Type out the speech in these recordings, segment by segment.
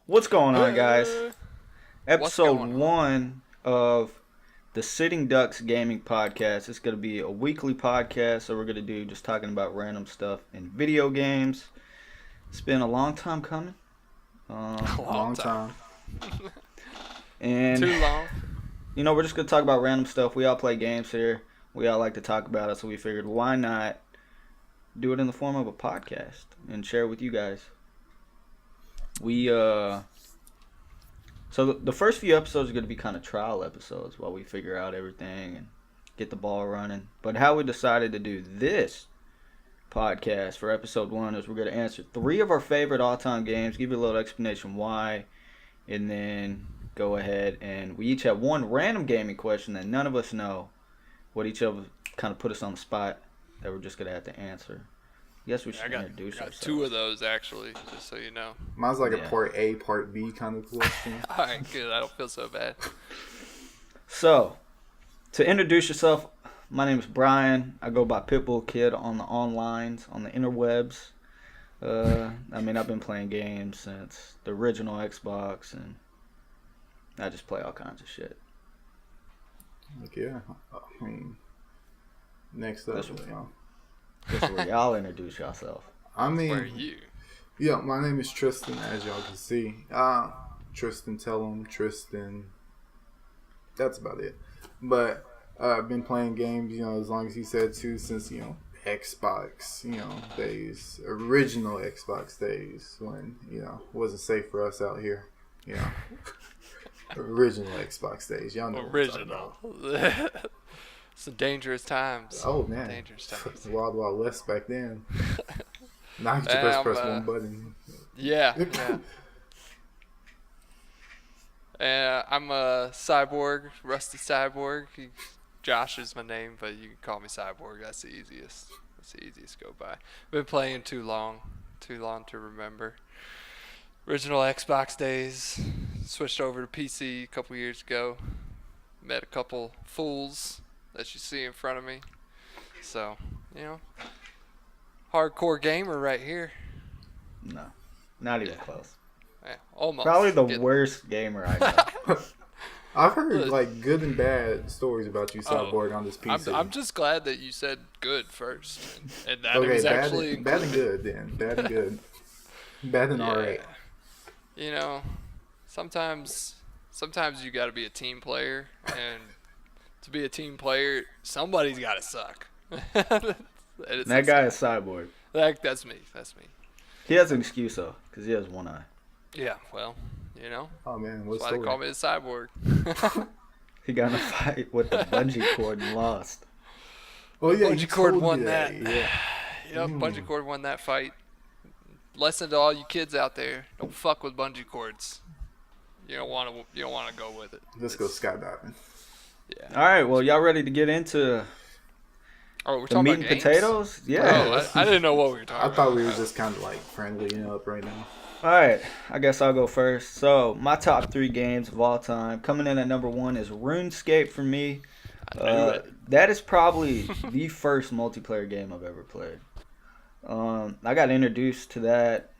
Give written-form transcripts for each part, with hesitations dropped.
What's going on, guys? What's Episode going on? one of the Sitting Ducks Gaming Podcast. It's going to be a weekly podcast, so we're going to do just talking about random stuff in video games. It's been a long time coming. A long Long time. time. And, Too long. we're just going to talk about random stuff. We all play games here. We all like to talk about it, so we figured why not do it in the form of a podcast and share it with you guys. So the first few episodes are going to be kind of trial episodes while we figure out everything and get the ball running. But how we decided to do this podcast for episode one is we're going to answer 3 of our favorite all-time games, give you a little explanation why, and then go ahead and we each have one random gaming question that none of us know what each of us kind of put us on the spot that we're just going to have to answer. I guess we should introduce got ourselves. 2 of those actually, just so you know. Mine's like Yeah. a part A, part B kind of question. All right, good. I don't feel so bad. So, to introduce yourself, my name is Brian. I go by Pitbull Kid on the onlines, on the interwebs. I've been playing games since the original Xbox, and I just play all kinds of shit. Like, yeah. Next up, That's what- you know. This is where y'all introduce yourself. I mean, Where are you? yeah, my name is Tristan, as y'all can see. Tristan Tellum, Tristan. That's about it. But I've been playing games, as long as he said too, since, Xbox, days, original Xbox days when, it wasn't safe for us out here, Original Xbox days, y'all know what I'm talking Original. about. Some dangerous times. Oh man, Dangerous times. Wild Wild West back then. Now you just I'm, press one button. Yeah. I'm a cyborg, Rusty Cyborg. Josh is my name, but you can call me Cyborg. That's the easiest. That's the easiest to go by. Been playing too long to remember. Original Xbox days. Switched over to PC a couple years ago. Met a couple fools that you see in front of me. So, hardcore gamer right here. No, not even Yeah. close. Yeah, almost. Probably the Getting- worst gamer I know. I've heard like good and bad stories about you, Cyborg, on this PC. I'm just glad that you said good first, and that it okay, was bad, actually bad and good then. Bad and good. Bad and alright. Sometimes you got to be a team player, and to be a team player, somebody's got to suck. That guy is Cyborg. That's me. That's me. He has an excuse though, because he has one eye. Yeah. Well, Oh man, what that's why they call story? me the cyborg. He got in a fight with the bungee cord and lost. Oh yeah, you Bungee cord told me won that. Yeah. Yep, bungee cord won that fight. Lesson to all you kids out there: don't fuck with bungee cords. You don't want to go with it. Let's go skydiving. Yeah. All right, well, y'all ready to get into Oh, we're the talking meat about and games? potatoes? Yeah. Oh, I didn't know what we were talking I about. thought we were just kind of like friendly up right now. All right, I guess I'll go first. So, my top 3 games of all time. Coming in at number 1 is RuneScape for me. I knew it. That is probably the first multiplayer game I've ever played. I got introduced to that.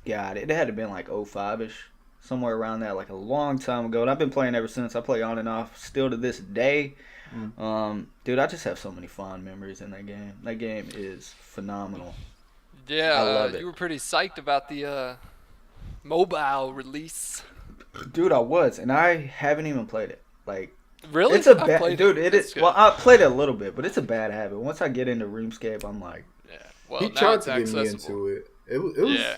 God, it had to have been like 05-ish, somewhere around that, like a long time ago. And I've been playing ever since. I play on and off still to this day. Dude, I just have so many fond memories in that game. That game is phenomenal. Yeah, I love it. you were pretty psyched about the mobile release. Dude, I was, and I haven't even played it. Like, Really? it's a I bad played dude. it. It That's is. good. Well, I played it a little bit, but it's a bad habit. Once I get into RuneScape, I'm like, Yeah. Well, He now tried it's to get me accessible. into it. It was Yeah.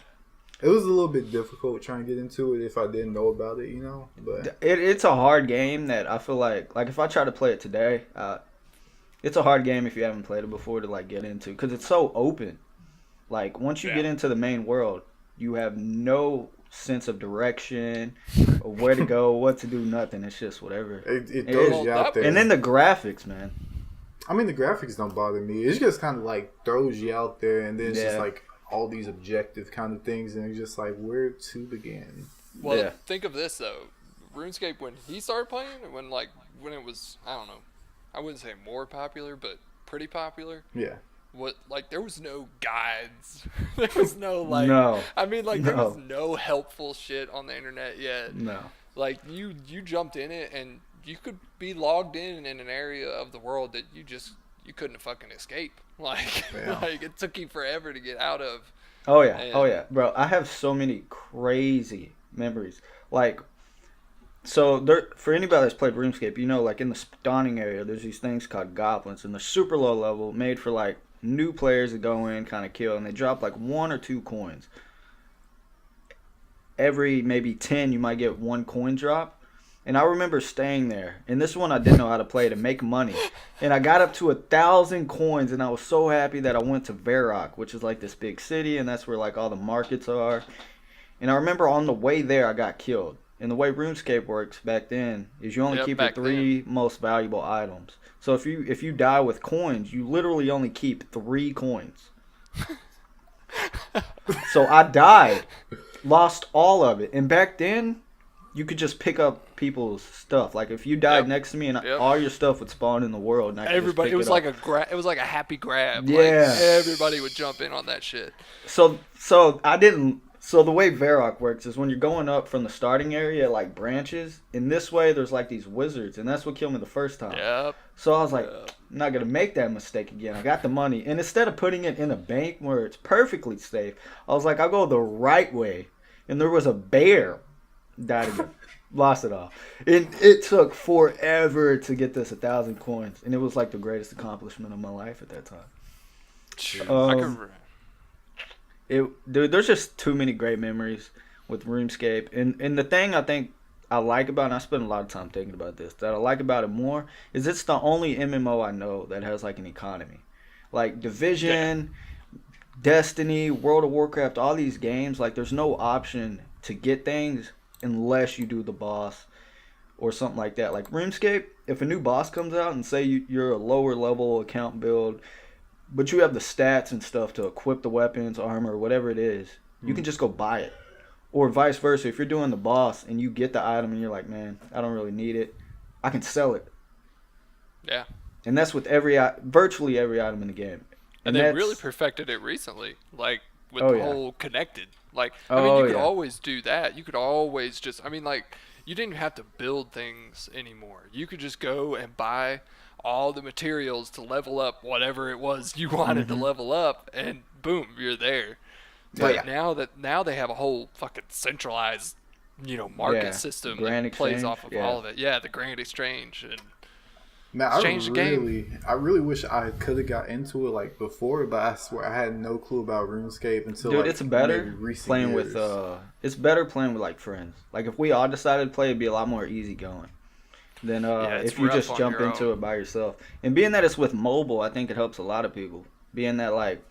it was a little bit difficult trying to get into it if I didn't know about it, But it's a hard game that I feel like if I try to play it today, it's a hard game if you haven't played it before to like get into because it's so open. Like once you Yeah. get into the main world, you have no sense of direction or where to go, what to do, nothing. It's just whatever. it It throws is. you out there. And then the graphics, man. I mean, the graphics don't bother me. It's just kind of like throws you out there, and then it's just Yeah. like all these objective kind of things, and it's just like where to begin. Well, Yeah. think of this though. RuneScape when he started playing, when it was, I don't know, I wouldn't say more popular, but pretty popular. Yeah. there was no guides. There was no like. No. I mean, like there was No. no helpful shit on the internet yet. No. Like you jumped in it and you could be logged in an area of the world that you couldn't fucking escape. Like Yeah. like it took you forever to get out of. Oh yeah, And- oh yeah, bro. I have so many crazy memories. Like, so there for anybody that's played RuneScape, you know, like in the spawning area, there's these things called goblins, and they're super low level, made for like new players to go in, kind of kill, and they drop like 1 or 2 coins. Every maybe 10, you might get 1 coin drop. And I remember staying there, and this one I didn't know how to play to make money. And I got up to 1,000 coins, and I was so happy that I went to Varrock, which is like this big city, and that's where like all the markets are. And I remember on the way there, I got killed. And the way RuneScape works back then is you only Yep, keep your back 3 most valuable items. So if you die with coins, you literally only keep 3 coins. So I died, lost all of it, and back then you could just pick up people's stuff. Like if you died Yep. next to me, and Yep. all your stuff would spawn in the world, and I could just Everybody, pick it was up. like it was like a happy grab. Yeah. Like, everybody would jump in on that shit. So I didn't. So the way Varrock works is when you're going up from the starting area, like branches. In this way, there's like these wizards, and that's what killed me the first time. Yep. So I was like, Yep. I'm not gonna make that mistake again. I got the money, and instead of putting it in a bank where it's perfectly safe, I was like, I'll go the right way. And there was a bear. Died again. Lost it all. It took forever to get this 1,000 coins, and it was like the greatest accomplishment of my life at that time. I Um, could. Dude, there's just too many great memories with RuneScape. And the thing I think I like about it, and I spend a lot of time thinking about this, that I like about it more, is it's the only MMO I know that has like an economy. Like Division, Destiny, World of Warcraft, all these games, like there's no option to get things unless you do the boss or something like that. Like RuneScape, if a new boss comes out and say you're a lower level account build, but you have the stats and stuff to equip the weapons, armor, whatever it is, you can just go buy it. Or vice versa, if you're doing the boss and you get the item and you're like, man, I don't really need it, I can sell it. Yeah. And that's with virtually every item in the game. And they that's- really perfected it recently, like with Oh, the yeah. whole connected. Like, I mean, Oh, you could yeah. always do that. You could always just, I mean, like, you didn't have to build things anymore. You could just go and buy all the materials to level up whatever it was you wanted to level up, and boom, you're there. But Yeah. now they have a whole fucking centralized, market Yeah, system Grand that plays Exchange, off of yeah. all of it. Yeah, the Grand Exchange, and Man, I Change the game. I really wish I could have got into it like before, but I swear I had no clue about RuneScape until Dude, like, it's better maybe recent playing years. with it's better playing with like friends. Like if we all decided to play, it'd be a lot more easy going than it's if you rough just on jump your into own. it by yourself. And being that it's with mobile, I think it helps a lot of people. Being that like,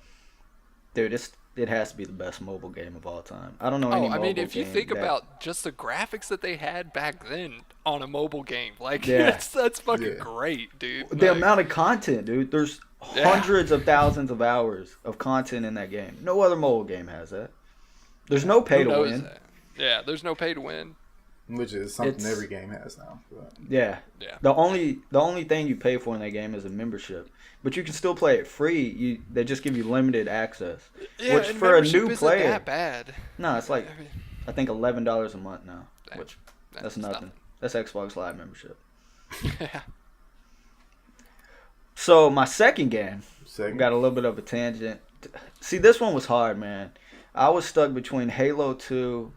dude, it has to be the best mobile game of all time. I don't know any oh, I mean, mobile if you game think that- about just the graphics that they had back then on a mobile game, like Yeah. that's fucking Yeah. great, dude. the Like, amount of content, dude, there's Yeah. hundreds of thousands of hours of content in that game. No other mobile game has that. There's no pay who to knows win. that? Yeah, there's no pay to win. which is something It's- every game has now. But Yeah. Yeah. The only thing you pay for in that game is a membership, but you can still play it free. They just give you limited access. Yeah, Which and for a membership new isn't player, that bad. no, it's like I mean, I think $11 a month now, Dang, which that's that's nothing. That's Xbox Live membership. yeah. So my second game, second, got a little bit of a tangent. See, this one was hard, man. I was stuck between Halo 2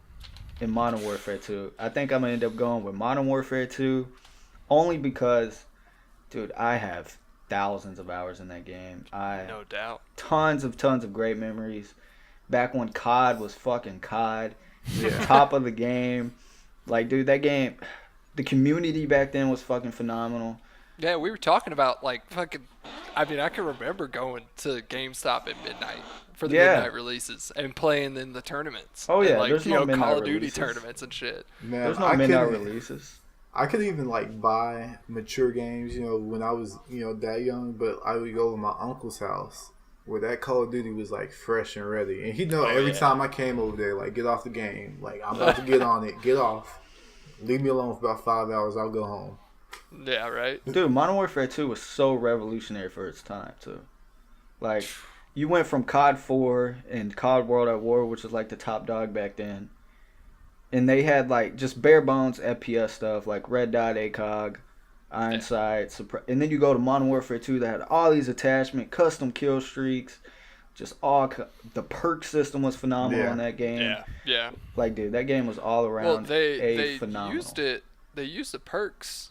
and Modern Warfare 2. I think I'm gonna end up going with Modern Warfare 2, only because, dude, I have thousands of hours in that game. No doubt. Tons of great memories. Back when COD was fucking COD, yeah, top of the game. Like, dude, that game, the community back then was fucking phenomenal. Yeah, we were talking about like fucking. I mean, I can remember going to GameStop at midnight for the Yeah. midnight releases and playing in the tournaments. Oh, And, yeah, like, there's no midnight Call of Duty releases. tournaments and shit. man, There's no I midnight couldn't- releases. I could even like buy mature games, when I was, that young, but I would go to my uncle's house where that Call of Duty was like fresh and ready. And he'd know every yeah. time I came over there, like, get off the game. Like, I'm about to get on it. Get off. Leave me alone for about 5 hours. I'll go home. Yeah, right. Dude, Modern Warfare 2 was so revolutionary for its time, too. Like, you went from COD 4 and COD World at War, which was like the top dog back then, and they had like just bare bones FPS stuff like Red Dot, ACOG, Ironside, and then you go to Modern Warfare 2 that had all these attachments, custom kill streaks, just the perk system was phenomenal in that game. Yeah. Like, dude, that game was all around Well, they phenomenal. used it. They used the perks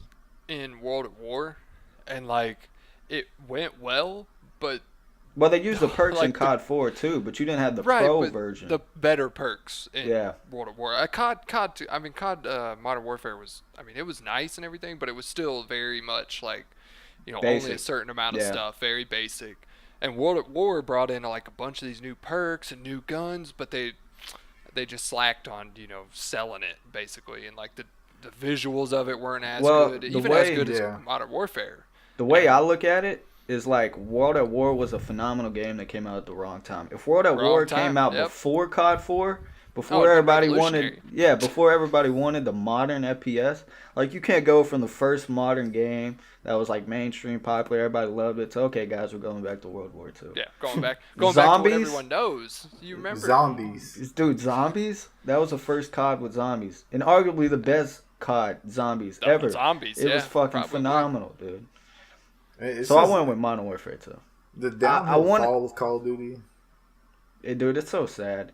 in World at War, and like it went well, but Well, they used the perks like in COD 4 too, but you didn't have the right, pro but version. the better perks in Yeah. World at War. COD 2, I mean, COD Modern Warfare was, I mean, it was nice and everything, but it was still very much like, only Basic. a certain amount of Yeah. stuff, very basic. And World at War brought in like a bunch of these new perks and new guns, but they just slacked on selling it basically, and like the visuals of it weren't as Well, good, the even way- as good Yeah. as Modern Warfare. The way I look at it is like World at War was a phenomenal game that came out at the wrong time. If World at Wrong War time, came out yep. before COD 4, before it'd be everybody wanted, revolutionary. before everybody wanted the modern FPS, like you can't go from the first modern game that was like mainstream popular, everybody loved it, to okay guys, we're going back to World War II. Yeah, going back to what Zombies? everyone knows. You remember? Zombies. Dude, Zombies? That was the first COD with zombies. And arguably the best COD zombies Oh, ever. Zombies, It yeah, was fucking probably. phenomenal, dude. It's So I just went with Modern Warfare 2. the downhill wanna- fall of Call of Duty. Dude, it's so sad.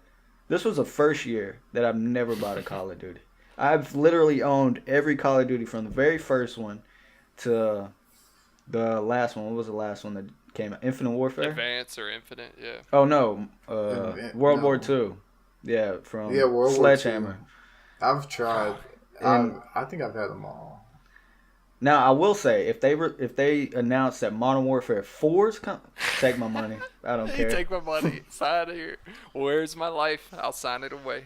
This was the first year that I've never bought a Call of Duty. I've literally owned every Call of Duty from the very first one to the last one. What was the last one that came out? Infinite Warfare? Advance or Infinite, yeah. Oh, no. World War No. II. Yeah, from Yeah, World War Sledgehammer. II. I've tried. And- I think I've had them all. Now, I will say, if they announce that Modern Warfare 4's coming, take my money. I don't You care. take my money. Sign it here. Where's my life? I'll sign it away.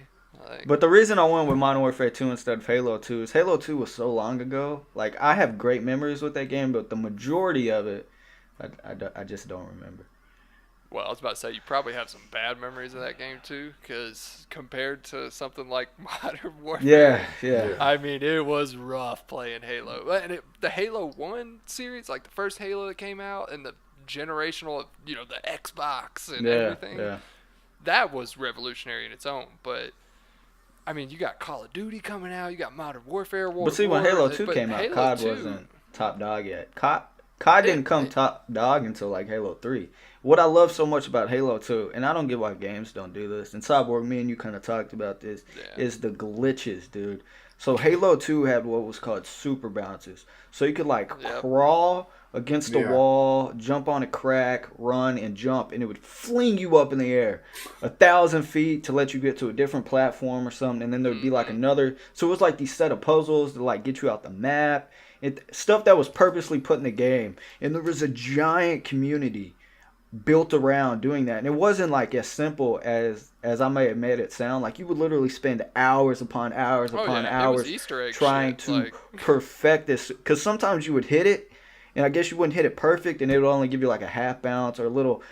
Like, But the reason I went with Modern Warfare 2 instead of Halo 2 is Halo 2 was so long ago. Like, I have great memories with that game, but the majority of it, I just don't remember. well, I was about to say, you probably have some bad memories of that game too, because compared to something like Modern Warfare, Yeah. I mean, it was rough playing Halo. And the Halo 1 series, like the first Halo that came out, and the generational, the Xbox and everything, Yeah. that was revolutionary in its own. But, I mean, you got Call of Duty coming out, you got Modern Warfare, World But see, at when War, Halo 2 but came out, Halo COD 2 wasn't top dog yet. COD didn't come top dog until like Halo 3. What I love so much about Halo 2, and I don't get why games don't do this, and Cyborg, me and you kind of talked about this, Yeah. is the glitches, dude. So Halo 2 had what was called super bounces. So you could like Yep. crawl against the Yeah. wall, jump on a crack, run, and jump, and it would fling you up in the air 1,000 feet to let you get to a different platform or something, and then there would be like another. So it was like these set of puzzles to like get you out the map. Stuff that was purposely put in the game, and there was a giant community built around doing that, and it wasn't like as simple as I may have made it sound. Like you would literally spend hours upon hours upon it was hours Easter egg trying shit, to like- perfect this, because sometimes you would hit it, and I guess you wouldn't hit it perfect, and it would only give you like a half bounce or a little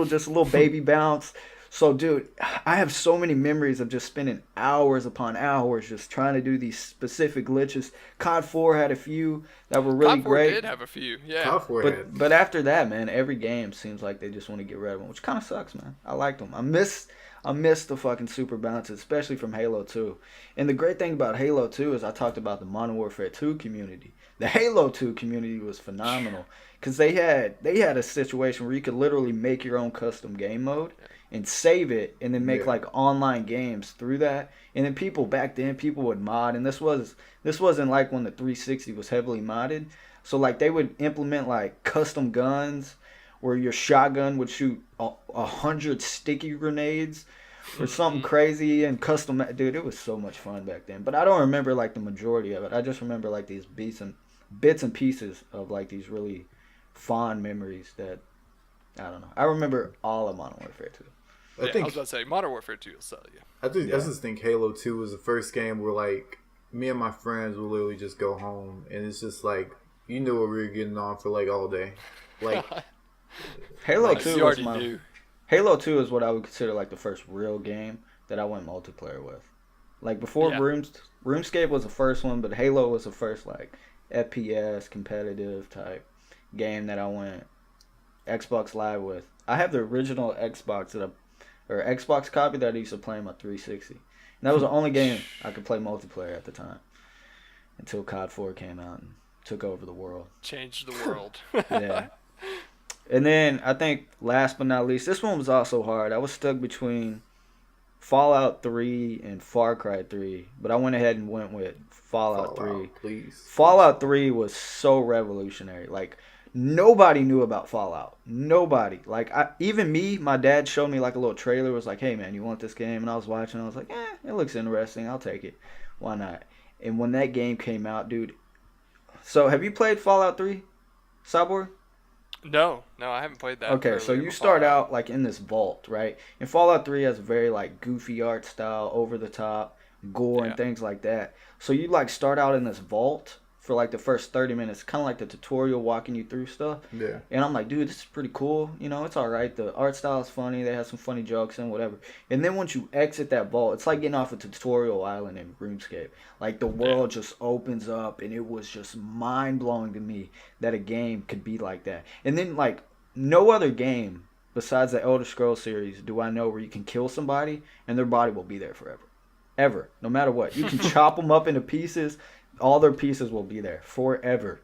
just a little baby bounce. So, dude, I have so many memories of just spending hours upon hours just trying to do these specific glitches. COD 4 had a few that were really COD 4 great. did have a few, yeah. COD 4 had. But after that, man, every game seems like they just want to get rid of them, which kind of sucks, man. I liked them. I miss the fucking super bounces, especially from Halo 2. And the great thing about Halo 2 is I talked about the Modern Warfare 2 community. The Halo 2 community was phenomenal because they had a situation where you could literally make your own custom game mode and save it, and then make Yeah. like online games through that. And then back then people would mod, and this wasn't like when the 360 was heavily modded. So like they would implement like custom guns where your shotgun would shoot 100 sticky grenades or something crazy, and custom. Dude, it was so much fun back then. But I don't remember like the majority of it. I just remember like these bits and pieces of like these really fond memories that I don't know. I remember all of Modern Warfare 2. I I think was about to say, Modern Warfare 2 will sell you. I just think Halo 2 was the first game where like me and my friends would literally just go home, and it's just like what we were getting on for like all day. Like Halo Like, 2 you was already knew. Halo 2 is what I would consider like the first real game that I went multiplayer with. Like before Yeah. RuneScape was the first one, but Halo was the first like FPS competitive type game that I went Xbox Live with. I have the original Xbox or Xbox copy that I used to play on my 360. And that was the only game I could play multiplayer at the time until COD 4 came out and took over the world. Changed the world. Yeah. And then I think last but not least, this one was also hard. I was stuck between Fallout 3 and Far Cry 3, but I went ahead and went with Fallout 3. Please. Fallout 3 was so revolutionary. Like, nobody knew about Fallout. Nobody. Like, even me, my dad showed me like a little trailer. Was like, hey man, you want this game? And I was watching. I was like, it looks interesting. I'll take it. Why not? And when that game came out, dude. So, have you played Fallout 3, Cyborg? No, I haven't played that. Okay, so you start out like in this vault, right? And Fallout 3 has a very like goofy art style, over the top, gore and things like that. So you like start out in this vault for like the first 30 minutes, kind of like the tutorial walking you through stuff. Yeah. And I'm like, dude, this is pretty cool. You know, it's all right. The art style is funny. They have some funny jokes and whatever. And then once you exit that vault, it's like getting off a tutorial island in RuneScape. Like the world just opens up, and it was just mind blowing to me that a game could be like that. And then like no other game besides the Elder Scrolls series do I know where you can kill somebody and their body will be there forever. Ever. No matter what. You can chop them up into pieces. All their pieces will be there forever.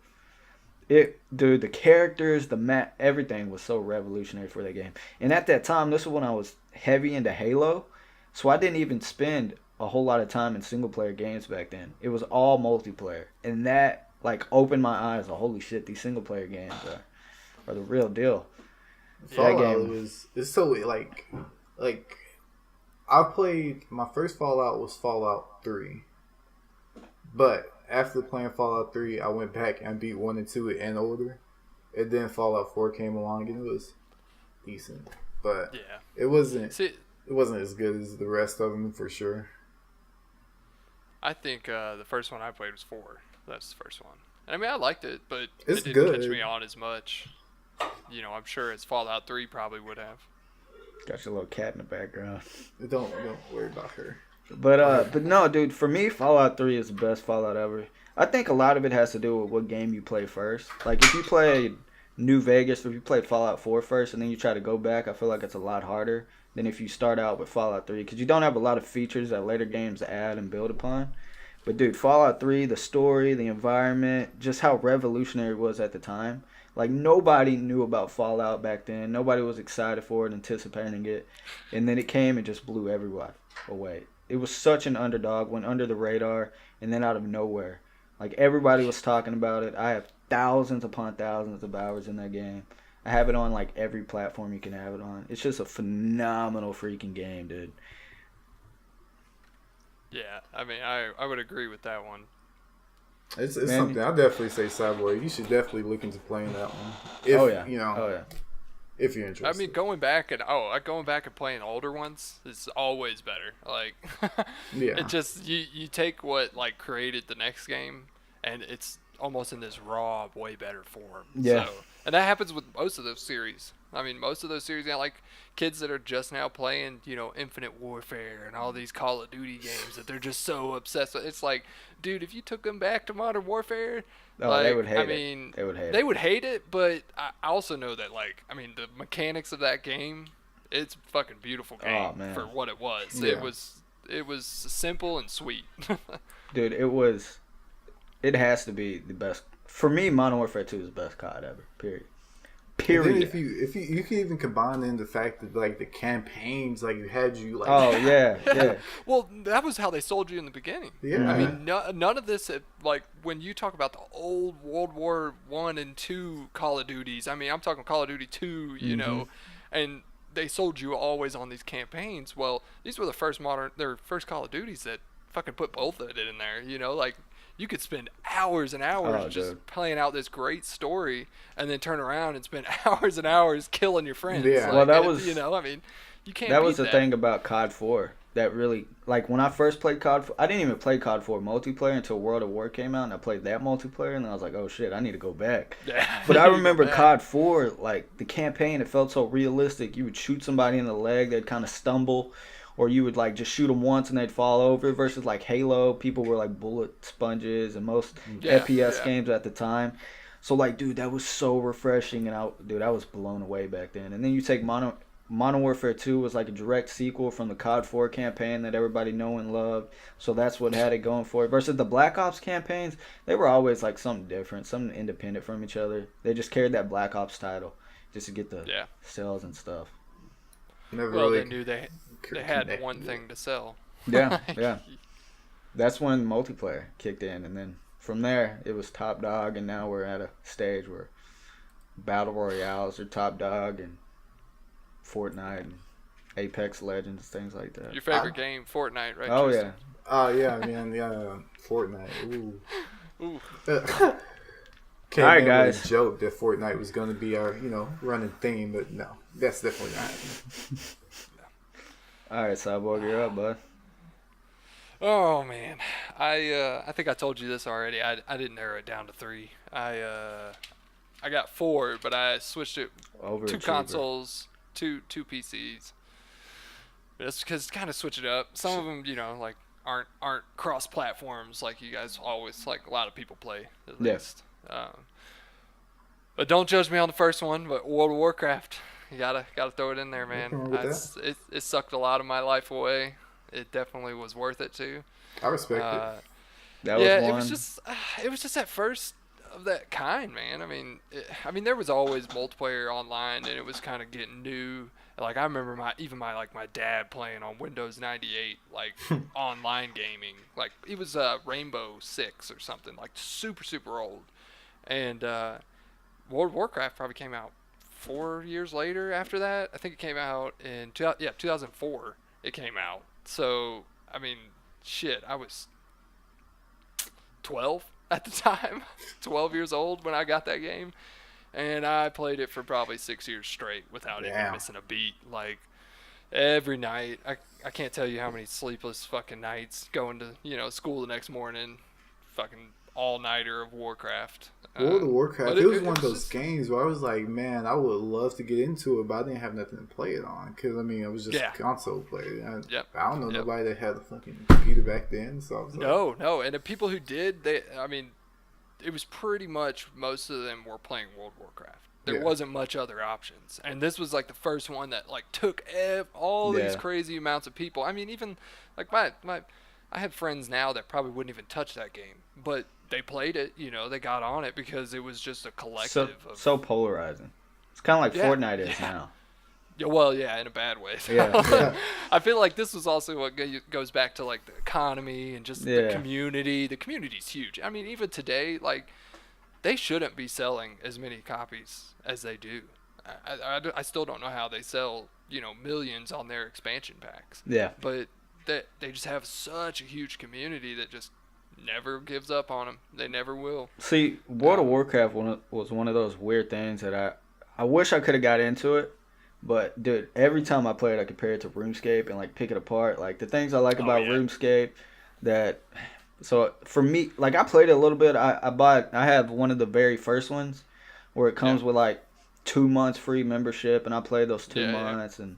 Dude, the characters, the map, everything was so revolutionary for that game. And at that time, this was when I was heavy into Halo, so I didn't even spend a whole lot of time in single player games back then. It was all multiplayer, and that like opened my eyes. Oh, holy shit, these single player games are the real deal. Fallout is so like I played my first Fallout was Fallout 3, but after playing Fallout 3, I went back and beat 1 and 2 in order. And then Fallout 4 came along and it was decent. But it wasn't as good as the rest of them for sure. I think the first one I played was 4. That's the first one. I mean, I liked it, but It's it didn't good. catch me on as much. You know, I'm sure as Fallout 3 probably would have. Got your little cat in the background. Don't worry about her. But no, dude, for me, Fallout 3 is the best Fallout ever. I think a lot of it has to do with what game you play first. Like, if you played New Vegas, or if you played Fallout 4 first and then you try to go back, I feel like it's a lot harder than if you start out with Fallout 3. Because you don't have a lot of features that later games add and build upon. But, dude, Fallout 3, the story, the environment, just how revolutionary it was at the time. Like, nobody knew about Fallout back then. Nobody was excited for it, anticipating it. And then it came and just blew everyone away. It was such an underdog, went under the radar, and then out of nowhere. Like, everybody was talking about it. I have thousands upon thousands of hours in that game. I have it on, like, every platform you can have it on. It's just a phenomenal freaking game, dude. Yeah, I mean, I would agree with that one. It's something. I'll definitely say Cyborg. You should definitely look into playing that one. If you're interested. I mean, going back and playing older ones is always better. Like, it just you take what like created the next game, and it's almost in this raw, way better form. Yeah. So, and that happens with most of those series. I mean, most of those series, like kids that are just now playing, Infinite Warfare and all these Call of Duty games that they're just so obsessed with. It's like, dude, if you took them back to Modern Warfare, they would hate it. They would hate it, but I also know that, like, I mean, the mechanics of that game, it's a fucking beautiful game for what it was. Yeah. It was simple and sweet. Dude, it has to be the best. For me, Modern Warfare 2 is the best COD ever. Period. Then if you can even combine in the fact that like the campaigns like had you like yeah. Well, that was how they sold you in the beginning. Yeah. I mean, none of this like when you talk about the old World War I and II Call of Duties. I mean, I'm talking Call of Duty 2, you know, and they sold you always on these campaigns. Well, these were the first Call of Duties that fucking put both of it in there. Like. You could spend hours and hours just playing out this great story, and then turn around and spend hours and hours killing your friends. Yeah, well, that was I mean, you can't. That was the thing about COD 4 that really, like, when I first played COD 4, I didn't even play COD 4 multiplayer until World at War came out, and I played that multiplayer, and then I was like, oh shit, I need to go back. But I remember COD 4, like the campaign, it felt so realistic. You would shoot somebody in the leg, they'd kind of stumble. Or you would like just shoot them once and they'd fall over. Versus like Halo, people were like bullet sponges and most FPS games at the time. So like, dude, that was so refreshing, and I was blown away back then. And then you take Modern Warfare 2 was like a direct sequel from the COD 4 campaign that everybody know and loved. So that's what had it going for it. Versus the Black Ops campaigns, they were always like something different, something independent from each other. They just carried that Black Ops title just to get the sales and stuff. Never Well, really they knew they had one thing to sell. Yeah, yeah. That's when multiplayer kicked in, and then from there it was top dog, and now we're at a stage where battle royales are top dog, and Fortnite and Apex Legends, things like that. Your favorite game, Fortnite, right? Oh Tristan? yeah, man, yeah, Fortnite. Ooh. Ooh. Came All right, in guys. with a joke that Fortnite was going to be our, running theme, but no, that's definitely not happening. All right, Cyborg, you're up, bud. Oh man, I think I told you this already. I didn't narrow it down to 3. I got 4, but I switched it 2 Overachiever. consoles, two PCs. That's because kind of switch it up. Some of them, like aren't cross platforms like you guys always like. A lot of people play at Yeah. least. But don't judge me on the first one. But World of Warcraft, you gotta throw it in there, man. Nothing wrong with It sucked a lot of my life away. It definitely was worth it too. I respect it. That was Yeah, one. it was just that first of that kind, man. I mean, there was always multiplayer online, and it was kind of getting new. Like I remember my dad playing on Windows 98, like online gaming. Like it was Rainbow Six or something, like super old. And World of Warcraft probably came out 4 years later after that. I think it came out in 2004. It came out. So I mean, shit, I was 12 at the time, 12 years old when I got that game, and I played it for probably 6 years straight without even missing a beat. Like every night, I can't tell you how many sleepless fucking nights going to school the next morning, fucking all-nighter of Warcraft. World of Warcraft, but it was one of those just- games where I was like, man, I would love to get into it, but I didn't have nothing to play it on. Because, I mean, I was just Yeah. a console player. Yep. I don't know Yep. nobody that had a fucking computer back then. So I was like, No, and the people who did, it was pretty much most of them were playing World of Warcraft. There Yeah. wasn't much other options, and this was like the first one that like took all these Yeah. crazy amounts of people. I mean, even like my I have friends now that probably wouldn't even touch that game, but they played it. They got on it because it was just a collective of. So polarizing. It's kind of like Yeah, Fortnite is yeah. now. Yeah, well, yeah, in a bad way. Yeah. I feel like this was also what goes back to like the economy and just the Yeah. community. The community's huge. I mean, even today, like they shouldn't be selling as many copies as they do. I still don't know how they sell millions on their expansion packs. Yeah. But they just have such a huge community that just never gives up on them. They never will. See, World of Warcraft was one of those weird things that I wish I could have got into it. But dude, every time I play it, I compare it to RuneScape and like pick it apart. Like the things I like about yeah. RuneScape, so for me, like I played it a little bit. I have one of the very first ones, where it comes with like 2 months free membership, and I played those 2 months. And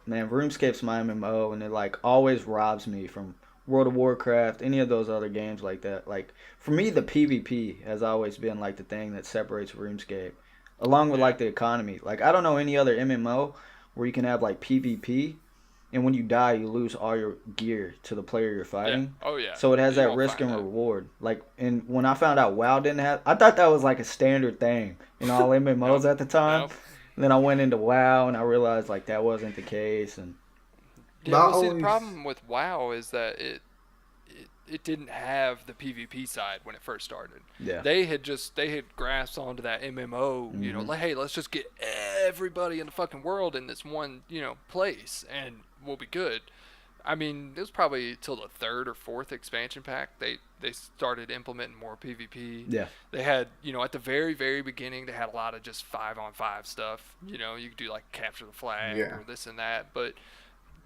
man, RuneScape's my MMO, and it like always robs me from World of Warcraft, any of those other games like that. Like for me, the PvP has always been like the thing that separates RuneScape. Along with like the economy. Like I don't know any other MMO where you can have like PvP, and when you die you lose all your gear to the player you're fighting. Yeah. Oh yeah. So it has You that won't risk find and that. reward. Like, and when I found out WoW didn't have, I thought that was like a standard thing in all MMOs at the time. Nope. And then I went into WoW and I realized like that wasn't the case. And Yeah, Not well, see, the always- problem with WoW is that it didn't have the PvP side when it first started. yeah, They had grasped onto that MMO, like, hey, let's just get everybody in the fucking world in this one, place, and we'll be good. I mean, it was probably till the 3rd or 4th expansion pack they started implementing more PvP. yeah, They had, at the very, very beginning, they had a lot of just 5-on-5 stuff. You could do like capture the flag Yeah. or this and that, but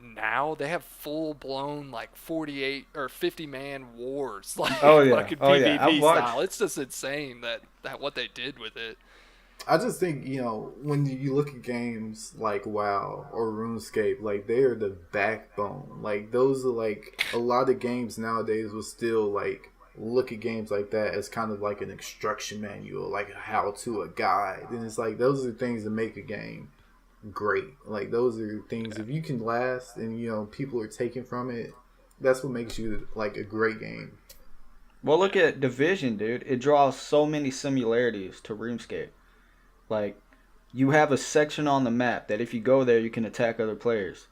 now they have full blown like 48 or 50 man wars, like Oh, yeah. fucking Oh, yeah. PvP I've watched- style. It's just insane that what they did with it. I just think, when you look at games like WoW or RuneScape, like they are the backbone. Like those are like a lot of games nowadays will still like look at games like that as kind of like an instruction manual, like a how-to, a guide. And it's like those are the things that make a game great. Like those are things, if you can last and people are taking from it, that's what makes you like a great game. Well, look at Division, dude. It draws so many similarities to RuneScape. Like, you have a section on the map that if you go there, you can attack other players.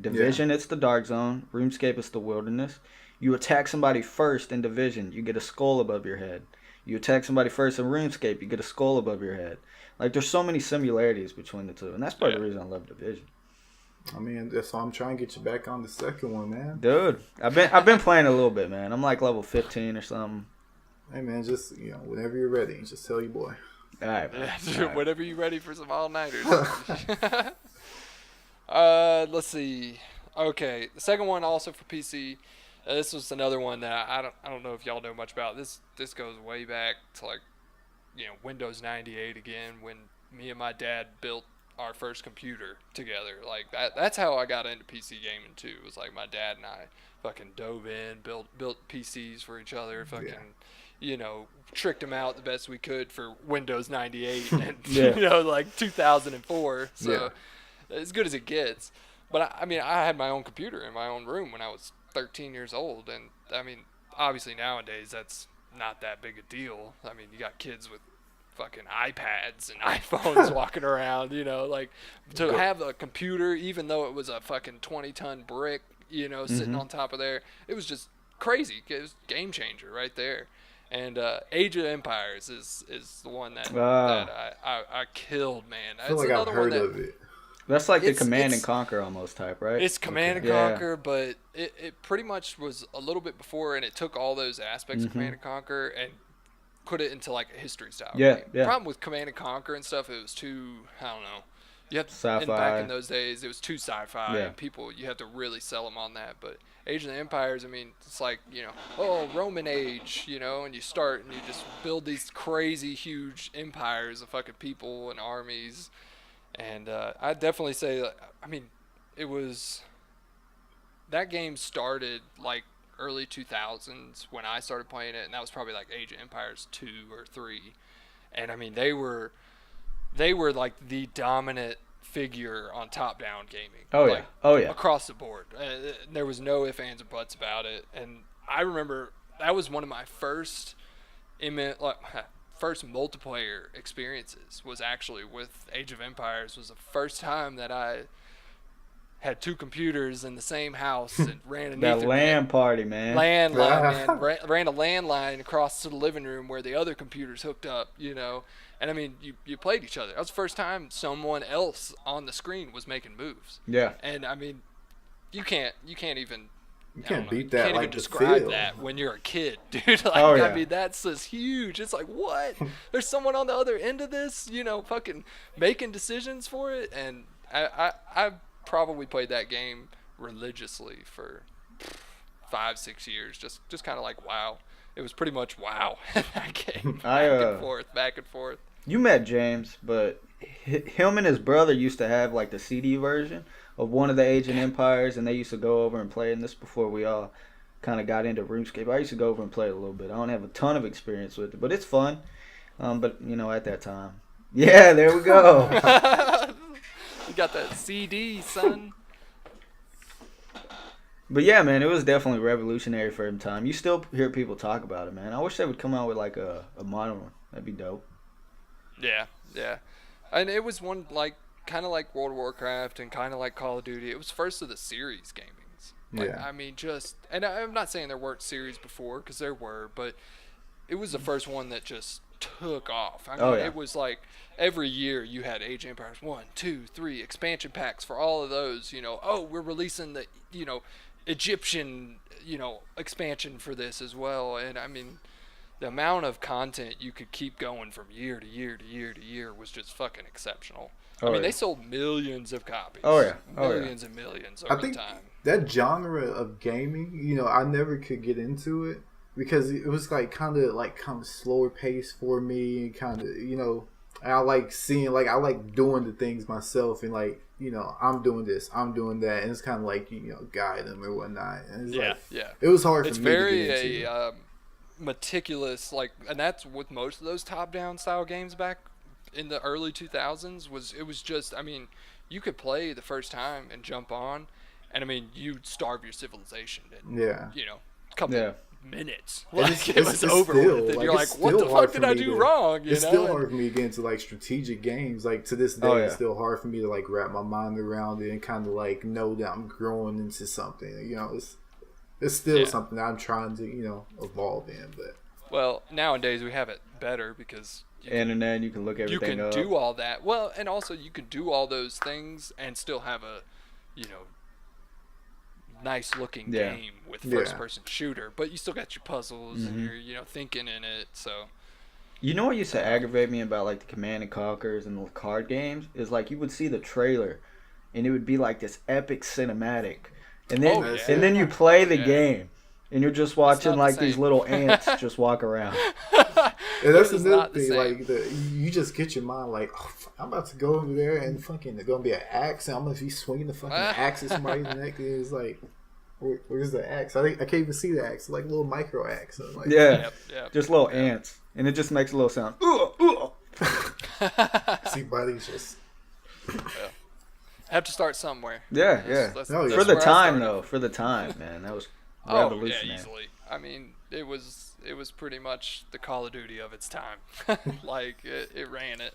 Division, it's the Dark Zone. RuneScape, it's the Wilderness. You attack somebody first in Division, you get a skull above your head. You attack somebody first in RuneScape, you get a skull above your head. Like, there's so many similarities between the two, and that's part of the reason I love Division. I mean, that's why I'm trying to get you back on the second one, man. Dude, I've been playing a little bit, man. I'm like level 15 or something. Hey, man, just whenever you're ready, just tell your boy. All right, man. Yeah, All right. whenever you're ready for some all-nighters. Let's see. Okay, the second one also for PC. This was another one that I don't know if y'all know much about. This goes way back to like Windows 98 again, when me and my dad built our first computer together. Like that's how I got into PC gaming too. It was like my dad and I fucking dove in, built PCs for each other, fucking tricked them out the best we could for Windows 98 and like 2004. So as good as it gets. But I mean, I had my own computer in my own room when I was 13 years old, and I mean, obviously nowadays that's not that big a deal. I mean, you got kids with fucking iPads and iPhones walking around, like to have a computer, even though it was a fucking 20-ton brick, sitting on top of there, it was just crazy. It was a game changer right there. And Age of Empires is the one that I killed, man. I feel like I've heard of it. That's like the Command and Conquer almost type, right? It's Command and Conquer, but it pretty much was a little bit before, and it took all those aspects of Command and Conquer and put it into like a history style game. The problem with Command and Conquer and stuff, it was too, I don't know. You have to, sci-fi. Back in those days, it was too sci-fi. And people, you have to really sell them on that. But Age of the Empires, I mean, it's like, Roman Age, and you start and you just build these crazy, huge empires of fucking people and armies. And I'd definitely say, I mean, that game started like early 2000s when I started playing it, and that was probably like Age of Empires 2 or 3. And I mean, they were like the dominant figure on top-down gaming. Oh yeah. Across the board. There was no ifs, ands, or buts about it. And I remember that was one of my first multiplayer experiences was actually with Age of Empires. Was the first time that I had two computers in the same house and ran that LAN party, man. Landline, man. Ran a landline across to the living room where the other computers hooked up, And I mean, you played each other. That was the first time someone else on the screen was making moves. Yeah. And I mean, you can't even. You can't beat that. You can't like even the describe feel. that when you're a kid, dude. Like, I mean, that's just huge. It's like, what? There's someone on the other end of this, fucking making decisions for it. And I probably played that game religiously for 5-6 years. Just kind of like WoW. It was pretty much WoW. That game. Back and forth. You met James, but him and his brother used to have like the CD version of one of the Age of Empires, and they used to go over and play. And this before we all kind of got into RuneScape. I used to go over and play it a little bit. I don't have a ton of experience with it, but it's fun. But at that time, yeah, there we go. You got that CD, son. But yeah, man, it was definitely revolutionary for its time. You still hear people talk about it, man. I wish they would come out with like a modern one. That'd be dope. Yeah. And it was one kind of like World of Warcraft and kind of like Call of Duty. It was first of the series gamings. I mean, and I'm not saying there weren't series before, because there were, but it was the first one that just took off. I mean, it was like every year you had Age of Empires 1, 2, 3 expansion packs for all of those. We're releasing the Egyptian expansion for this as well. And I mean, the amount of content you could keep going from year to year to year to year was just fucking exceptional. They sold millions of copies. Millions and millions over time. That genre of gaming, I never could get into it because it was kind of slower pace for me, and kind of, I like seeing, I like doing the things myself, and I'm doing this, I'm doing that, and it's kind of guide them or whatnot. And it's it was hard for me to get into. meticulous, like, and that's with most of those top-down style games back in the early 2000s. It was just, I mean, you could play the first time and jump on, and I mean, you'd starve your civilization in, Yeah. you know, a couple Yeah. minutes. And Like, it was over with, and you're like, it's what the still hard fuck did for I me do to- wrong? You It's know? still hard for me to get into like strategic games. Like to this day, Oh, yeah. it's still hard for me to like wrap my mind around it and kind of like know that I'm growing into something. You know, it's still Yeah. something that I'm trying to evolve in. But Well, nowadays we have it better because Internet, you can look you everything can up. do all that. Well, and also you can do all those things and still have a, you know, nice looking Yeah. game with Yeah. first person shooter, but you still got your puzzles Mm-hmm. and you're, you know, thinking in it. So You know what used to aggravate me about like the Command and Conquers and the card games is like you would see the trailer, and it would be like this epic cinematic, and then Oh, yeah. and then you play the Yeah. game, and you're just not watching the like these same. little ants just walk around. and that's It is another not the thing. same. Like you just get your mind like, oh, I'm about to go over there and fucking there's gonna be an axe, and I'm gonna be swinging the fucking axe at somebody's neck. And it's like, where's the axe? I can't even see the axe. Like little micro axe. And like, Yeah, yep. just little ants, and it just makes a little sound. see bodies just. Have to start somewhere. Yeah, That's- yeah. that's- Oh, yeah. that's For the where I time started. though, for the time, man, that was Oh yeah, revolutionary. easily. I mean, it was pretty much the Call of Duty of its time. Like it ran it.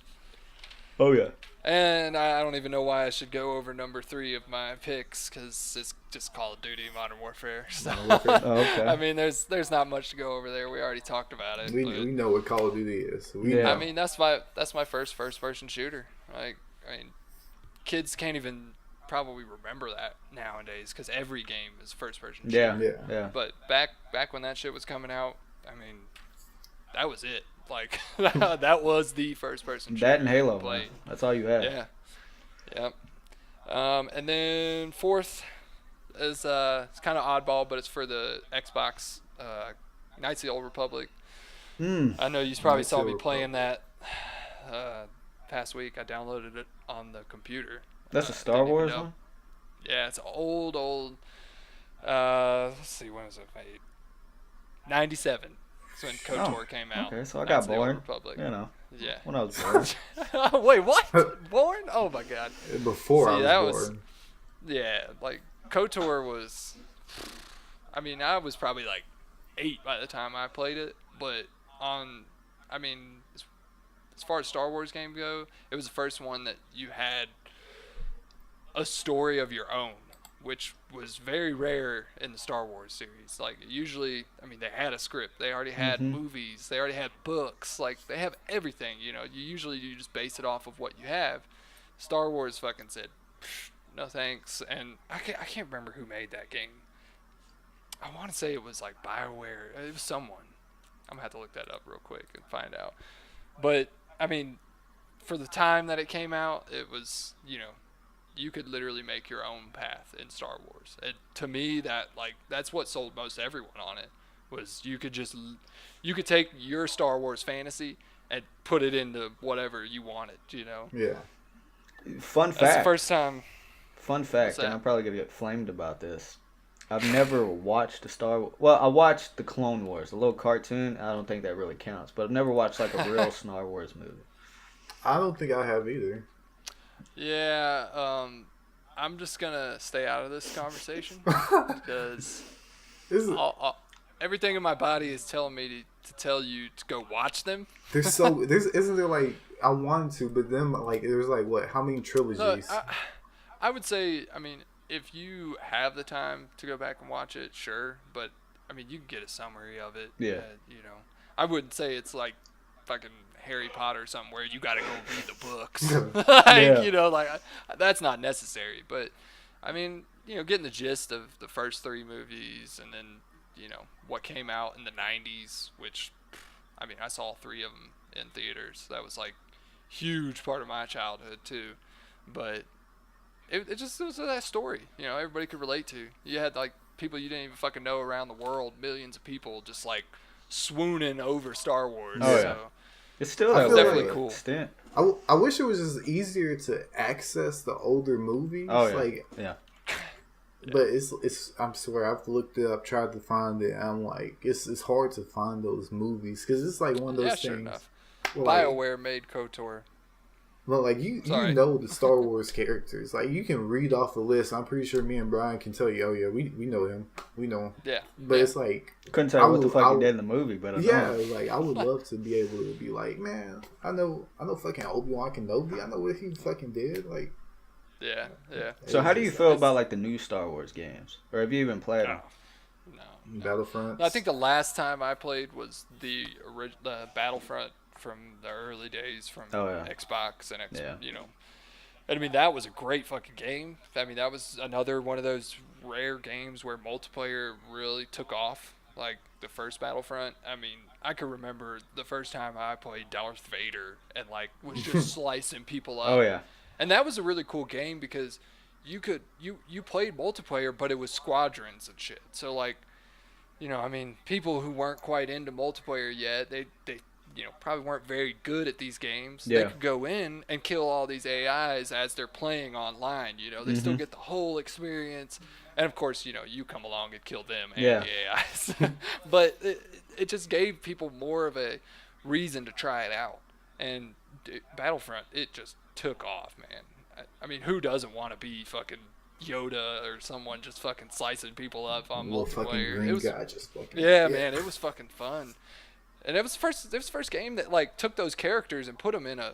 Oh yeah. And I don't even know why I should go over number 3 of my picks because it's just Call of Duty Modern Warfare. So, Oh, okay. I mean, there's not much to go over there. We already talked about it. We but, know what Call of Duty is. We Yeah. know. I mean, that's my first person shooter. Like, I mean, kids can't even probably remember that nowadays because every game is first person shooter. Yeah, Yeah. yeah. But back when that shit was coming out, I mean, that was it. Like that was the first person shooter. That and Halo, you played. man. That's all you had. Yeah. Yep. And then fourth is it's kind of oddball, but it's for the Xbox Knights of the Old Republic. Hmm. I know you probably Knights saw of the me playing that past week. I downloaded it on the computer. That's a Star didn't even Wars know. one. Yeah, it's old. Let's see, when was it made? 97. That's when KOTOR came out. Okay, so I Knights got of the Old born. Republic. You know, Yeah. when I was born. Wait, what? Born? Oh my god. Before See, I that was was- born. Yeah, like KOTOR was. I mean, I was probably like 8 by the time I played it, but I mean, as far as Star Wars games go, it was the first one that you had a story of your own, which was very rare in the Star Wars series. Like usually, I mean, they had a script, they already had movies, they already had books, like they have everything. You know, you just base it off of what you have. Star Wars fucking said, no thanks, and I can't remember who made that game. I want to say it was like BioWare. It was someone. I'm gonna have to look that up real quick and find out. But I mean, for the time that it came out, it was, you know, you could literally make your own path in Star Wars. And to me, that's what sold most everyone on it. Was you could take your Star Wars fantasy and put it into whatever you wanted. You know, Yeah. Fun that's the fact. first time. Fun fact, What's that? and I'm probably gonna get flamed about this. I've never watched a Star Wars. Well, I watched the Clone Wars, a little cartoon. I don't think that really counts, but I've never watched like a real Star Wars movie. I don't think I have either. Yeah, I'm just gonna stay out of this conversation because This is, everything in my body is telling me to tell you to go watch them. isn't there like I wanted to, but then like there's like what? How many trilogies? Look, I would say, I mean, if you have the time to go back and watch it, sure, but I mean, you can get a summary of it. Yeah. You know, I wouldn't say it's like fucking Harry Potter or something where you got to go read the books. Like, Yeah. you know, like that's not necessary. But I mean, you know, getting the gist of the first 3 movies and then, you know, what came out in the 90s, which, I mean, I saw 3 of them in theaters. That was like huge part of my childhood too. But it was that story, you know, everybody could relate to. You had like people you didn't even fucking know around the world, millions of people just like swooning over Star Wars. Oh, yeah. So It's still I that feel way definitely to an cool. extent. I wish it was just easier to access the older movies. Oh yeah, Like yeah. But it's I swear I've looked it up, tried to find it. I'm like, it's hard to find those movies because it's like one of those Sure things. enough. where, like, BioWare made KOTOR. well, like you Sorry. know the Star Wars characters. Like you can read off the list. I'm pretty sure me and Brian can tell you. Oh yeah, we know him. We know him. Yeah. But it's like Couldn't tell you what the fuck he did in the movie, but I yeah, know. like I would love to be able to be like, man, I know fucking Obi-Wan Kenobi. I know what he fucking did. Like, Yeah. So how do you feel about like the new Star Wars games, or have you even played them? No. Battlefront? I think the last time I played was the Battlefront from the early days from Xbox and you know. And I mean, that was a great fucking game. I mean, that was another one of those rare games where multiplayer really took off. Like the first Battlefront. I mean, I could remember the first time I played Darth Vader and like was just slicing people up. Oh yeah. And that was a really cool game because you played multiplayer, but it was squadrons and shit. So like, you know, I mean, people who weren't quite into multiplayer yet, they you know, probably weren't very good at these games. Yeah. They could go in and kill all these AIs as they're playing online. You know, they still get the whole experience. And of course, you know, you come along and kill them and the AIs. But it just gave people more of a reason to try it out. And Battlefront, it just took off, man. I mean, who doesn't want to be fucking Yoda or someone just fucking slicing people up on little fucking multiplayer? green It was, guy just fucking man, it was fucking fun. And it was the first game that like took those characters and put them in a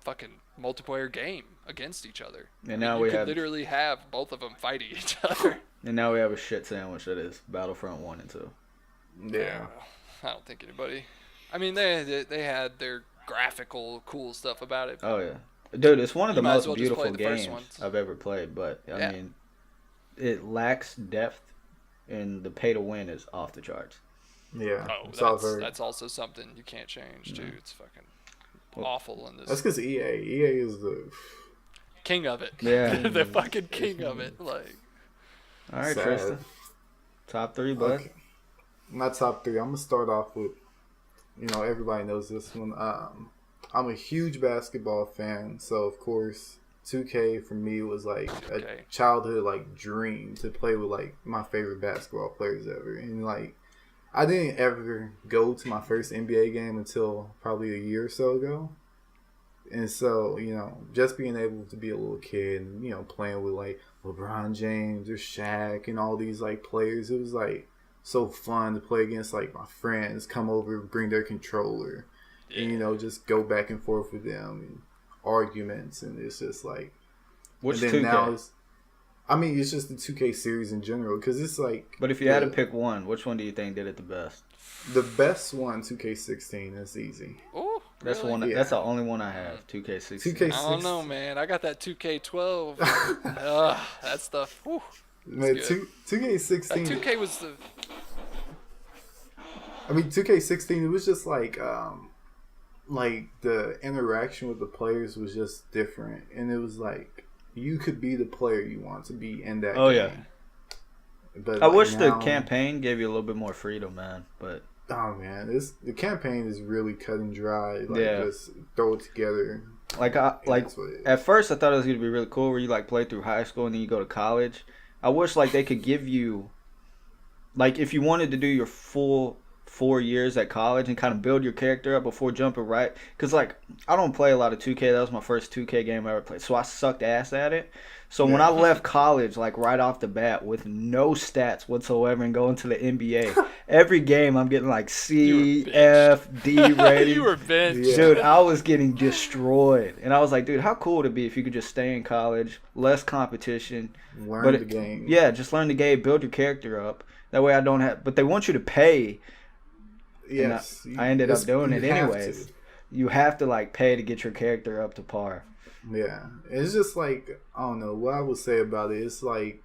fucking multiplayer game against each other. And now we have literally have both of them fighting each other. And now we have a shit sandwich that is Battlefront 1 and 2. Yeah. I don't think anybody. I mean, they had their graphical cool stuff about it. Oh yeah, dude, it's one of the might as most well just play beautiful the first games ones. I've ever played. But I mean, it lacks depth, and the pay to win is off the charts. Yeah. Oh, that's also something you can't change too. It's fucking awful in this. That's because EA is the king of it. Yeah. The fucking king of it. Like, All right, sad. Tristan, top 3, bud. Okay. My top 3. I'm gonna start off with, you know, everybody knows this one. I'm a huge basketball fan, so of course 2K for me was like a childhood like dream to play with like my favorite basketball players ever. And like I didn't ever go to my first NBA game until probably a year or so ago. And so, you know, just being able to be a little kid and, you know, playing with like LeBron James or Shaq and all these like players, it was like so fun to play against like my friends, come over, bring their controller, and, you know, just go back and forth with them and arguments. And it's just like, Which and then 2K? now it's just the 2K series in general because it's like. But if you had to pick one, which one do you think did it the best? The best one, 2K16. That's easy. oh, That's the really? one. Yeah. That's the only one I have. 2K16. 2K16. I don't know, man. I got that 2K12. That stuff. Whew. Man, good. 2K16. That 2K was the. I mean, 2K16. It was just like the interaction with the players was just different, and it was like you could be the player you want to be in that. Oh, game. yeah. But I like, wish the now- campaign gave you a little bit more freedom, man. But Oh man, the campaign is really cut and dry. Like, Yeah. just throw it together. like and like that's what it is. at first I thought it was gonna be really cool where you like play through high school and then you go to college. I wish like they could give you, like, if you wanted to do your full 4 years at college and kind of build your character up before jumping right, because like I don't play a lot of 2K. That was my first 2K game I ever played, so I sucked ass at it. So when I left college, like right off the bat with no stats whatsoever and going to the NBA, every game I'm getting like C, F, D rating. You were benched. Yeah. Dude, I was getting destroyed. And I was like, dude, how cool would it be if you could just stay in college, less competition. Learn the game. Yeah, just learn the game, build your character up. That way I don't have, but they want you to pay. Yes. I ended up doing it you have anyways. to. You have to like pay to get your character up to par. Yeah, it's just like, I don't know what I would say about it. It's like,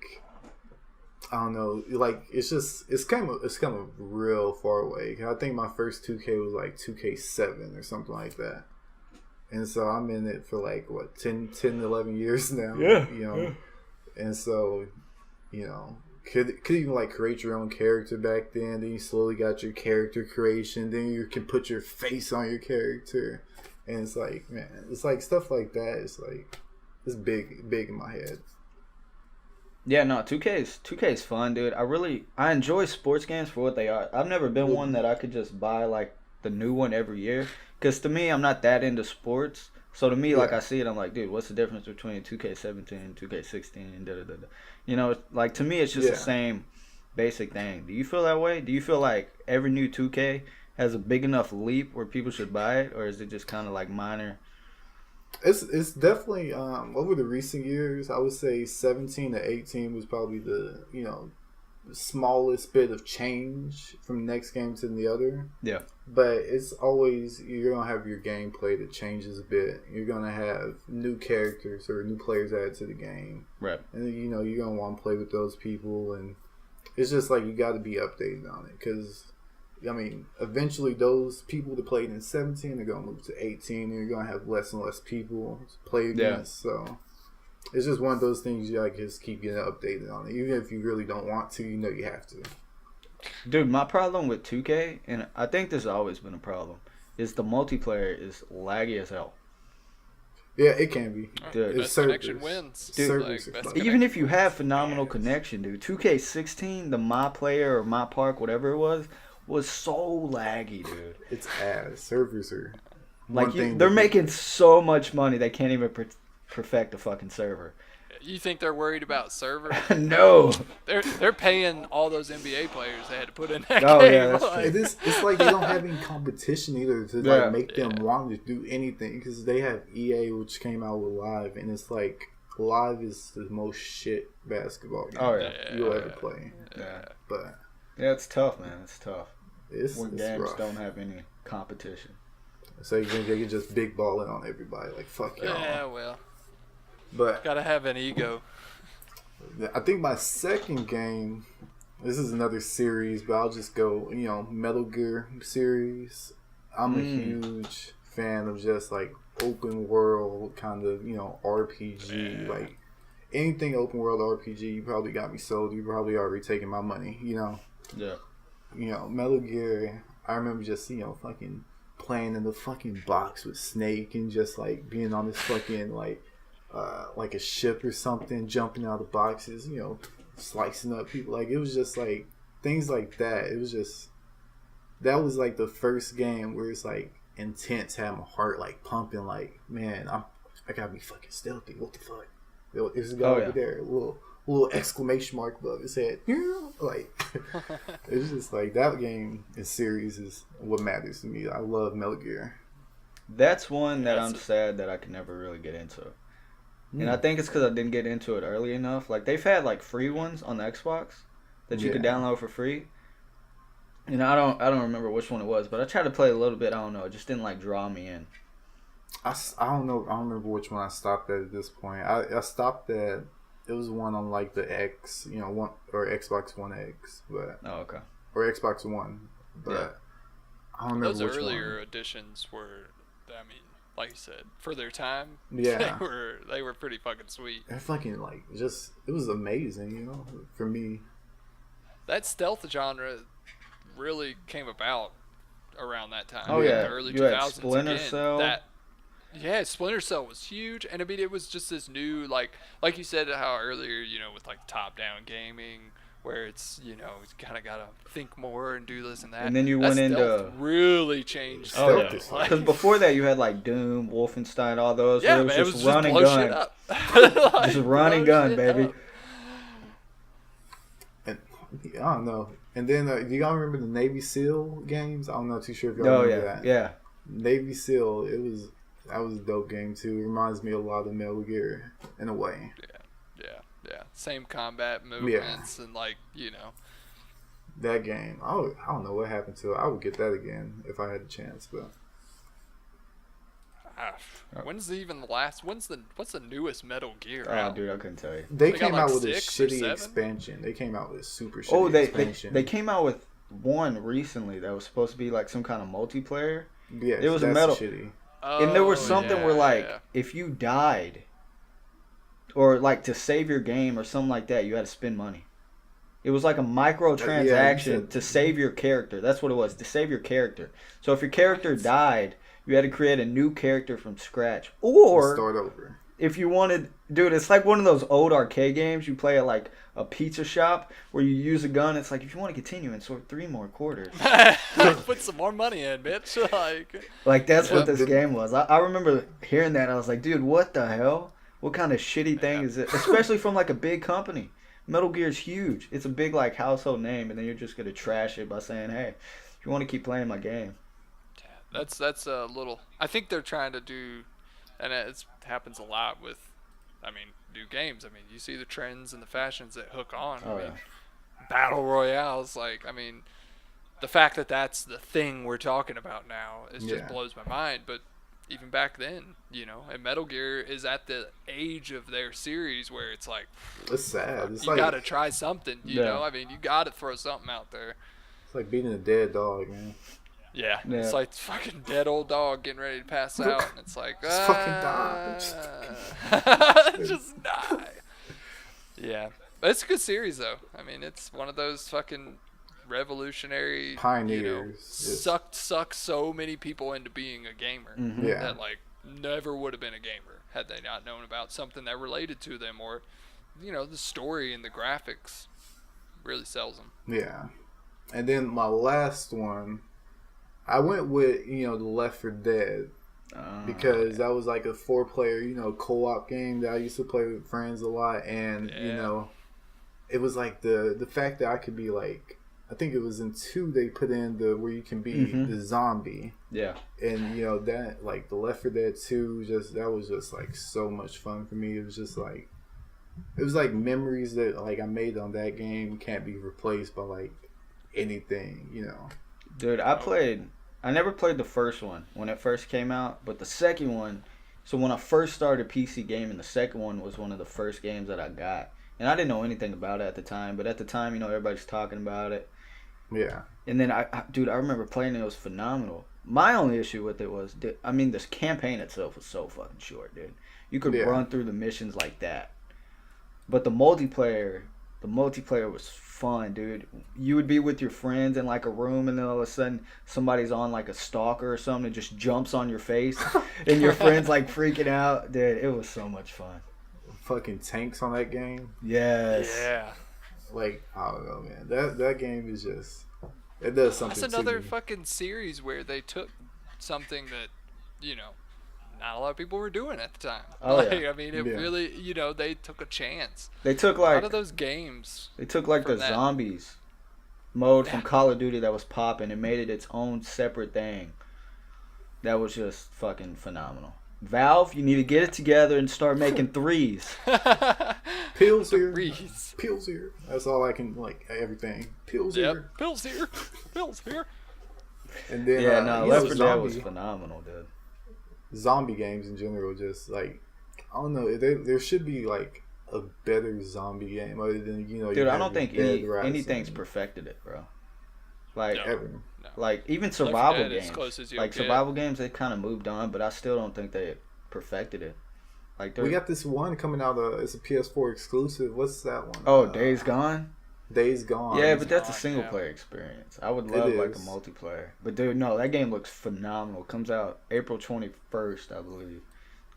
I don't know, like it's kind of real far away. I think my first 2K was like 2K7 or something like that, and so I'm in it for like what 10, 11 years now. Yeah, you know, yeah. And so, you know, could even like create your own character back then. Then you slowly got your character creation. Then you can put your face on your character. And it's like, man, it's like stuff like that. It's like, it's big in my head. Yeah, no, 2K is fun, dude. I enjoy sports games for what they are. I've never been one that I could just buy like the new one every year, because to me, I'm not that into sports. So to me, like Yeah. I see it, I'm like, dude, what's the difference between 2K17 and 2K16 and da da da da? You know, like to me, it's just the Yeah. same basic thing. Do you feel that way? Do you feel like every new 2K has a big enough leap where people should buy it, or is it just kind of like minor? It's definitely over the recent years. I would say 17 to 18 was probably the the smallest bit of change from the next game to the other. Yeah. But it's always you're gonna have your gameplay that changes a bit. You're gonna have new characters or new players added to the game, Right. and you're gonna want to play with those people, and it's just like you got to be updated on it because. I mean, eventually those people that played in 17 are going to move to 18 and you're going to have less and less people to play against. So it's just one of those things you like just keep getting updated on it. Even if you really don't want to, you have to. Dude, my problem with 2K, and I think this has always been a problem, is the multiplayer is laggy as hell. Yeah, it can be. Dude, It's Best servers. connection wins. Dude, servers are best fucking- Even if you have phenomenal connection, dude, 2K16, the My Player or My Park, whatever it was so laggy, dude. It's ass. Servers are Like, one thing they're that- making so much money they can't even perfect a fucking server. You think they're worried about server? No. They're paying all those NBA players they had to put in that Oh, game. yeah, that's like- It's like they don't have any competition either to Yeah. like make them want to do anything because they have EA which came out with Live and it's like Live is the most shit basketball game Oh, yeah. you'll ever play. Yeah. But Yeah, it's tough, man. It's tough. it's When games rough. don't have any competition. So you think they can just big ball it on everybody like fuck y'all. Yeah, well, But gotta have an ego. I think my second game. This is another series, but I'll just go. Metal Gear series. I'm a huge fan of just like open world kind of RPG. Yeah. Like anything open world RPG, you probably got me sold. You probably already taking my money. Yeah. Metal Gear. I remember just fucking playing in the fucking box with Snake and just like being on this fucking like a ship or something, jumping out of boxes, slicing up people. Like it was just like things like that. It was just that was like the first game where it's like intense, had my heart like pumping. Like man, I gotta be fucking stealthy. What the fuck? There's a guy over there, a little exclamation mark above his head. Like it's just like that game and series is what matters to me. I love Metal Gear. That's one that That's I'm a- sad that I could never really get into. And I think it's because I didn't get into it early enough. Like, they've had, like, free ones on the Xbox that you could Yeah. download for free. And I don't remember which one it was, but I tried to play a little bit. I don't know. It just didn't, like, draw me in. I don't know. I don't remember which one I stopped at this point. I stopped at it was one on like the X, one or Xbox One X, but Oh, okay. or Xbox One, but Yeah. I don't remember Those which earlier one. editions were, I mean, like you said, for their time, Yeah. they were pretty fucking sweet. They're fucking like just it was amazing, for me. That stealth genre really came about around that time. Oh, like yeah. the early You had 2000s Splinter again. Cell. Yeah, Splinter Cell was huge, and I mean it was just this new like you said how earlier, with like top-down gaming where it's you kind of gotta think more and do this and that. And then you That went stealth into- really changed. Oh, Stealth yeah. is like- Because before that, you had, like, Doom, Wolfenstein, all those. Yeah, where man, it it was was just run just and blow shit gun. up. Like, Just run and blow gun, shit baby. up. And I don't know. And then do y'all remember the Navy SEAL games? I'm not too sure if y'all Oh, remember yeah. that. Yeah. Navy SEAL, that was a dope game too. It reminds me a lot of Metal Gear in a way. Yeah. Same combat movements and like That game, I don't know what happened to it. I would get that again if I had the chance, but when's what's the newest Metal Gear Oh, out? dude, I couldn't tell you. they They came got, out like, with a 6 or shitty 7? expansion. They came out with a super shitty Oh, they expansion. came out with one recently that was supposed to be like some kind of multiplayer. yes, it was a that's metal- shitty. And there was Oh, something yeah, where like yeah. if you died or like to save your game or something like that, you had to spend money. It was like a microtransaction said- to save your character. That's what it was, to save your character. So if your character died, you had to create a new character from scratch. Or Start over. if you wanted, dude, it's like one of those old arcade games you play at like a pizza shop where you use a gun. It's like, if you want to continue, insert 3 more quarters. Put some more money in, bitch. Like, that's what Yep. this game was. I remember hearing that. I was like, dude, what the hell? What kind of shitty thing is it? Especially from like a big company. Metal Gear's huge. It's a big like household name, and then you're just gonna trash it by saying, hey, if you want to keep playing my game. That's a little. I think they're trying to do, and it happens a lot with, I mean, new games. I mean, you see the trends and the fashions that hook on. Oh, I mean, yeah. battle royales. Like, I mean, the fact that that's the thing we're talking about now is just Yeah. blows my mind. But even back then, and Metal Gear is at the age of their series where it's like, It's sad. It's you like gotta try something. You Yeah. know, I mean, you gotta throw something out there. it's like beating a dead dog, man. Yeah, Yeah. it's like fucking dead old dog getting ready to pass out, and it's like, Just fucking die. just die. Yeah, but it's a good series though. I mean, it's one of those fucking revolutionary Pioneers. sucked so many people into being a gamer Mhm. Yeah. that like never would have been a gamer had they not known about something that related to them, or the story and the graphics really sells them. Yeah. And then my last one, I went with, the Left 4 Dead. Because that was like a 4-player, co-op game that I used to play with friends a lot. And, it was like the fact that I could be like, I think it was in 2 they put in where you can be the zombie. Yeah. And, that, like, the Left 4 Dead 2, that was just like so much fun for me. It was just like, memories that like I made on that game can't be replaced by like anything, Dude, I never played the first one when it first came out, but the second one, so when I first started PC gaming, the second one was one of the first games that I got. And I didn't know anything about it at the time, but at the time, everybody's talking about it. Yeah. And then, I remember playing it. It was phenomenal. My only issue with it was, this campaign itself was so fucking short, dude. You could run through the missions like that. But the multiplayer was fun, dude. You would be with your friends in like a room, and then all of a sudden somebody's on like a stalker or something and just jumps on your face, and your friends like freaking out. Dude, it was so much fun. Fucking tanks on that game. Yes. Yeah. Like, I don't know, man. That game is just, it does something That's to another me. fucking series where they took something that, not a lot of people were doing at the time. Oh, yeah. I mean, it really, they took a chance. They took A lot like of those games. the from that. zombies mode from Call of Duty that was popping and made it its own separate thing. That was just fucking phenomenal. Valve, you need to get it together and start making 3s. Pills here. Reese. Pills here. That's all I can, like, everything. Pills Yep. here. Pills here. Pills here. And then, Yeah, no, you Left know, 4 Dead was zombie, phenomenal, dude. zombie games in general, just, like, I don't know. There should be, like, a better zombie game other than, you Dude, I have don't think Dead Rising. anything's perfected it, bro. Like, No. Ever. No. like even Left 4 survival Dead, as games, close as you'll like get. survival games, they kind of moved on, but I still don't think they perfected it. Like, We got this one coming out. It's a PS4 exclusive. What's that one? oh, Days Gone. Days Gone. Yeah, but that's a Gone, single yeah. player experience. I would love like a is. multiplayer. But dude, no, that game looks phenomenal. Comes out April 21st, I believe.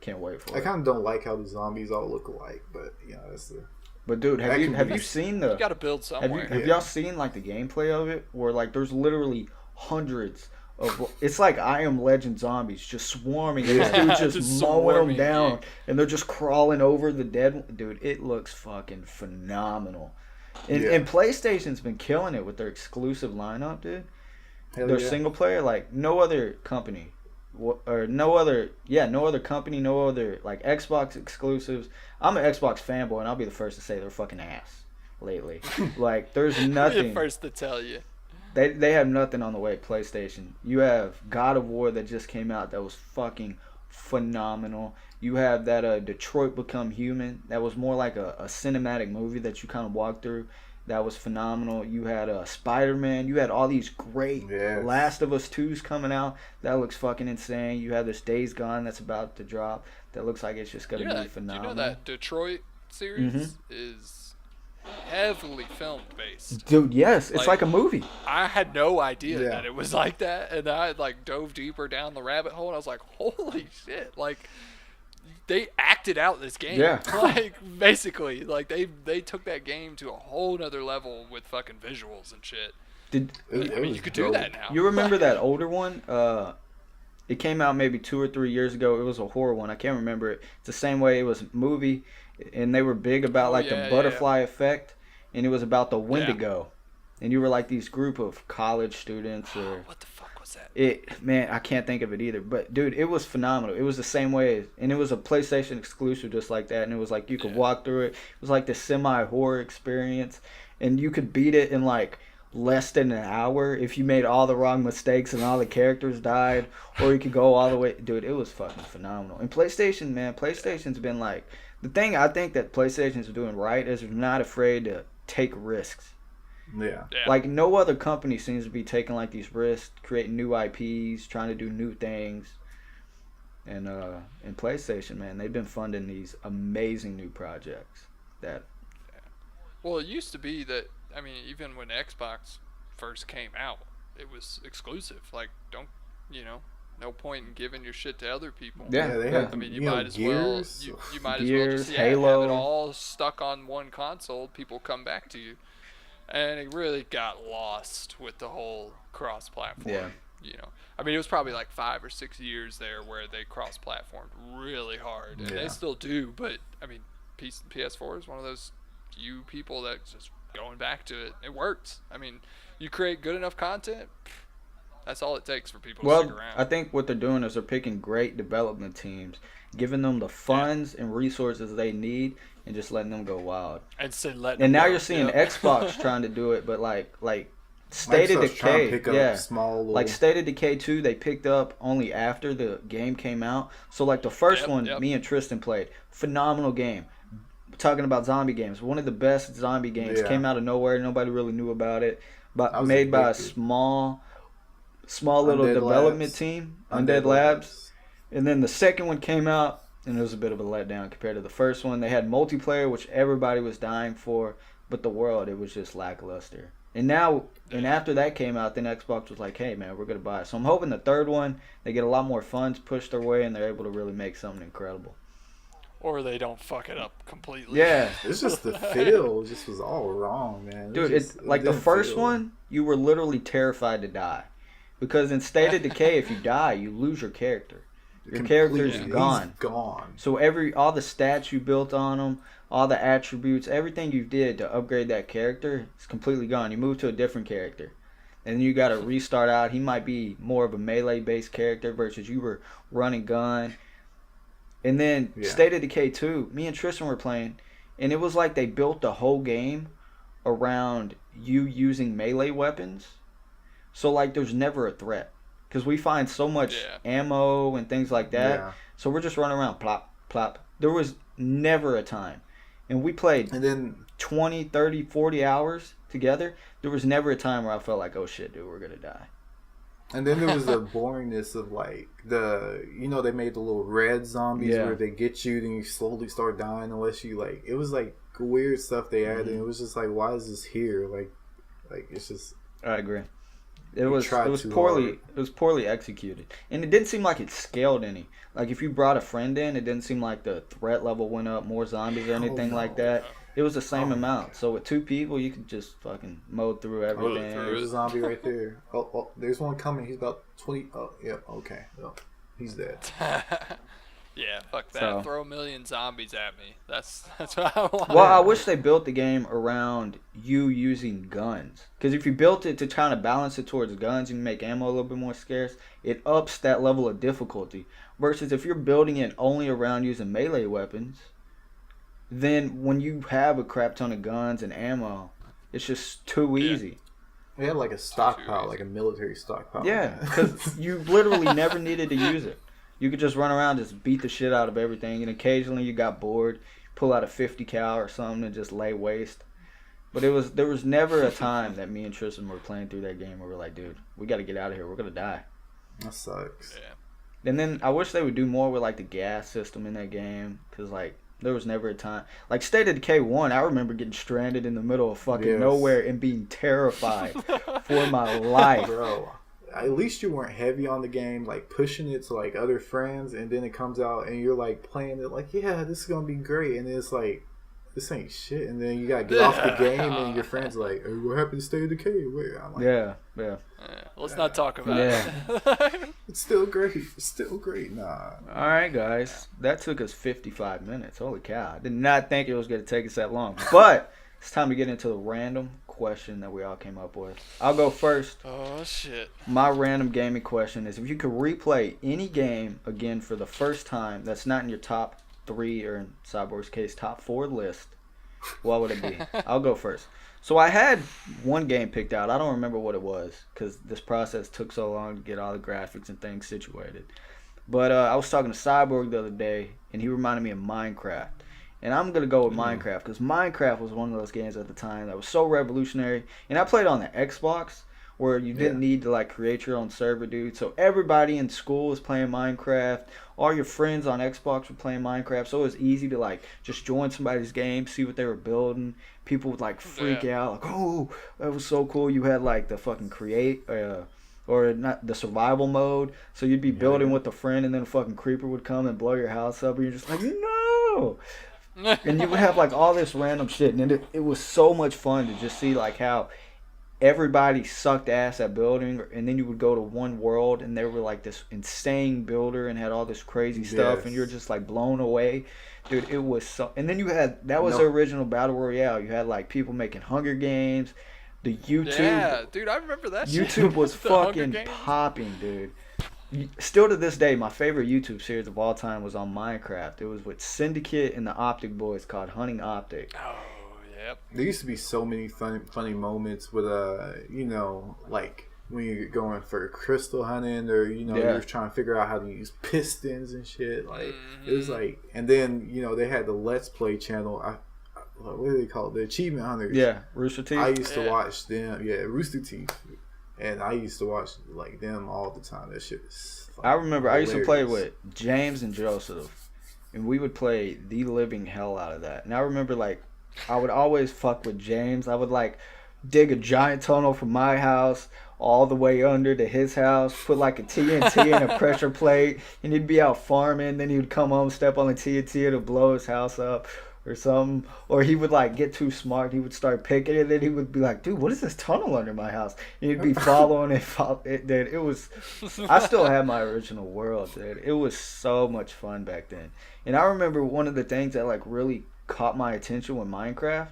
Can't wait for I it. kind of don't like how the zombies all look alike, but that's the. But dude, that can have be- you seen You the got to build somewhere. have y'all seen like the gameplay of it where like there's literally hundreds of it's like I Am Legend zombies just swarming and this dude just Just mowing them swarming, down yeah. and they're just crawling over the dead dude. It looks fucking phenomenal. And, Yeah. and PlayStation's been killing it with their exclusive lineup, dude. Hell Their yeah. single player, like no other company, no other company, no other like Xbox exclusives. I'm an Xbox fanboy, and I'll be the first to say they're fucking ass lately. Like there's I'll be the nothing. first to tell you. They have nothing on the way. PlayStation. You have God of War that just came out that was fucking phenomenal. You have that Detroit Become Human that was more like a cinematic movie that you kind of walked through. That was phenomenal. You had Spider-Man. You had all these great Yes. Last of Us 2s coming out. That looks fucking insane. You have this Days Gone that's about to drop. That looks like it's just gonna be phenomenal. You know that Detroit series Mhm. is heavily filmed based. Dude, yes, it's like a movie. I had no idea Yeah. that it was like that, and I like dove deeper down the rabbit hole, and I was like, "Holy shit!" Like, they acted out this game. Yeah. Like basically, like they took that game to a whole nother level with fucking visuals and shit. Did I mean, you could do that now. you remember that older one? It came out maybe 2 or 3 years ago. It was a horror one. I can't remember it. It's the same way. It was a movie, and they were big about like the butterfly effect, and it was about the Wendigo, and you were like these group of college students or What the fuck was that? Man, I can't think of it either. But dude, it was phenomenal. It was the same way, and it was a PlayStation exclusive, just like that. And it was like you could walk through it. It was like this semi-horror experience, and you could beat it in like less than an hour if you made all the wrong mistakes and all the characters died, or you could go all the way. Dude, it was fucking phenomenal. And PlayStation, man, PlayStation's been like the thing I think that PlayStation's doing right is they're not afraid to take risks. Yeah. Like no other company seems to be taking like these risks, creating new IPs, trying to do new things. And in PlayStation, man, they've been funding these amazing new projects. Well, it used to be that, I mean, even when Xbox first came out, it was exclusive. Like, no point in giving your shit to other people. Yeah, they had. I mean, you know, might as Gears. well. You might as well Gears, just Halo. have it all stuck on one console. People come back to you, and it really got lost with the whole cross-platform. Yeah. I mean, it was probably like 5 or 6 years there where they cross-platformed really hard, and they still do. But I mean, PS4 is one of those few people that's just going back to it. It works. I mean, you create good enough content. That's all it takes for people to stick around. I think what they're doing is they're picking great development teams, giving them the funds and resources they need, and just letting them go wild. And now you're seeing Xbox trying to do it, but like State of Microsoft's trying to Decay, pick up small little... like State of Decay 2, they picked up only after the game came out. So like the first one, me and Tristan played, phenomenal game. Talking about zombie games, one of the best zombie games, came out of nowhere. Nobody really knew about it, but made by a small little Undead development Labs. team, Undead Labs. And then the second one came out, and it was a bit of a letdown compared to the first one. They had multiplayer, which everybody was dying for, but the world, it was just lackluster. And now, and after that came out, then Xbox was like, hey man, we're gonna buy it. So I'm hoping the third one, they get a lot more funds pushed their way, and they're able to really make something incredible. Or they don't fuck it up completely. Yeah. It's just the feel just was all wrong, man. Dude, it's like the first one, you were literally terrified to die. Because in State of Decay, if you die, you lose your character. Your character's gone. He's gone. So all the stats you built on them, all the attributes, everything you did to upgrade that character is completely gone. You move to a different character. And then you got to restart out. He might be more of a melee-based character versus you were running gun. And then State of Decay 2, me and Tristan were playing, and it was like they built the whole game around you using melee weapons. So like there's never a threat. Because we find so much ammo and things like that. Yeah. So we're just running around, plop, plop. There was never a time. And we played 20, 30, 40 hours together. There was never a time where I felt like, oh shit, dude, we're going to die. And then there was the boringness of like they made the little red zombies where they get you, then you slowly start dying unless you like. It was like weird stuff they added. And it was just like, why is this here? Like it's just. I agree. It was poorly executed, and it didn't seem like it scaled any. Like if you brought a friend in, it didn't seem like the threat level went up, more zombies or anything like that. It was the same amount. So with 2 people, you could just fucking mow through everything. There's a zombie right there. Oh, there's one coming. He's about 20. Oh, yeah, okay. Oh, he's dead. Yeah, fuck that. So, throw a million zombies at me. That's what I want. Well, I wish they built the game around you using guns. Because if you built it to kind of balance it towards guns and make ammo a little bit more scarce, it ups that level of difficulty. Versus if you're building it only around using melee weapons, then when you have a crap ton of guns and ammo, it's just too easy. We had like a stockpile, like a military stockpile. Yeah, because you literally never needed to use it. You could just run around, just beat the shit out of everything, and occasionally you got bored, pull out a 50 cal or something and just lay waste. But there was never a time that me and Tristan were playing through that game where we're like, dude, we got to get out of here. We're gonna die. That sucks. Yeah. And then I wish they would do more with like the gas system in that game, because like there was never a time. Like State of Decay 1, I remember getting stranded in the middle of fucking nowhere and being terrified for my life. Bro, at least you weren't heavy on the game, like pushing it to like other friends, and then it comes out and you're like playing it like, yeah, this is gonna be great, and it's like, this ain't shit, and then you gotta get off the game, and your friends are like, hey, we're happy to stay in the cave. Wait, I'm like, Yeah. Let's not talk about Yeah. it. it's still great. It's still great. Nah. All right, guys. That took us 55 minutes. Holy cow. I did not think it was going to take us that long. But it's time to get into the random question that we all came up with. I'll go first. Oh, shit. My random gaming question is, if you could replay any game again for the first time that's not in your top 3, or in Cyborg's case, top 4 list, what would it be? I'll go first. So I had one game picked out. I don't remember what it was because this process took so long to get all the graphics and things situated. But I was talking to Cyborg the other day, and he reminded me of Minecraft. And I'm going to go with Minecraft because Minecraft was one of those games at the time that was so revolutionary. And I played on the Xbox where you didn't need to like create your own server, dude. So everybody in school was playing Minecraft. All your friends on Xbox were playing Minecraft. So it was easy to like just join somebody's game, see what they were building. People would like freak out, like, oh, that was so cool. You had like the fucking create or not the survival mode. So you'd be building with a friend, and then a fucking creeper would come and blow your house up, and you're just like, no. And you would have like all this random shit, and it was so much fun to just see like how everybody sucked ass at building, and then you would go to one world and they were like this insane builder and had all this crazy stuff, and you're just like blown away, dude. It was so. And then you had that was the original battle royale. You had like people making Hunger Games, the YouTube. Yeah, dude, I remember that. YouTube was The Hunger fucking Games. popping, dude. Still to this day, my favorite YouTube series of all time was on Minecraft. It was with Syndicate and the Optic Boys called Hunting Optic. Oh, yep. There used to be so many funny moments with you know, like when you're going for crystal hunting, or you know, you're trying to figure out how to use pistons and shit. Like it was like, and then you know they had the Let's Play channel. What do they call it? The Achievement Hunters. Yeah, Rooster Teeth. I used to watch them. Yeah, Rooster Teeth. And I used to watch like them all the time. That shit was I remember I used to play hilarious. with James and Joseph, and we would play the living hell out of that. And I remember like I would always fuck with James. I would like dig a giant tunnel from my house all the way under to his house, put like a TNT in a pressure plate, and he'd be out farming. Then he would come home, step on the TNT to blow his house up or something. Or he would like get too smart. He would start picking it, and then he would be like, dude, what is this tunnel under my house? And he'd be following it. Dude, it was, I still have my original world, dude. It was so much fun back then. And I remember one of the things that like really caught my attention with Minecraft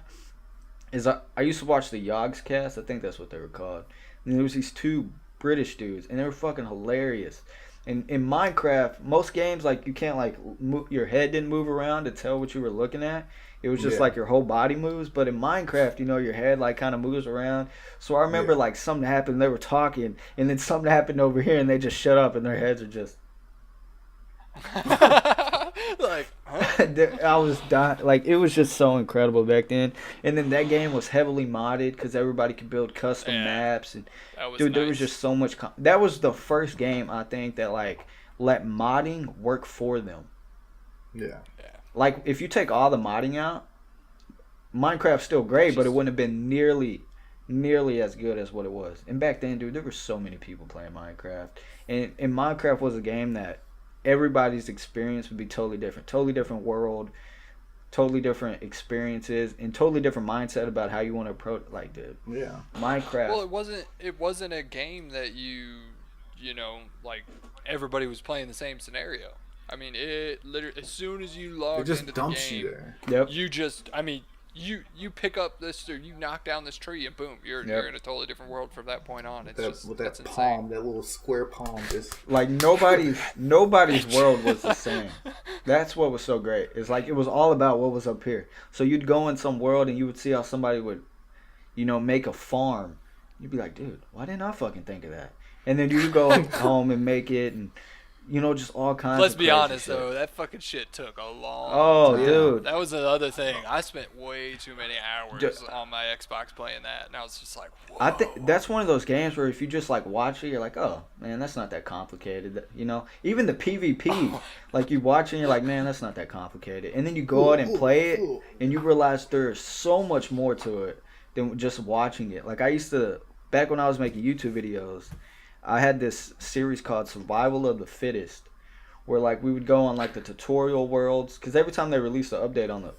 is I used to watch the Yogscast. I think that's what they were called. And there was these 2 British dudes, and they were fucking hilarious. And in Minecraft, most games, like, you can't, like, your head didn't move around to tell what you were looking at. It was just, like, your whole body moves. But in Minecraft, you know, your head, like, kind of moves around. So I remember, like, something happened, they were talking, and then something happened over here, and they just shut up, and their heads are just... Like, huh? I was dying. Like, it was just so incredible back then. And then that game was heavily modded because everybody could build custom maps. And That was dude, there was nice. just so much. That was the first game I think that like let modding work for them. Yeah. Like, if you take all the modding out, Minecraft's still great, but it wouldn't have been nearly as good as what it was. And back then, dude, there were so many people playing Minecraft, and Minecraft was a game that everybody's experience would be totally different world, totally different experiences, and totally different mindset about how you want to approach. Like, dude, Minecraft. Well, it wasn't a game that you know, like everybody was playing the same scenario. I mean, it literally, as soon as you It log just into the dumps game, you there. Yep. you just, I mean, you pick up this, or you knock down this tree, and boom, you're in a totally different world from that point on. It's just With that's that insane. palm, that little square palm, just Like, nobody's world was the same. That's what was so great. It's like it was all about what was up here. So you'd go in some world and you would see how somebody would, you know, make a farm. You'd be like, dude, why didn't I fucking think of that? And then you go home and make it, and you know, just all kinds. Let's of be crazy honest shit. though, that fucking shit took a long Oh, time. dude. That was the other thing. I spent way too many hours Ju- on my Xbox playing that, and I was just like, whoa. I think that's one of those games where if you just like watch it, you're like, oh man, that's not that complicated. You know, even the PvP, like you watch it and you're like, man, that's not that complicated. And then you go out and play it, and you realize there's so much more to it than just watching it. Like I used to, back when I was making YouTube videos, I had this series called Survival of the Fittest, where like we would go on like the tutorial worlds, because every time they released an update on the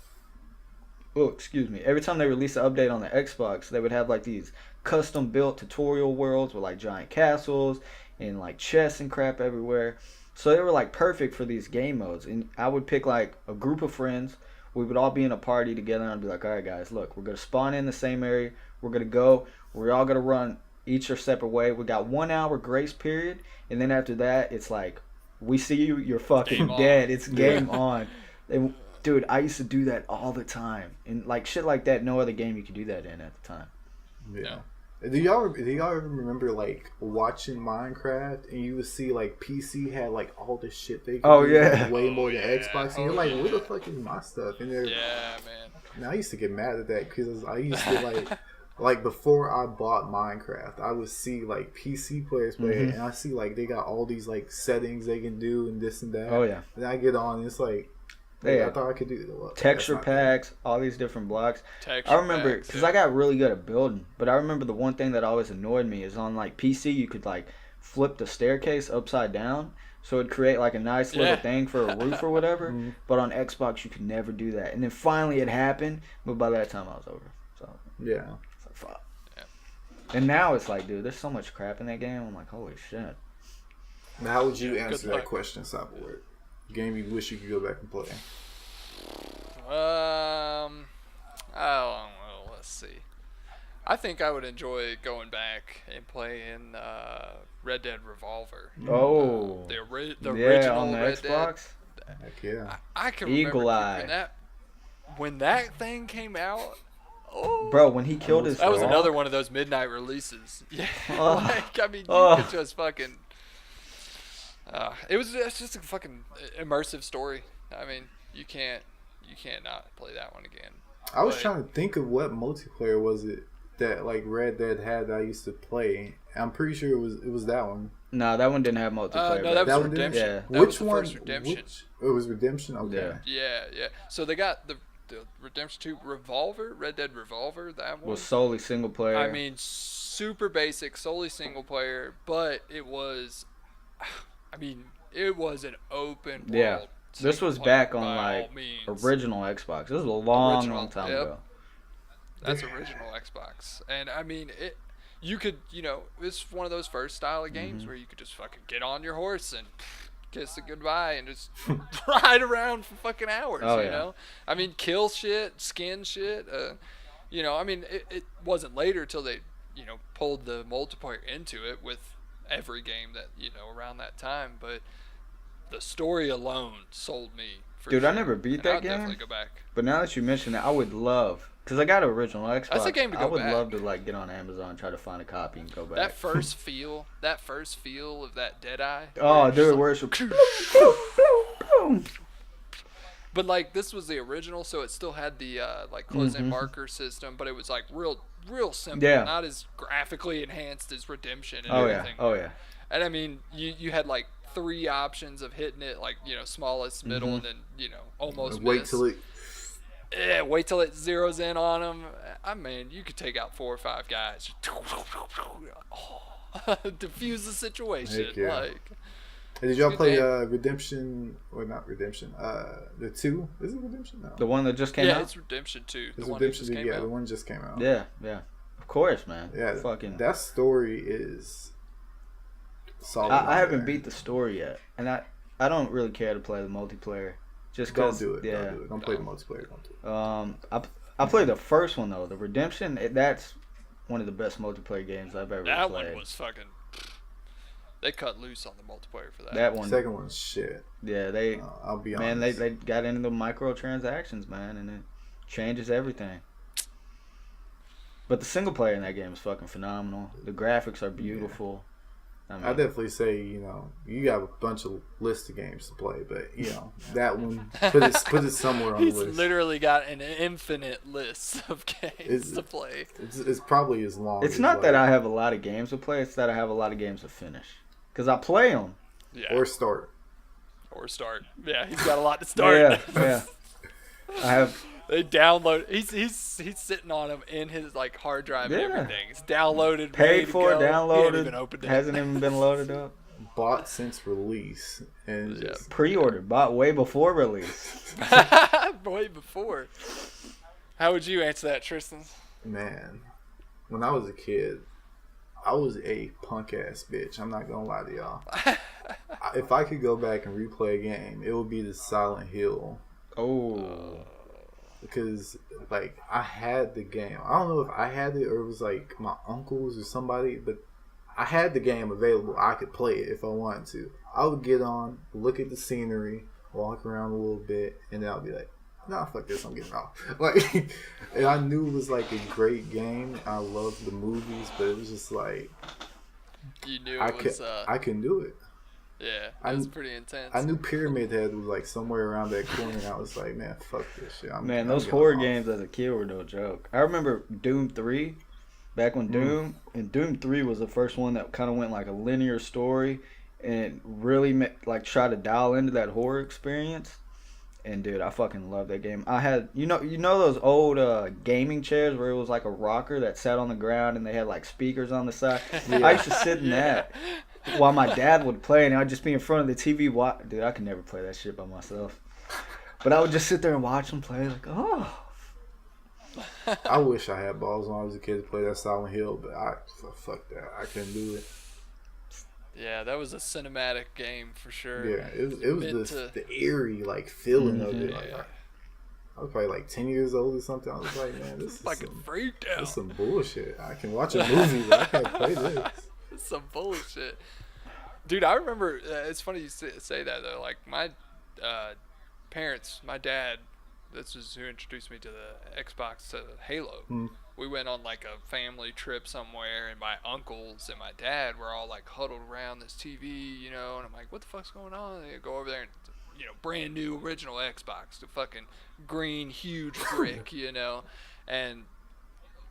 every time they released an update on the Xbox, they would have like these custom built tutorial worlds with like giant castles and like chests and crap everywhere. So they were like perfect for these game modes. And I would pick like a group of friends. We would all be in a party together, and I'd be like, all right, guys, look, we're going to spawn in the same area. We're going to go. We're all going to run each our separate way. We got 1 hour grace period. And then after that, it's like, we see you, you're fucking dead. It's game on. And, dude, I used to do that all the time. And like shit like that, no other game you could do that in at the time. Yeah. Do y'all ever remember like watching Minecraft and you would see like PC had like all this shit they could do, like, way more than Xbox, and you're like, where the fuck is my stuff? And yeah, man. Now I used to get mad at that because I used to like before I bought Minecraft, I would see like PC players play it, and I see like they got all these like settings they can do and this and that. Oh yeah. And I get on, and it's like. Yeah, I thought I could do that. Well, texture packs, all these different blocks. Texture I remember packs, because I got really good at building, but I remember the one thing that always annoyed me is on like PC you could like flip the staircase upside down, so it'd create like a nice little thing for a roof or whatever. But on Xbox you could never do that, and then finally it happened, but by that time I was over. So yeah, it's like, fuck. Yeah. And now it's like, dude, there's so much crap in that game. I'm like, holy shit. Now, how would you answer that question, Cyborg? Game you wish you could go back and play? I don't know. Let's see. I think I would enjoy going back and playing Red Dead Revolver. Oh, the original on the Red Xbox. Dead. Heck yeah. I can Eagle remember Eye. When that thing came out. Oh, bro, when he killed his that was dog. another one of those midnight releases. Yeah, like I mean, Oh. you could just fucking. It's just a fucking immersive story. I mean, you can't not play that one again. I was trying to think of what multiplayer was it that like Red Dead had that I used to play. I'm pretty sure it was that one. No, that one didn't have multiplayer. No, that was one Redemption. Yeah. That Which was the one? first Redemption. It was Redemption. Okay. Yeah. So they got the Redemption 2 Revolver, Red Dead Revolver. That one was solely single player. I mean, super basic, solely single player, but it was. I mean, it was an open world. Yeah. This was back on like original Xbox. This was a long time ago. That's original Xbox, and I mean it. You could, it's one of those first style of games where you could just fucking get on your horse and kiss it goodbye and just ride around for fucking hours. Oh, you know, I mean, kill shit, skin shit. I mean, it wasn't later till they, pulled the multiplayer into it with every game that around that time, but. The story alone sold me. Dude, I never beat that game. Definitely go back. But now that you mention it, I would love, because I got an original Xbox. That's a game to go I would back. love to like get on Amazon, try to find a copy, and go back. That first feel of that Deadeye. Oh, dude, where it's But like this was the original, so it still had the like close-in marker system, but it was like real simple, not as graphically enhanced as Redemption and everything. Oh yeah. And I mean, you had like 3 options of hitting it, like smallest, middle, and then almost wait miss. till it. Yeah, wait till it zeroes in on them. I mean, you could take out 4 or 5 guys. Diffuse the situation. Heck yeah. Like. Hey, did y'all play Redemption or not Redemption? The 2? Is it Redemption? No. The one that just came out. Yeah, it's Redemption 2. It's The one Redemption. that just came out. The one just came out. Yeah. Of course, man. Yeah. Fucking. That story is solid. I haven't beat the story yet, and I don't really care to play the multiplayer. Just don't cause, do it. Yeah. Don't do it. Don't play the multiplayer. Don't do it. I played the first one though, the Redemption. That's one of the best multiplayer games I've ever played. That one was fucking. They cut loose on the multiplayer for that. That one. Second one's shit. Yeah, they. I'll be man, honest. they got into the microtransactions, man, and it changes everything. But the single player in that game is fucking phenomenal. The graphics are beautiful. I mean, I definitely say, you got a bunch of list of games to play, but that one put it somewhere on the He's list. literally got an infinite list of games to play. It's probably as long. It's as not that I have a lot of games to play; it's that I have a lot of games to finish. Because I play them. Yeah. Or start. Yeah, he's got a lot to start. Yeah. I have They download. He's sitting on him in his like hard drive and Yeah. everything. It's downloaded, ready Paid to for it, go. He ain't even downloaded. opened it. Hasn't even been loaded up. Bought since release and Yeah. just Pre-ordered, bought way before release. Way before. How would you answer that, Tristan? man. When I was a kid, I was a punk ass bitch. I'm not gonna lie to y'all. If I could go back and replay a game, it would be the Silent Hill. Oh, Because like I had the game. I don't know if I had it or it was like my uncles or somebody, but I had the game available. I could play it if I wanted to. I would get on, look at the scenery, walk around a little bit, and then I'll be like, nah, fuck this, I'm getting off. Like, and I knew it was like a great game. I loved the movies, but it was just like You knew I it was. could I can do it. Yeah, it was pretty intense. I knew Pyramid Head was like somewhere around that corner, and I was like, man, fuck this shit. man, I'm those getting horror off. games as a kid were no joke. I remember Doom 3, back when Doom 3 was the first one that kind of went like a linear story and really like try to dial into that horror experience. And dude, I fucking love that game. I had you know those old gaming chairs where it was like a rocker that sat on the ground and they had like speakers on the side. I used to sit in that while my dad would play, and I'd just be in front of the TV. Dude, I could never play that shit by myself. But I would just sit there and watch them play. Like, oh, I wish I had balls when I was a kid to play that Silent Hill, but fuck that. I couldn't do it. Yeah, that was a cinematic game for sure. Yeah, it was Meant the eerie like feeling of it. Yeah. Like, I was probably like 10 years old or something. I was like, man, this is Fucking freaked out. this is some bullshit. I can watch a movie, but I can't play this. It's some bullshit. Dude, I remember, it's funny you say that though. Like my parents, my dad, this is who introduced me to the Xbox, to Halo. We went on like a family trip somewhere, and my uncles and my dad were all like huddled around this TV, you know, and I'm like, what the fuck's going on? And they go over there and, you know, brand new original Xbox, the fucking green huge brick, you know, and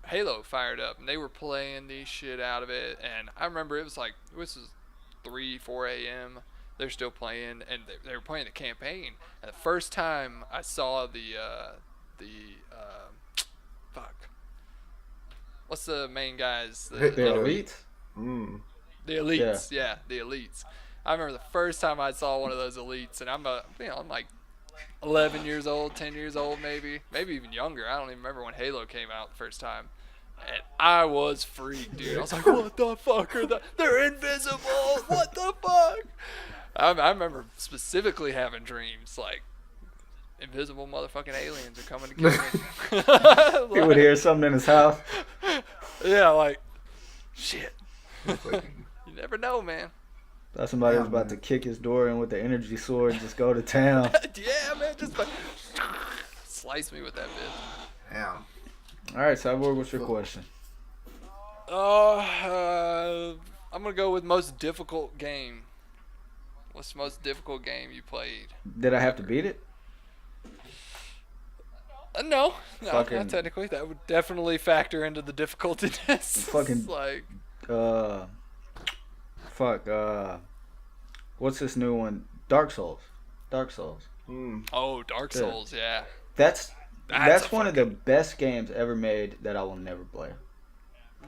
Halo fired up, and they were playing the shit out of it. And I remember it was like, this was 3-4 a.m. They're still playing, and they were playing the campaign. And the first time I saw the fuck, what's the main guys? the Elite. Mm. The Elites, yeah, the Elites. I remember the first time I saw one of those Elites, and I'm like 11 years old, 10 years old, maybe even younger. I don't even remember when Halo came out the first time. And I was freaked, dude. I was like, what the fuck are they? They're invisible. What the fuck? I remember specifically having dreams like invisible motherfucking aliens are coming to kill me. He would hear something in his house. Yeah, like, shit. Like, You never know, man. Thought somebody was Yeah, about man. to kick his door in with the energy sword and just go to town. Yeah, man, just like slice me with that bitch. damn. All right, Cyborg, what's your question? I'm gonna go with most difficult game. What's the most difficult game you played? Did I have to beat it? No, Fucking- not technically. That would definitely factor into the difficultiness. Fucking- like, What's this new one? Dark Souls. Dark Souls. Mm. oh, Dark Yeah. Souls, yeah. That's That's a one of the best games ever made that I will never play.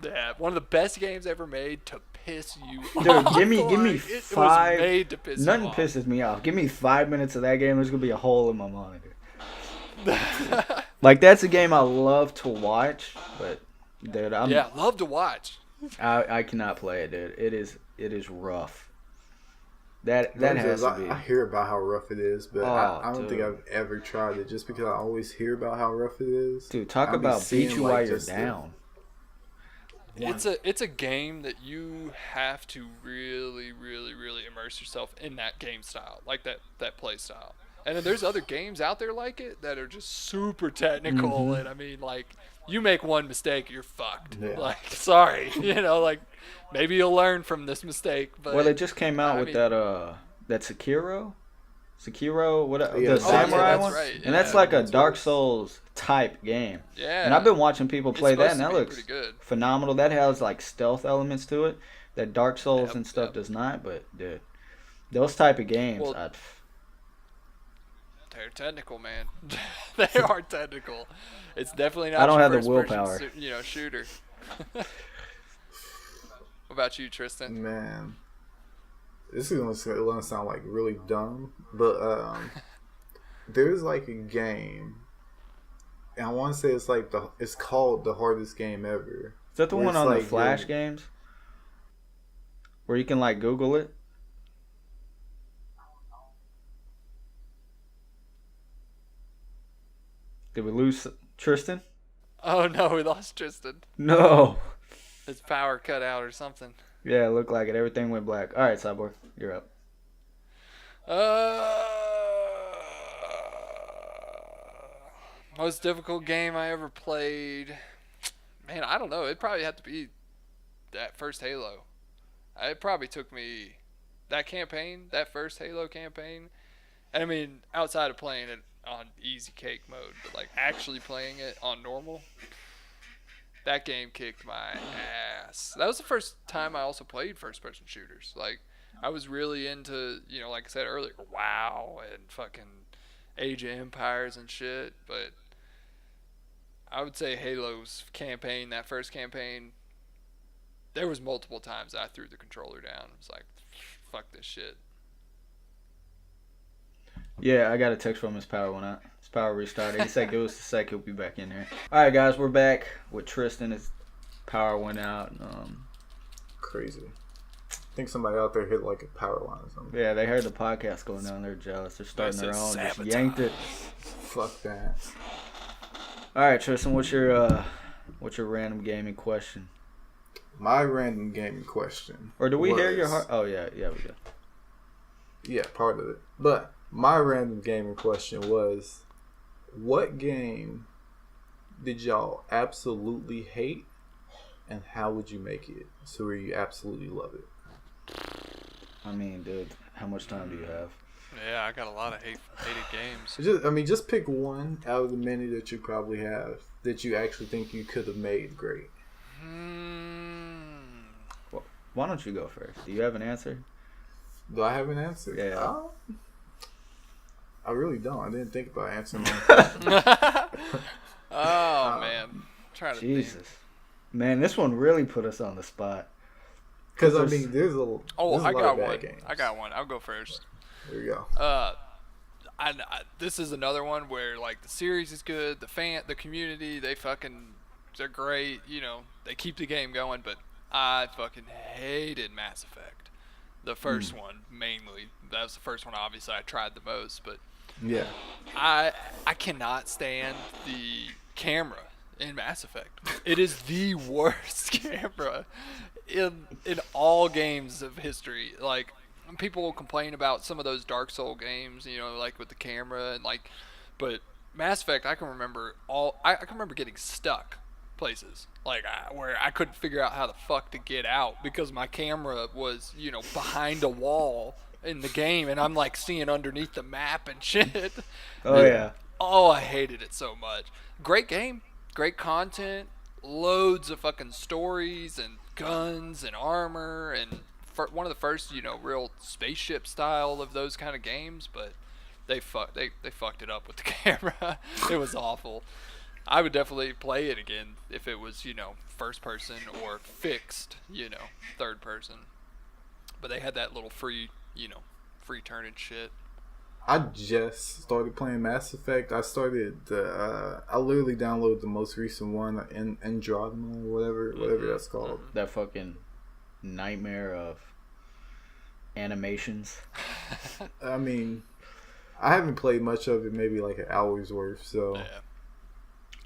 Yeah, one of the best games ever made to piss you Dude, off. give me Like, five. It was made to piss Nothing you off. pisses me off. Give me 5 minutes of that game. There's gonna be a hole in my monitor. Like that's a game I love to watch, but dude, Yeah, love to watch. I cannot play it, dude. It is rough. That has to be. I hear about how rough it is, but I don't think dude. I've ever tried it just because I always hear about how rough it is. Dude, talk I'll be about seeing, beat you like, while you're just the- down. It's a game that you have to really, really, really immerse yourself in that game style, like that play style. And then there's other games out there like it that are just super technical, and I mean, like, you make one mistake, you're fucked. Yeah. Like, sorry, like, maybe you'll learn from this mistake, but Well, they just came out I with mean- that Sekiro, what Yeah. the samurai that's one, right, and that's yeah. like a Dark Souls type game. yeah. And I've been watching people play that, and supposed that to be looks pretty good. phenomenal. That has like stealth elements to it that Dark Souls Yep, and stuff yep. does not. But dude, those type of games, Well, They're technical, man. They are technical. It's definitely not. I don't your have the first-person willpower. shooter. What about you, Tristan? Man, this is gonna sound like really dumb, but there's like a game, and I want to say it's called the hardest game ever. Is that the Where one it's on the like Flash you're- games? Where you can like Google it? Did we lose Tristan? Oh no, we lost Tristan. No. His power cut out or something. Yeah, it looked like it. Everything went black. All right, Cyborg, you're up. Most difficult game I ever played. Man, I don't know. It probably had to be that first Halo. It probably took me that campaign, that first Halo campaign. And I mean, outside of playing it on easy cake mode, but like actually playing it on normal, that game kicked my ass. That was the first time I also played first person shooters. Like, I was really into, like I said earlier, WoW and fucking Age of Empires and shit. But I would say Halo's campaign, that first campaign, there was multiple times I threw the controller down. It was like, fuck this shit. Yeah, I got a text from his power went out. His power restarted. He said give us a sec, he'll be back in here. All right, guys, we're back with Tristan. His power went out. Crazy. I think somebody out there hit like a power line or something. Yeah, they heard the podcast going down. They're jealous. They're starting their own. Just sabotage. yanked it. Fuck that. All right, Tristan, what's your random gaming question? My random gaming question. Or do we hear your was- heart? Oh yeah, we do. Yeah, part of it. But my random gaming question was, what game did y'all absolutely hate, and how would you make it so where you absolutely love it? I mean, dude, how much time do you have? Yeah, I got a lot of hated games. Just pick one out of the many that you probably have that you actually think you could have made great. Why don't you go first? Do you have an answer? Do I have an answer? Yeah. I really don't. I didn't think about answering my question. Oh man, I'm trying to think. Jesus, man, this one really put us on the spot. Because I mean, there's a Oh, there's a I lot got of bad one. games. I got one. I'll go first. There you go. I this is another one where like the series is good, the community, they're great. They keep the game going, but I fucking hated Mass Effect. The first one mainly. That was the first one. Obviously, I tried the most, but Yeah. I cannot stand the camera in Mass Effect. It is the worst camera in all games of history. Like, people will complain about some of those Dark Soul games, like with the camera and like, but Mass Effect, I can remember I can remember getting stuck places like where I couldn't figure out how the fuck to get out because my camera was behind a wall in the game, and I'm like seeing underneath the map and shit. Oh yeah. Oh, I hated it so much. Great game, great content, loads of fucking stories and guns and armor, and one of the first, real spaceship style of those kind of games. But they fucked it up with the camera. It was awful. I would definitely play it again if it was, first person or fixed, third person. But they had that little free turn and shit. I just started playing Mass Effect. I literally downloaded the most recent one, Andromeda or whatever that's called. That fucking nightmare of animations. I mean, I haven't played much of it, maybe like an hour's worth. So Yeah.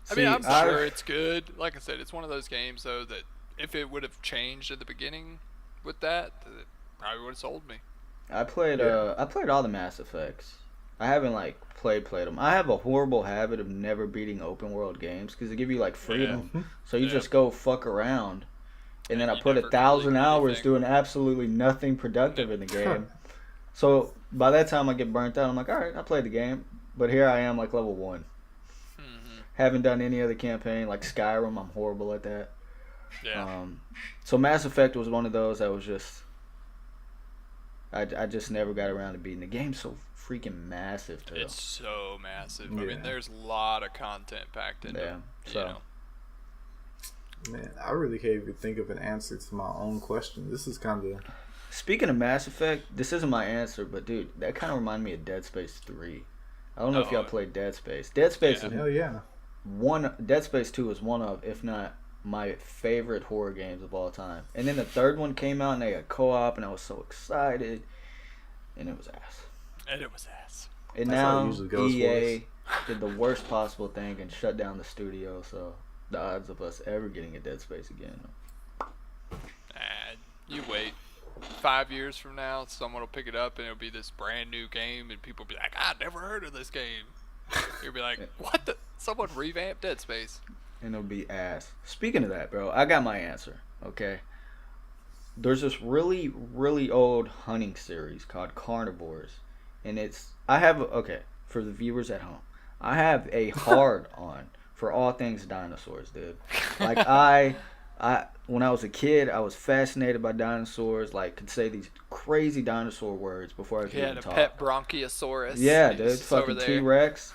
See, I'm sure it's good. Like I said, it's one of those games though that if it would have changed at the beginning with that, it probably would have sold me. I played all the Mass Effects. I haven't like played them. I have a horrible habit of never beating open world games because they give you like freedom, so you Yeah. just go fuck around, and then I you put never 1,000 complete hours anything. doing absolutely nothing productive in the game. So by that time I get burnt out. I'm like, all right, I played the game, but here I am like level 1. Haven't done any other campaign like Skyrim. I'm horrible at that. Yeah. So Mass Effect was one of those that was just I just never got around to beating the game. So freaking massive too. It's so massive. I Yeah. mean, there's a lot of content packed into Yeah, it. so- You know. Man, I really can't even think of an answer to my own question. This is kind of Speaking of Mass Effect, this isn't my answer, but dude, that kind of reminded me of Dead Space 3. I don't know if Oh. y'all played Dead Space. Dead Space Yeah. is hell yeah. Dead Space 2 is one of, if not my favorite horror games of all time. And then the third one came out and they had co-op and I was so excited. And it was ass. And it was ass. And That's how it now usually goes for EA did the worst possible thing and shut down the studio, so the odds of us ever getting a Dead Space again. And you wait. 5 years from now, someone will pick it up and it'll be this brand new game, and people will be like, "I never heard of this game." You'll be like, "What the? Someone revamped Dead Space." And it'll be ass. Speaking of that, bro, I got my answer, okay? There's this really, really old hunting series called Carnivores. And for the viewers at home, I have a hard on for all things dinosaurs, dude. Like, I when I was a kid, I was fascinated by dinosaurs, like, could say these crazy dinosaur words before I could He had even a talk. pet Bronchiosaurus. Yeah, He's dude, just over fucking there. T-Rex.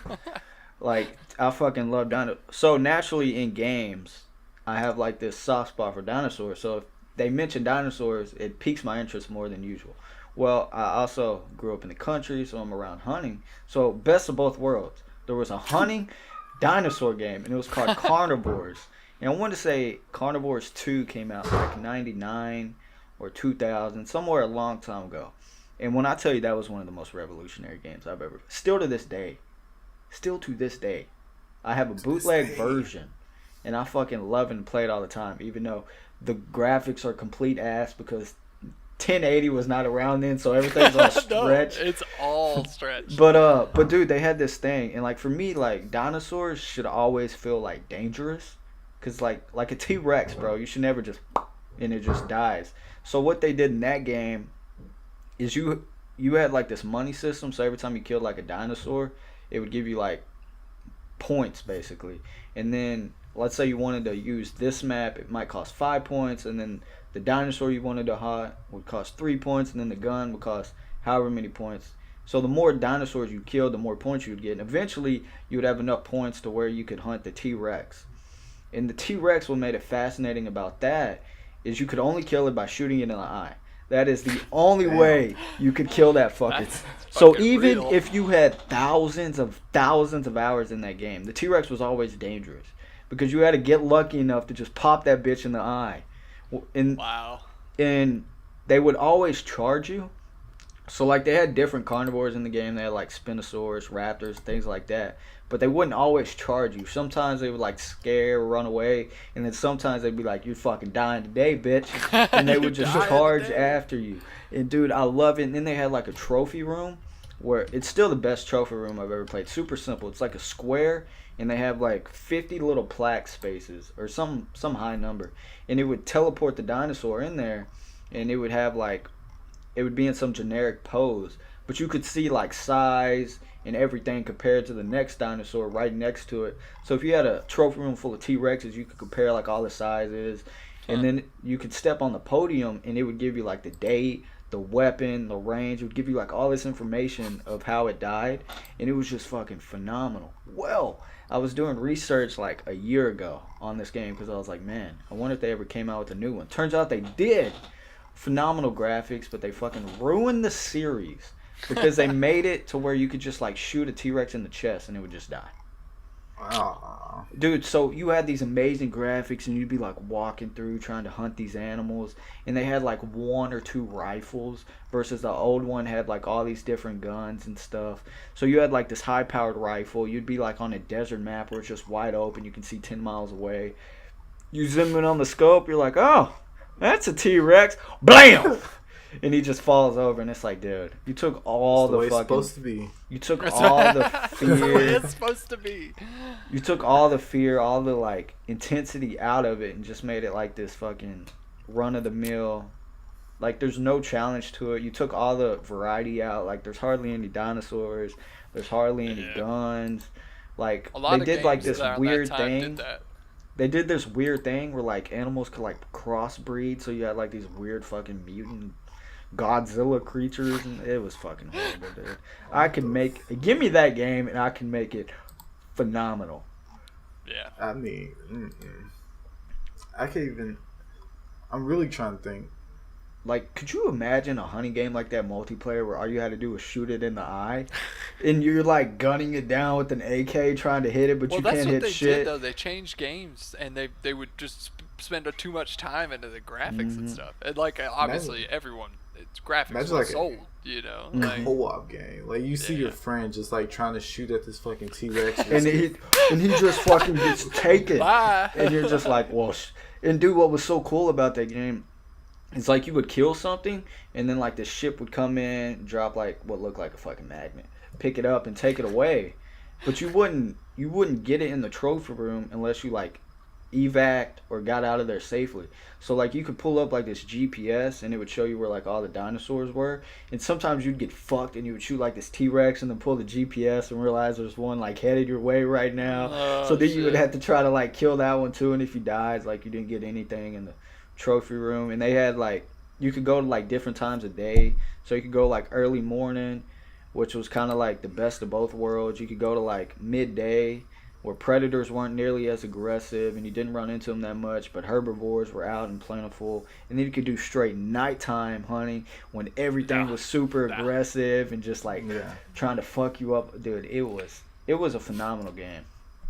Like, I fucking love dinosaurs. So naturally in games, I have like this soft spot for dinosaurs. So if they mention dinosaurs, it piques my interest more than usual. Well, I also grew up in the country, so I'm around hunting. So best of both worlds. There was a hunting dinosaur game, and it was called Carnivores. And I want to say Carnivores 2 came out like 99 or 2000, somewhere a long time ago. And when I tell you that was one of the most revolutionary games I've ever... Still to this day, I have a bootleg version, and I fucking love it and play it all the time, even though the graphics are complete ass because 1080 was not around then, so everything's all No, stretched. it's all stretched. But dude, they had this thing, and like for me, like dinosaurs should always feel like dangerous, cause like a T-Rex, bro, you should never just and it just dies. So what they did in that game is you had like this money system, so every time you killed like a dinosaur, it would give you like points basically, and then let's say you wanted to use this map, it might cost 5 points, and then the dinosaur you wanted to hunt would cost 3 points, and then the gun would cost however many points. So the more dinosaurs you killed, the more points you would get, and eventually you would have enough points to where you could hunt the T-Rex. And the T-Rex, what made it fascinating about that is you could only kill it by shooting it in the eye. That is the only way you could kill that fucker. That's So fucking even real. if you had thousands of hours in that game, the T-Rex was always dangerous because you had to get lucky enough to just pop that bitch in the eye. And Wow. and they would always charge you. So like they had different carnivores in the game. They had like Spinosaurus, raptors, things like that. But they wouldn't always charge you. Sometimes they would like scare, run away, and then sometimes they'd be like, "You're fucking dying today, bitch," and they would just Dying charge today. after you. And dude, I love it. And then they had like a trophy room where it's still the best trophy room I've ever played. Super simple. It's like a square, and they have like 50 little plaque spaces or some high number, and it would teleport the dinosaur in there, and it would have like, it would be in some generic pose, but you could see like size and everything compared to the next dinosaur right next to it. So if you had a trophy room full of T-Rexes, you could compare like all the sizes, and then you could step on the podium and it would give you like the date, the weapon, the range. It would give you like all this information of how it died, and it was just fucking phenomenal. Well, I was doing research like a year ago on this game because I was like, man, I wonder if they ever came out with a new one. Turns out they did. Phenomenal graphics, but they fucking ruined the series because they made it to where you could just like shoot a T-Rex in the chest and it would just die. Wow. Dude, so you had these amazing graphics and you'd be like walking through trying to hunt these animals, and they had like 1 or 2 rifles versus the old one had like all these different guns and stuff. So you had like this high powered rifle, you'd be like on a desert map where it's just wide open, you can see 10 miles away. You zoom in on the scope, you're like, oh, that's a T-Rex. Blam! And he just falls over, and it's like, dude, you took all That's the way the it's fucking, supposed to be. you took all the That's the way fear, it's supposed to be. you took all the fear, all the like intensity out of it, and just made it like this fucking run of the mill. Like there's no challenge to it. You took all the variety out. Like there's hardly any dinosaurs. There's hardly any Yeah. guns. Like A lot they of did games like this around weird that time thing. did that. They did this weird thing where like animals could like crossbreed, so you had like these weird fucking mutant Godzilla creatures, and it was fucking horrible, dude. Give me that game, and I can make it phenomenal. Yeah. I mean, I can't even. I'm really trying to think. Like, could you imagine a hunting game like that multiplayer where all you had to do was shoot it in the eye, and you're like gunning it down with an AK trying to hit it, but you can't hit they shit. did though. They changed games, and they would just spend too much time into the graphics and stuff. And like obviously everyone, it's graphics Imagine was like sold, you know. A Like, co-op game. Like you see your friend just like trying to shoot at this fucking T-Rex. and he just fucking gets taken, Bye. and you're just like, well, and dude, what was so cool about that game? It's like you would kill something, and then like the ship would come in, drop like what looked like a fucking magnet, pick it up and take it away, but you wouldn't get it in the trophy room unless you like evac or got out of there safely. So like you could pull up like this GPS and it would show you where like all the dinosaurs were, and sometimes you'd get fucked and you would shoot like this T-Rex and then pull the GPS and realize there's one like headed your way right now. So then you would have to try to like kill that one too, and if you died, like you didn't get anything in the trophy room. And they had like, you could go to like different times of day, so you could go like early morning, which was kind of like the best of both worlds. You could go to like midday, where predators weren't nearly as aggressive and you didn't run into them that much, but herbivores were out and plentiful. And then you could do straight nighttime hunting when everything was super aggressive and just like trying to fuck you up. Dude, it was a phenomenal game.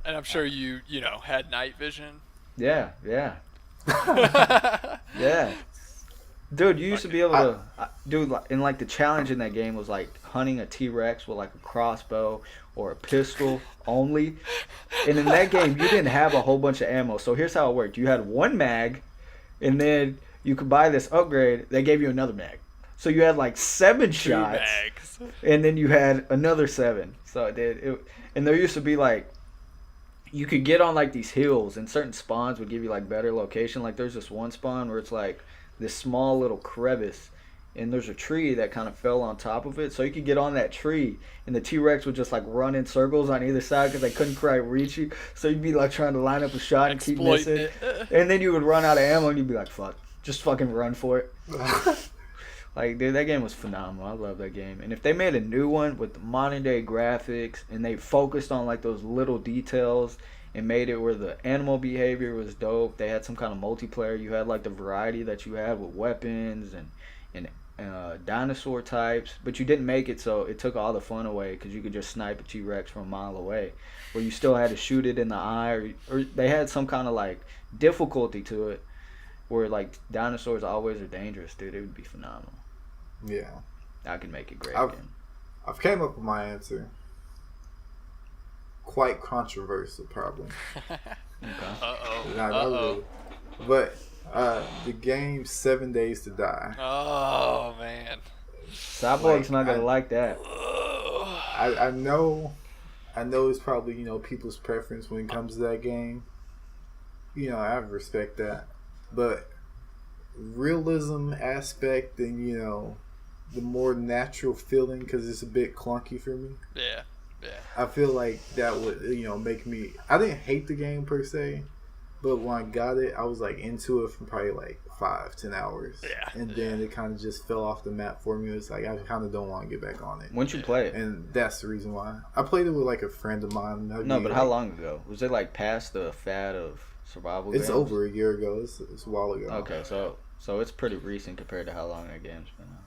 And I'm sure you had night vision. Yeah. Yeah. Dude, you used to be able to, dude, and like the challenge in that game was like hunting a T-Rex with like a crossbow or a pistol only. And in that game, you didn't have a whole bunch of ammo. So here's how it worked. You had one mag, and then you could buy this upgrade. They gave you another mag. So you had like 7 shots. 2 bags. And then you had another 7. So it did. And there used to be like, you could get on like these hills, and certain spawns would give you like better location. Like there's this one spawn where it's like this small little crevice, and there's a tree that kind of fell on top of it, so you could get on that tree, and the T-Rex would just like run in circles on either side because they couldn't quite reach you. So you'd be like trying to line up a shot and keep missing, and then you would run out of ammo, and you'd be like, "Fuck, just fucking run for it." Like, dude, that game was phenomenal. I love that game. And if they made a new one with modern day graphics and they focused on like those little details and made it where the animal behavior was dope, they had some kind of multiplayer. You had like the variety that you had with weapons and dinosaur types, but you didn't make it so it took all the fun away because you could just snipe a T-Rex from a mile away, where you still had to shoot it in the eye, or they had some kind of like difficulty to it where like dinosaurs always are dangerous. Dude, it would be phenomenal. Yeah, I could make it great again. I've came up with my answer. Quite controversial, probably. Okay. Not really. But the game 7 Days to Die. Oh man, Cyborg's not gonna like that. I know it's probably people's preference when it comes to that game. I respect that, but realism aspect and the more natural feeling, because it's a bit clunky for me. Yeah. I feel like that would make me. I didn't hate the game per se, but when I got it, I was like into it for probably like 5-10 hours. Yeah. And then it kind of just fell off the map for me. It's like I kind of don't want to get back on it. When'd you play it? And that's the reason why I played it with like a friend of mine. No, but how long ago? Was it like past the fad of survival games? It's over a year ago. It's a while ago. Okay, so it's pretty recent compared to how long that game's been out.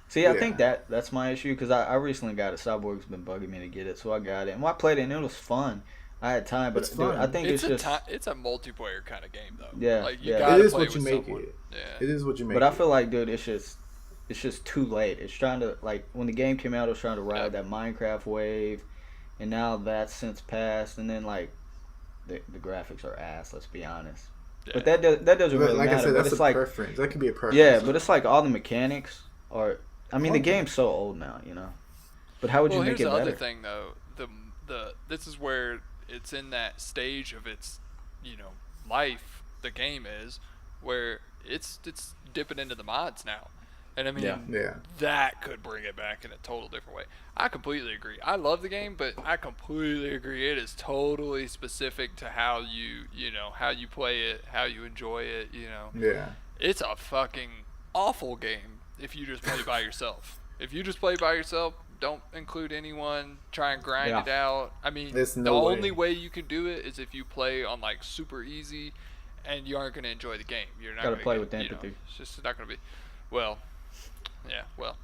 See, I think that's my issue, because I recently got it. Cyborg's been bugging me to get it, so I got it. And I played it, and it was fun. I had time, but dude, I think it's just... it's a multiplayer kind of game, though. Yeah, like, you yeah. gotta It is play what you with make someone. it. Yeah. It is what you make But it. I feel like, dude, it's just too late. It's trying to, like, when the game came out, it was trying to ride that Minecraft wave, and now that's since passed, and then, like, the graphics are ass, let's be honest. Yeah. But that doesn't really like matter. I said, that's it's a like, preference. That could be a preference. Yeah, but it's like all the mechanics are... I mean, the game's so old now, But how would you make it better? Here's the other thing, though. This is where it's in that stage of its, life. The game is where it's dipping into the mods now, and I mean, that could bring it back in a total different way. I completely agree. I love the game, but I completely agree. It is totally specific to how how you play it, how you enjoy it. Yeah. It's a fucking awful game. if you just play by yourself. If you just play by yourself, don't include anyone. Try and grind Yeah. it out. I mean, There's the no way. only way you can do it is if you play on like super easy, and you aren't going to enjoy the game. You're not Gotta gonna play get, with empathy. It's just not going to be. Well, yeah. Well,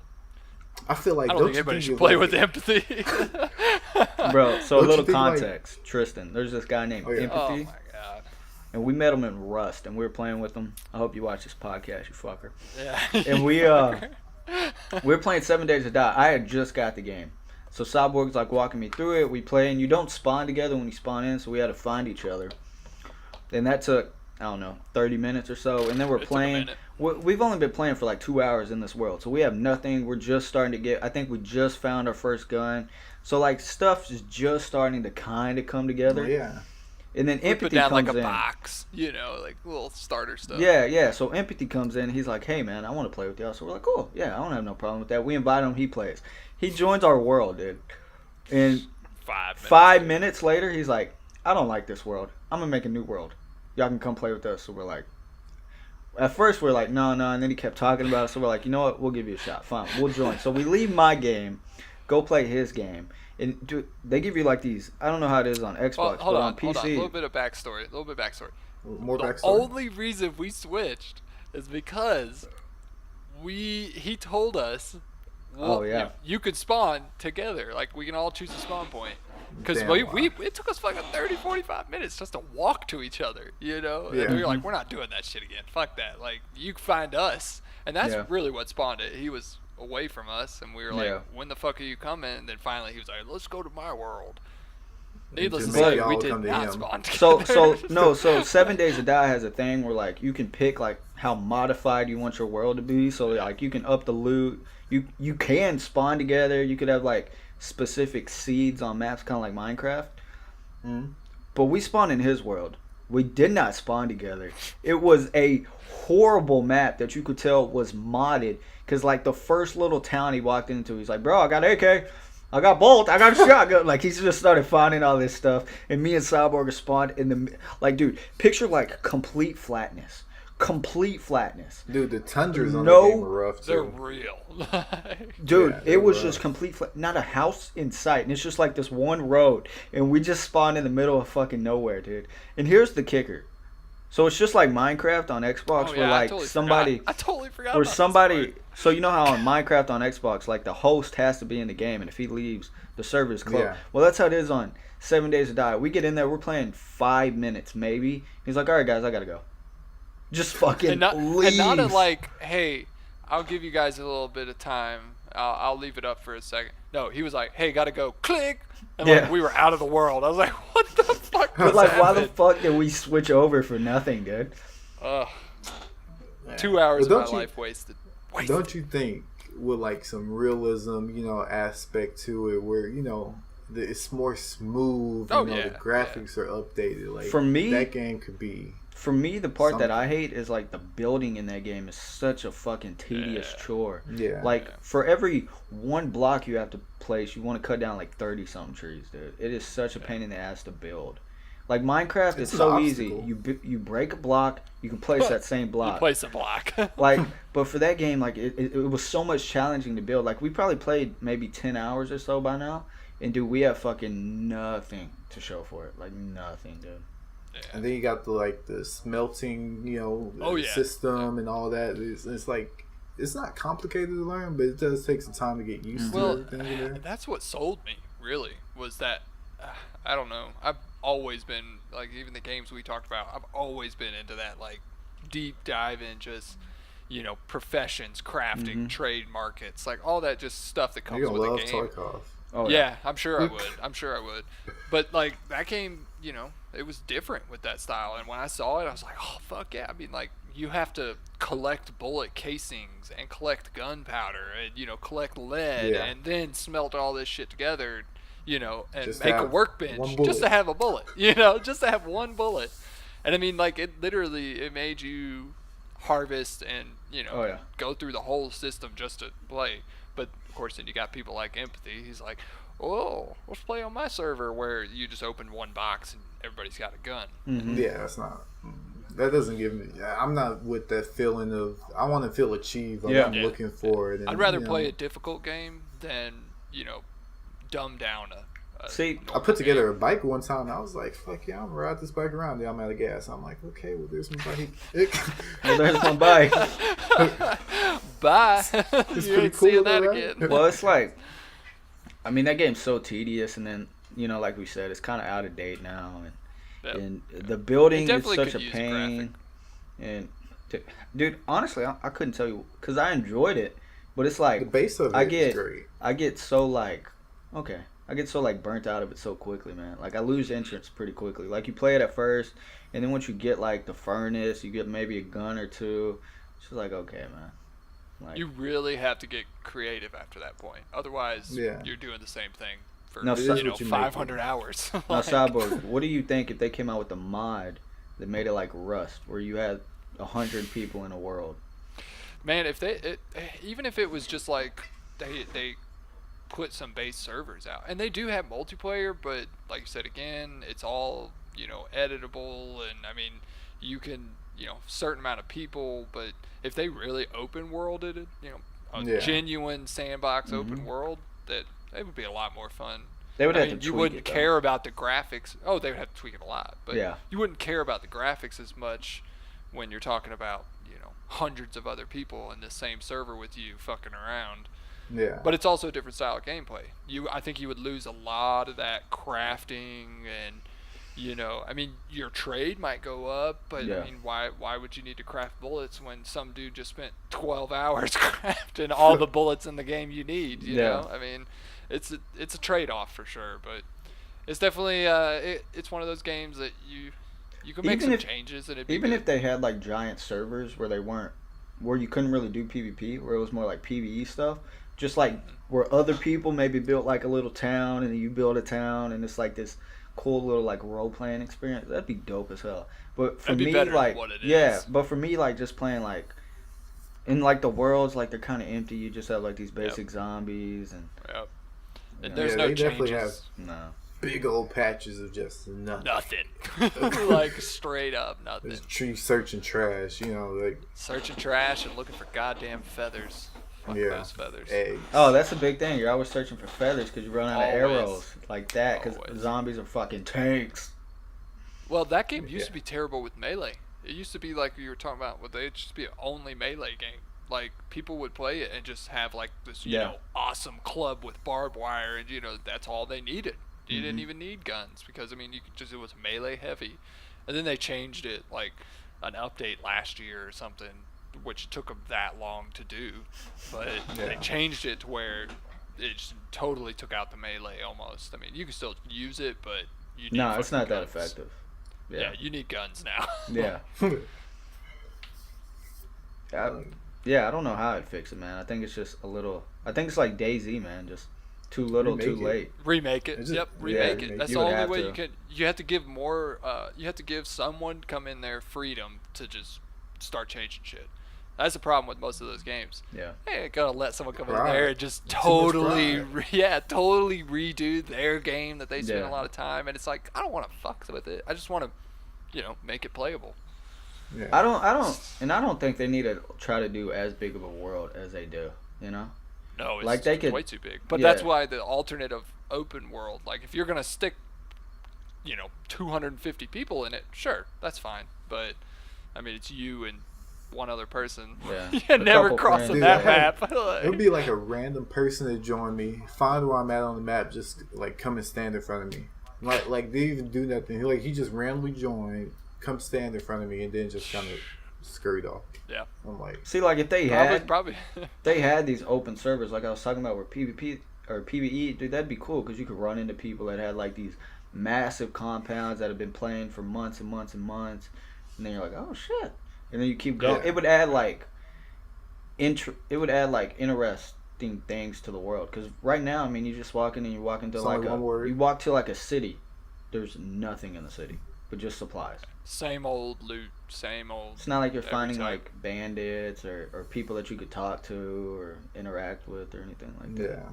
I feel like I don't think you anybody should it's play like- with empathy. Bro, so a Don't you little think, like- context. Tristan, there's this guy named Oh, yeah. Oh Empathy, my god. and we met him in Rust, and we were playing with him. I hope you watch this podcast, you fucker. Yeah. And we were playing 7 Days to Die. I had just got the game. So Cyborg's like walking me through it. We play, and you don't spawn together when you spawn in, so we had to find each other. And that took, I don't know, 30 minutes or so. And then we're It took a playing. minute. We've only been playing for like 2 hours in this world. So we have nothing. We're just starting to get, I think we just found our first gun. So like stuff is just starting to kind of come together. Yeah. And then We put Empathy down comes like a in. box, like little starter stuff. Yeah. So Empathy comes in. He's like, hey, man, I want to play with y'all. So we're like, cool. Yeah, I don't have no problem with that. We invite him. He plays. He joins our world, dude. And 5 minutes. 5 minutes later, he's like, I don't like this world. I'm going to make a new world. Y'all can come play with us. So we're like, at first we're like, no. And then he kept talking about it. So we're like, you know what? We'll give you a shot. Fine. We'll join. So we leave my game, go play his game. And dude, they give you like these, I don't know how it is on Xbox, Well, but hold on on. PC. A little bit of backstory. More The backstory. only reason we switched is because he told us, Oh, yeah. you could spawn together. Like, we can all choose a spawn point. Because Damn, it took us like 30, 45 minutes just to walk to each other, Yeah. And we were like, we're not doing that shit again. Fuck that. Like, you find us. And that's Yeah. really what spawned it. He was away from us, and we were like, Yeah. when the fuck are you coming? And then finally he was like, let's go to my world. Needless to Just make say, y'all we come did to not him. spawn So together. so 7 Days to Die has a thing where like you can pick like how modified you want your world to be. So like you can up the loot. You can spawn together. You could have like specific seeds on maps, kind of like Minecraft. Mhm. But we spawned in his world. We did not spawn together. It was a horrible map that you could tell was modded. Cause like the first little town he walked into, he's like, "Bro, I got AK." I got bolt. I got shotgun. Like he's just started finding all this stuff, and me and Cyborg are spawned in the like, dude. Picture like complete flatness, Dude, the tundras on No, the game were rough They're too. real. dude. Yeah, it was rough. just complete, not a house in sight, and it's just like this one road, and we just spawned in the middle of fucking nowhere, dude. And here's the kicker. So it's just like Minecraft on Xbox, where like somebody. I totally forgot. Or about this somebody, part. so you know how on Minecraft on Xbox, like the host has to be in the game, and if he leaves, the server is closed. Yeah. Well, that's how it is on 7 Days to Die. We get in there, we're playing 5 minutes maybe. He's like, "All right, guys, I gotta go." Just fucking and not leave. at like, hey, I'll give you guys a little bit of time. I'll leave it up for a second. No, he was like, hey, gotta go. Click. And Yeah. like we were out of the world. I was like, what the fuck? But just like, why the happened? fuck did we switch over for nothing, dude? Ugh, Yeah. 2 hours But of my don't you- life wasted. Don't you think with like some realism, aspect to it, where it's more smooth. Oh, the yeah, graphics are updated. Like For me- that game could be. For me, the part that Something. I hate is like the building in that game is such a fucking tedious Yeah. chore. Yeah. Like for every one block you have to place, you want to cut down like 30 something trees, dude. It is such a pain in the ass to build. Like Minecraft, It's it's an so easy. obstacle. You break a block, you can place that same You block. place a block. Like, but for that game, like it was so much challenging to build. Like we probably played maybe 10 hours or so by now, and dude, we have fucking nothing to show for it. Like nothing, dude. And then you got the smelting, Oh, yeah. system and all that. It's like it's not complicated to learn, but it does take some time to get used to Well, everything in there. that's what sold me, really, was that, I don't know, I've always been, like, even the games we talked about, I've always been into that, like, deep dive in just, professions, crafting, trade markets, like, all that just stuff that comes You're gonna with love a game. Tarkov. Oh Yeah, I'm sure I would. But, like, that game, it was different with that style. And when I saw it, I was like, oh, fuck yeah. I mean, like, you have to collect bullet casings and collect gunpowder and, collect lead Yeah. and then smelt all this shit together, and Just to make a have one workbench bullet. just to have a bullet, just to have one bullet. And I mean, like, it made you harvest and, Oh, yeah. go through the whole system just to play. But of course, then you got people like Empathy. He's like, "Oh, let's play on my server where you just open one box and everybody's got a gun." Mhm. Yeah, that's not. that doesn't give me. I'm not with that feeling of I want to feel achieved. Like Yeah. I'm looking for it. And, I'd rather you know, play a difficult game than dumb down a See, I normal put together game. a bike one time. And I was like, "Fuck yeah, I'm gonna ride this bike around." Then I'm out of gas. I'm like, "Okay, well, there's my bike." well, there's my bike. Bye. It's You pretty ain't seeing cool, that though, right? again. Well, it's like, I mean, that game's so tedious, and then like we said, it's kind of out of date now, Yep. and the building is definitely such a could use a pain. And dude, honestly, I couldn't tell you because I enjoyed it, but it's The like base of it I is get- great. I get so like okay. I get so like burnt out of it so quickly, man. Like I lose interest pretty quickly. Like you play it at first, and then once you get like the furnace, you get maybe a gun or two. It's just like okay, man. Like You really have to get creative after that point. Otherwise, Yeah. you're doing the same thing for No, so- It is what you make 500 it. hours. now, Like, Cyborg, what do you think if they came out with a mod that made it like Rust, where you had 100 people in a world? man, if even if it was just like they put some base servers out, and they do have multiplayer, but like you said again, it's all editable, and I mean, you can certain amount of people, but if they really open worlded it, a Yeah. genuine sandbox Mhm. open world, that it would be a lot more fun. They would I have mean, to you tweak wouldn't it, though. care about the graphics. Oh, they would have to tweak it a lot, but Yeah. you wouldn't care about the graphics as much when you're talking about hundreds of other people in the same server with you fucking around. Yeah. But it's also a different style of gameplay. I think you would lose a lot of that crafting, and I mean, your trade might go up, but Yeah. I mean, why would you need to craft bullets when some dude just spent 12 hours crafting all the bullets in the game you need? You Yeah. know, I mean, it's a trade-off for sure, but it's definitely it's one of those games that you can make Even some if- changes, and it'd be Even good. if they had like giant servers where you couldn't really do PvP, where it was more like PvE stuff, just like where other people maybe built like a little town and then you build a town and it's like this cool little like role playing experience, that'd be dope as hell. But for That'd be me, better than like what it yeah, is. but for me, like just playing like in like the worlds, like they're kind of empty. You just have like these basic zombies and Yep. And Yeah. there's Yeah, no they definitely changes. no. Big old patches of just nothing. Nothing. Like straight up nothing. There's tree searching trash. Like Searching trash and looking for goddamn feathers. Fuck yeah, those feathers. eggs. Oh, that's a big thing. You're always searching for feathers because you run out of Always. arrows like that. Because Always. zombies are fucking tanks. Well, that game used to Yeah. be terrible with Melee. It used to be like you were talking about, with it just be an only Melee game. Like, people would play it and just have like this, Yeah. awesome club with barbed wire, and that's all they needed. You Mm-hmm. didn't even need guns because I mean, it was Melee heavy, and then they changed it like an update last year or something, which took them that long to do, but they Yeah. changed it to where it just totally took out the Melee almost. I mean, you can still use it, but you need No, it's fucking not that guns. effective. Yeah, you need guns now. Yeah. Yeah, I don't know how I'd fix it, man. I think it's just a little. I think it's like DayZ, man. Just too little, Remake too it. late. Remake it. Is it- Yep, yeah, remake remake it. That's You the would only have way to. you can. You have to give more. You have to give someone come in there freedom to just start changing shit. That's the problem with most of those games. Yeah. Hey, I gotta let someone come in Pride. there and just Too much totally, pride. totally redo their game that they spent Yeah. a lot of time. And it's like, I don't want to fuck with it. I just want to, make it playable. Yeah. I don't think they need to try to do as big of a world as they do. You know. No, it's Like, they could- way too big. But yeah. that's why the alternative open world, like if you're gonna stick, 250 people in it, sure, that's fine. But I mean, it's you and one other person. Yeah. You're A never couple crossing friends. that Dude, map. It would be like a random person to join me, find where I'm at on the map, just like come and stand in front of me. Like they even do nothing. He just randomly joined, come stand in front of me, and then just kind of scurried off. Yeah, I'm like, See, like if they probably. they had these open servers like I was talking about where PvP or PvE, dude, that'd be cool because you could run into people that had like these massive compounds that have been playing for months and months and months, and then you're like, oh shit, and then you keep going. Yeah. It would add like interesting things to the world because right now, I mean, you just walk in and you walk into It's like only one word. you walk to like a city. There's nothing in the city but just supplies. Same old loot, same old. It's not like you're every finding time. like bandits or people that you could talk to or interact with or anything like that.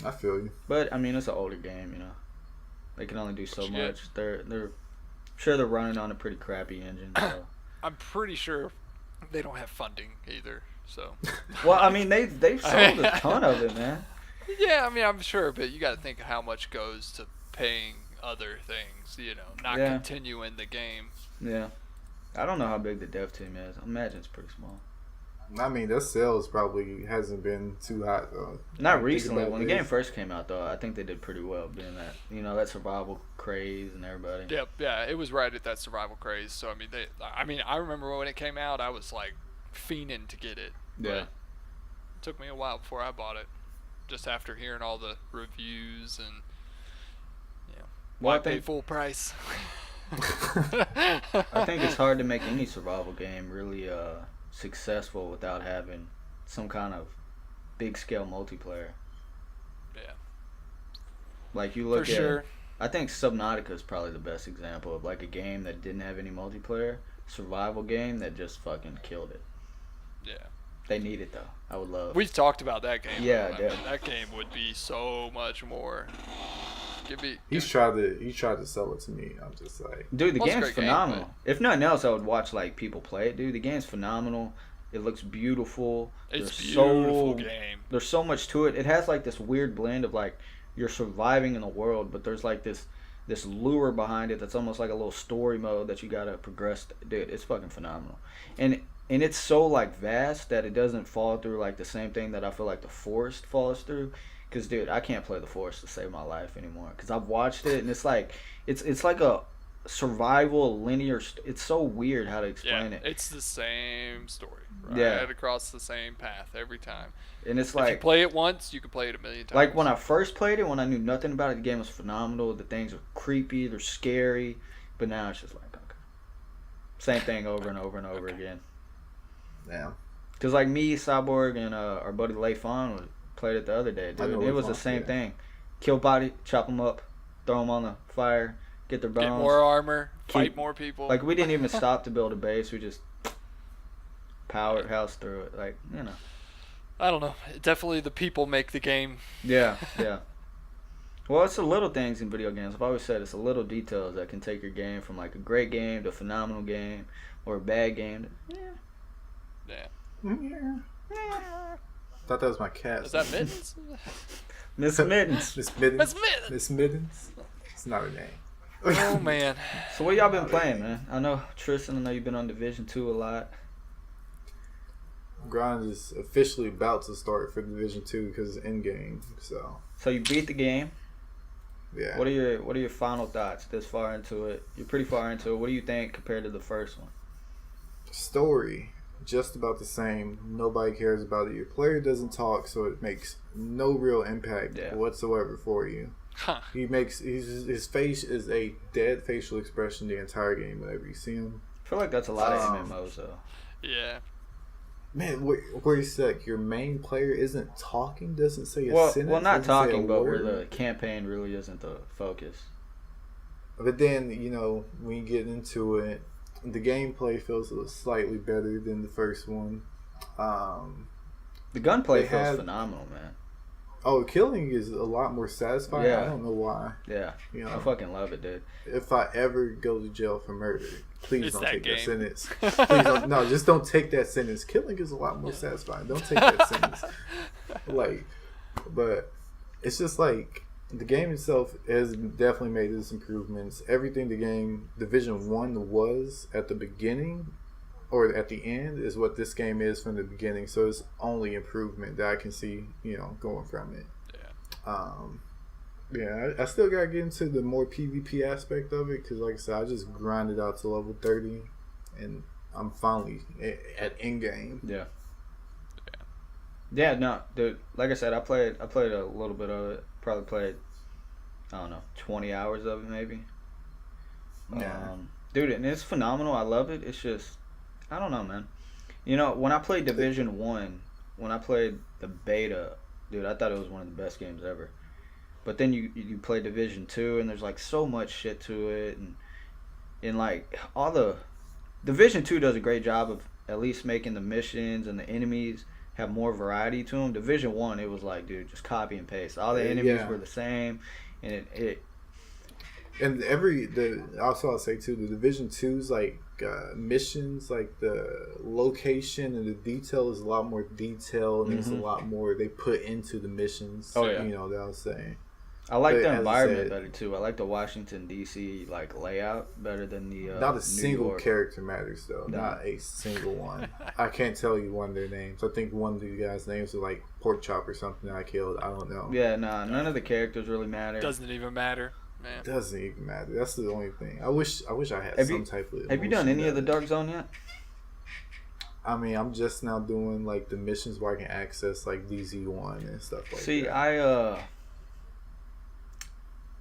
yeah, I feel you. But I mean, it's an older game, you know. They can only do so Shit. much. They're sure they're running on a pretty crappy engine. So. I'm pretty sure they don't have funding either. So. Well, I mean, they've sold a ton of it, man. Yeah, I mean, I'm sure, but you got to think of how much goes to paying other things. Not Yeah. continuing the game. Yeah. I don't know how big the dev team is. I imagine it's pretty small. I mean, their sales probably hasn't been too hot though. Not Think recently. about When the this. game first came out, though, I think they did pretty well, being that that survival craze and everybody. Yep, yeah, it was right at that survival craze. So I mean, I remember when it came out, I was like fiending to get it. But Yeah. it took me a while before I bought it, just after hearing all the reviews and Well, why I pay think full price. I think it's hard to make any survival game really successful without having some kind of big scale multiplayer. Yeah, Like you for look at, sure. I think Subnautica is probably the best example of like a game that didn't have any multiplayer, survival game that just fucking killed it. Yeah, They need it though. I would love. we've talked about that game. Yeah, I mean, yeah. that game would be so much more. He's tried to sell it to me. I'm just like, Dude, the Well, it's a game's great game, phenomenal. If nothing else, I would watch like people play it. Dude, the game's phenomenal. It looks beautiful. It's There's beautiful game. There's so much to it. It has like this weird blend of like you're surviving in the world, but there's like this lure behind it that's almost like a little story mode that you gotta progress. Dude, it's fucking phenomenal. And it's so like vast that it doesn't fall through like the same thing that I feel like the Forest falls through. Cause dude, I can't play the Forest to save my life anymore. Cause I've watched it and it's like it's like a survival linear. It's so weird how to explain Yeah, it. it's the same story. Right Yeah. across the same path every time. And it's If you like play it once, you can play it a million times. like when I first played it, when I knew nothing about it, the game was phenomenal. The things are creepy, they're scary, but now it's just like okay, same thing over and over and over again. yeah. Cause like me, Cyborg, and our buddy Leifon played it the other day, I dude. know It was the Leifon, same yeah. thing. Kill body, chop them up, throw them on the fire, get their bones. Get more armor, fight Keep- more people. Like we didn't even stop to build a base. We just powered house through it. Like I don't know. Definitely the people make the game. Yeah, yeah. Well, it's the little things in video games. I've always said it's the little details that can take your game from like a great game to a phenomenal game or a bad game. To, Yeah. Thought that was my cat. Is that Mittens? Miss Mittens. Miss Middens? That's Mittens. Miss Middens? It's not her name. Oh man. So what y'all been playing, man? I know Tristan. I know you've been on Division 2 a lot. Grind is officially about to start for Division 2 because it's in game. So So you beat the game. yeah. What are your final thoughts this far into it? You're pretty far into it. What do you think compared to the first one? Story just about the same. Nobody cares about it. Your player doesn't talk, so it makes no real impact Yeah. whatsoever for you. Huh. His face is a dead facial expression the entire game whenever you see him. I feel like that's a lot of Um, MMOs though. Yeah. Man, where you said like your main player isn't talking, doesn't say a Well, sentence, not doesn't say a talking, but where word. the campaign really isn't the focus. But then, when you get into it, the gameplay feels slightly better than the first one. The gunplay They feels had- phenomenal, man. Killing is a lot more satisfying. Yeah. I don't know why. Yeah, You I know, fucking love it, dude. if I ever go to jail for murder, please It's don't that take that game. sentence. Please don't, no, just don't take that sentence. Killing is a lot more satisfying. Don't take that sentence. But it's just like the game itself has definitely made its improvements. Everything the game Division 1 was at the beginning or at the end is what this game is from the beginning. So it's only improvement that I can see, going from it. I still gotta get into the more PvP aspect of it because, like I said, I just grinded out to level 30, and I'm finally at end game. Yeah. Yeah, no, dude. Like I said, I played a little bit of it. Probably played, I don't know, 20 hours of it maybe. Yeah. Dude, and it's phenomenal. I love it. It's just, I don't know, man. When I played Division 1, when I played the beta, dude, I thought it was one of the best games ever. But then you play Division 2, and there's like so much shit to it, and like all the Division 2 does a great job of at least making the missions and the enemies have more variety to them. Division 1, it was like, dude, just copy and paste. All the enemies Yeah. were the same, and it And also I'll say too, the Division 2's like missions, like the location and the detail is a lot more detail, and there's a lot more they put into the missions. Oh, yeah. You know that I was saying. I like But the as I environment said- better too. I like the Washington D.C. like layout better than the Not a New single York. character matters though. No. Not a single one. I can't tell you one of their names. I think one of the guys' names was like Pork Chop or something that I killed. I don't know. Yeah, nah, none of the characters really matter. Doesn't even matter, man. It doesn't even matter. That's the only thing. I wish I had Have some you- type of. Have you done emotion any of the that- Dark Zone yet? I mean, I'm just now doing like the missions where I can access like DZ1 and stuff like See, that.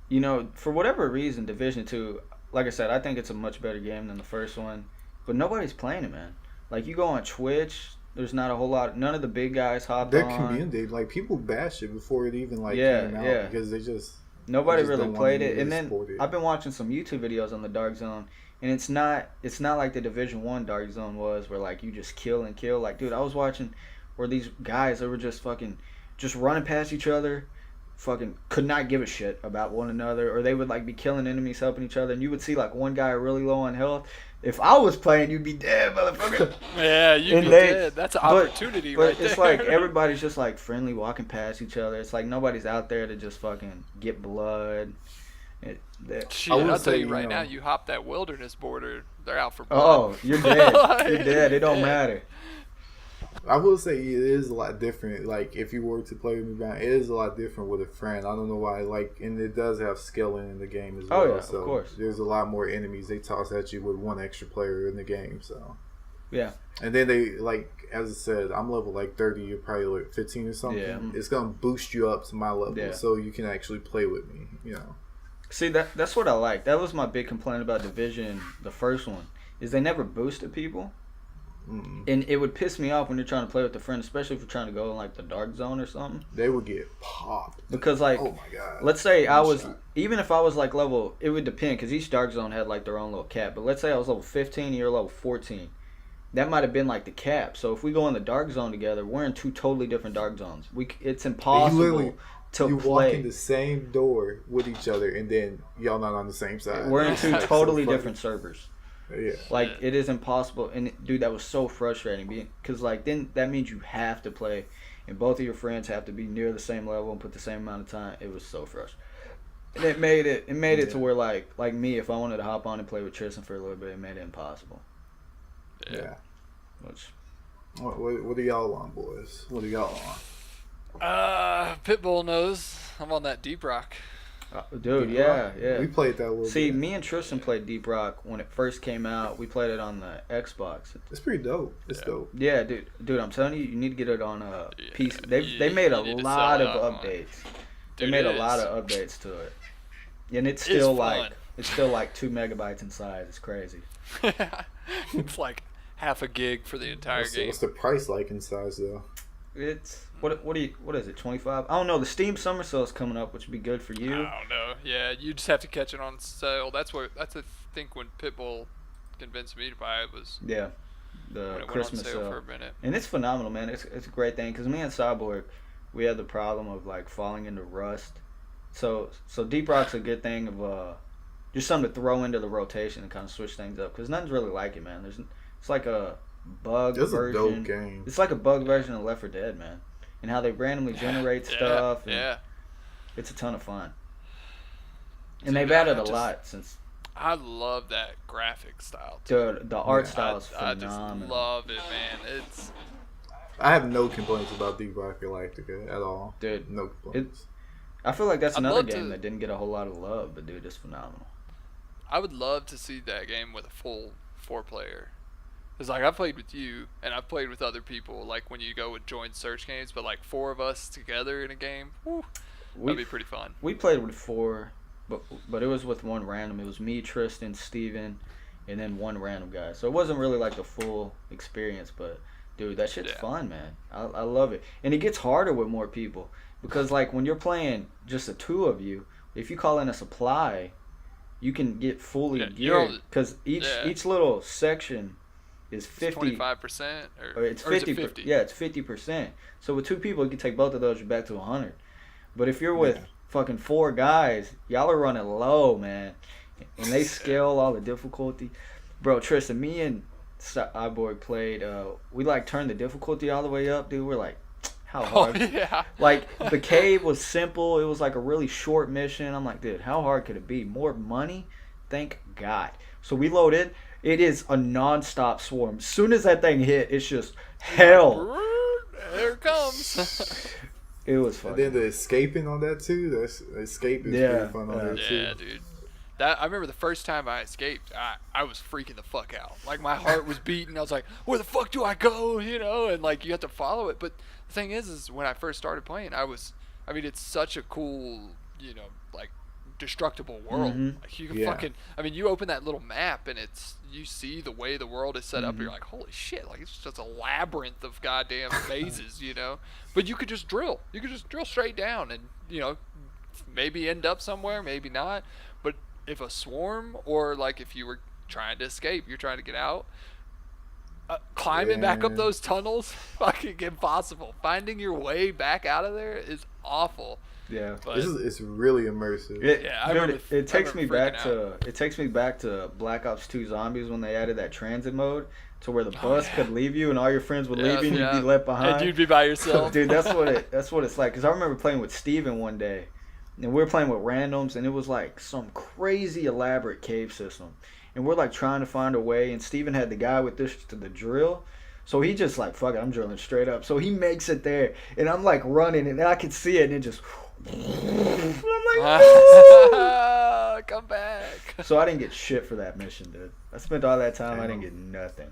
you know, for whatever reason, Division 2, like I said, I think it's a much better game than the first one, but nobody's playing it, man. Like, you go on Twitch, there's not a whole lot, none of the big guys hop Their on. community, like people bash it before it even like Yeah, came out yeah. because they just Nobody just really don't wanna played it. really And then support it. I've been watching some YouTube videos on the Dark Zone, and it's not like the Division 1 Dark Zone was, where like you just kill and kill. Like, dude, I was watching where these guys, they were just running past each other, fucking could not give a shit about one another, or they would like be killing enemies, helping each other, and you would see like one guy really low on health. If I was playing, you'd be dead, motherfucker. Yeah, you'd And be they- dead. That's an but- opportunity But right there. it's like everybody's just like friendly, walking past each other. It's like nobody's out there to just fucking get blood. Shit, I would I'll say, tell you you right know- now, you hop that wilderness border, they're out for blood. Oh, you're dead. You're dead. It don't Yeah. matter. I will say it is a lot different. Like if you were to play with me, back, it is a lot different with a friend. I don't know why. Like, and it does have scaling in the game as well. Oh, yeah, of so course. there's a lot more enemies they toss at you with one extra player in the game. So Yeah. and then they like, as I said, I'm level like 30. You're probably like 15 or something. Yeah. It's gonna boost you up to my level, Yeah. so you can actually play with me. You know. See, that's what I like. That was my big complaint about Division, the first one, is they never boosted people. Mm-mm. And it would piss me off when you're trying to play with a friend, especially if you're trying to go in like the Dark Zone or something. They would get popped. Because like, Oh my god. let's say I was, Shot. even if I was like level, it would depend because each Dark Zone had like their own little cap. But let's say I was level 15 and you're level 14. That might have been like the cap. So if we go in the Dark Zone together, we're in two totally different Dark Zones. It's impossible literally- to you walk play. in the same door with each other, and then y'all not on the same side. We're in two That's so totally funny. different servers. Yeah. Like, Yeah. it is impossible. And dude, that was so frustrating because like then that means you have to play and both of your friends have to be near the same level and put the same amount of time. It was so frustrating. And it made it to Yeah. where like me, if I wanted to hop on and play with Tristan for a little bit, it made it impossible. Yeah. Which What are y'all on, boys? What are y'all on? Pitbull knows I'm on that Deep Rock. dude, Deep yeah, Rock? yeah. We played that a little See, bit. me and Tristan played Deep Rock when it first came out. We played it on the Xbox. It's pretty dope. It's Yeah. dope. Yeah, dude, I'm telling you, you need to get it on a Yeah, PC. They you made a need to lot sell of it on. updates. They Dude, made it a lot is. of updates to it, and it's It is still fun. it's still like 2 megabytes in size. It's crazy. It's like half a gig for the entire game. What's the price like in size though? It's what is it 25? I don't know. The Steam Summer Sale is coming up, which would be good for you. I don't know. Yeah, you just have to catch it on sale. That's I think when Pitbull convinced me to buy it was Yeah, the when it went on Christmas sale sale. for a minute. And it's phenomenal, man. It's a great thing because me and Cyborg, we had the problem of like falling into rust. So Deep Rock's a good thing of just something to throw into the rotation and kind of switch things up because nothing's really like it, man. It's like a bug It's a version. dope game. It's like a bug version of Left 4 Dead, man. And how they randomly generate stuff. And Yeah, it's a ton of fun. So, And they've yeah, added I a just- lot since. I love that graphic style. Too. Dude, the art Yeah. style is I just phenomenal. love it, man. It's I have no complaints about Deep Rock Galactica at all. Dude, No complaints. I feel like that's I'd another love game to- that didn't get a whole lot of love, but dude, it's phenomenal. I would love to see that game with a full 4-player. Cause like I've played with you and I've played with other people. Like when you go with joint search games, but like 4 of us together in a game, whew, that'd be pretty fun. We played with 4, but it was with one random. It was me, Tristan, Steven, and then one random guy. So it wasn't really like the full experience, but dude, that shit's Yeah. fun, man. I love it. And it gets harder with more people because like when you're playing just the 2 of you, if you call in a supply, you can get fully Yeah, you're geared all- because yeah. each little section is 50 25% or it's or is 50, it 50? yeah, it's 50%. So with 2 people, you can take both of those, you're back to 100. But if you're with fucking 4 guys, y'all are running low, man. And they scale all the difficulty. Bro, Tristan, me and Cyborg played, we like turned the difficulty all the way up, dude. We're like, how hard? Oh, yeah. Like, the cave was simple. It was like a really short mission. I'm like, dude, how hard could it be? More money? Thank God. So we load it. It is a non-stop swarm. As soon as that thing hit, it's just hell. There it comes. It was fun. And then the escaping on that too. That's escape is pretty fun on that too. Yeah, dude. I remember the first time I escaped, I was freaking the fuck out. Like, my heart was beating. I was like, where the fuck do I go? You know, and like, you have to follow it. But the thing is when I first started playing, it's such a cool, you know, like, destructible world. Like, you can you open that little map and you see the way the world is set up, and you're like, holy shit, like, it's just a labyrinth of goddamn mazes, you know. But you could just drill straight down and, you know, maybe end up somewhere, maybe not. But if a swarm, or like if you were trying to escape, you're trying to get out, climbing back up those tunnels, fucking impossible. Finding your way back out of there is awful. Yeah, but it's really immersive. It takes me back to Black Ops 2 Zombies when they added that transit mode to where the bus could leave you and all your friends would leave you and you'd be left behind. And you'd be by yourself. Dude, that's what it's like. Because I remember playing with Steven one day, and we were playing with randoms, and it was like some crazy elaborate cave system. And we're like trying to find a way, and Steven had the guy with the drill. So he just like, fuck it, I'm drilling straight up. So he makes it there, and I'm like running, and I can see it, and it just... I'm like, come back. So I didn't get shit for that mission, dude. I spent all that time, I didn't get nothing.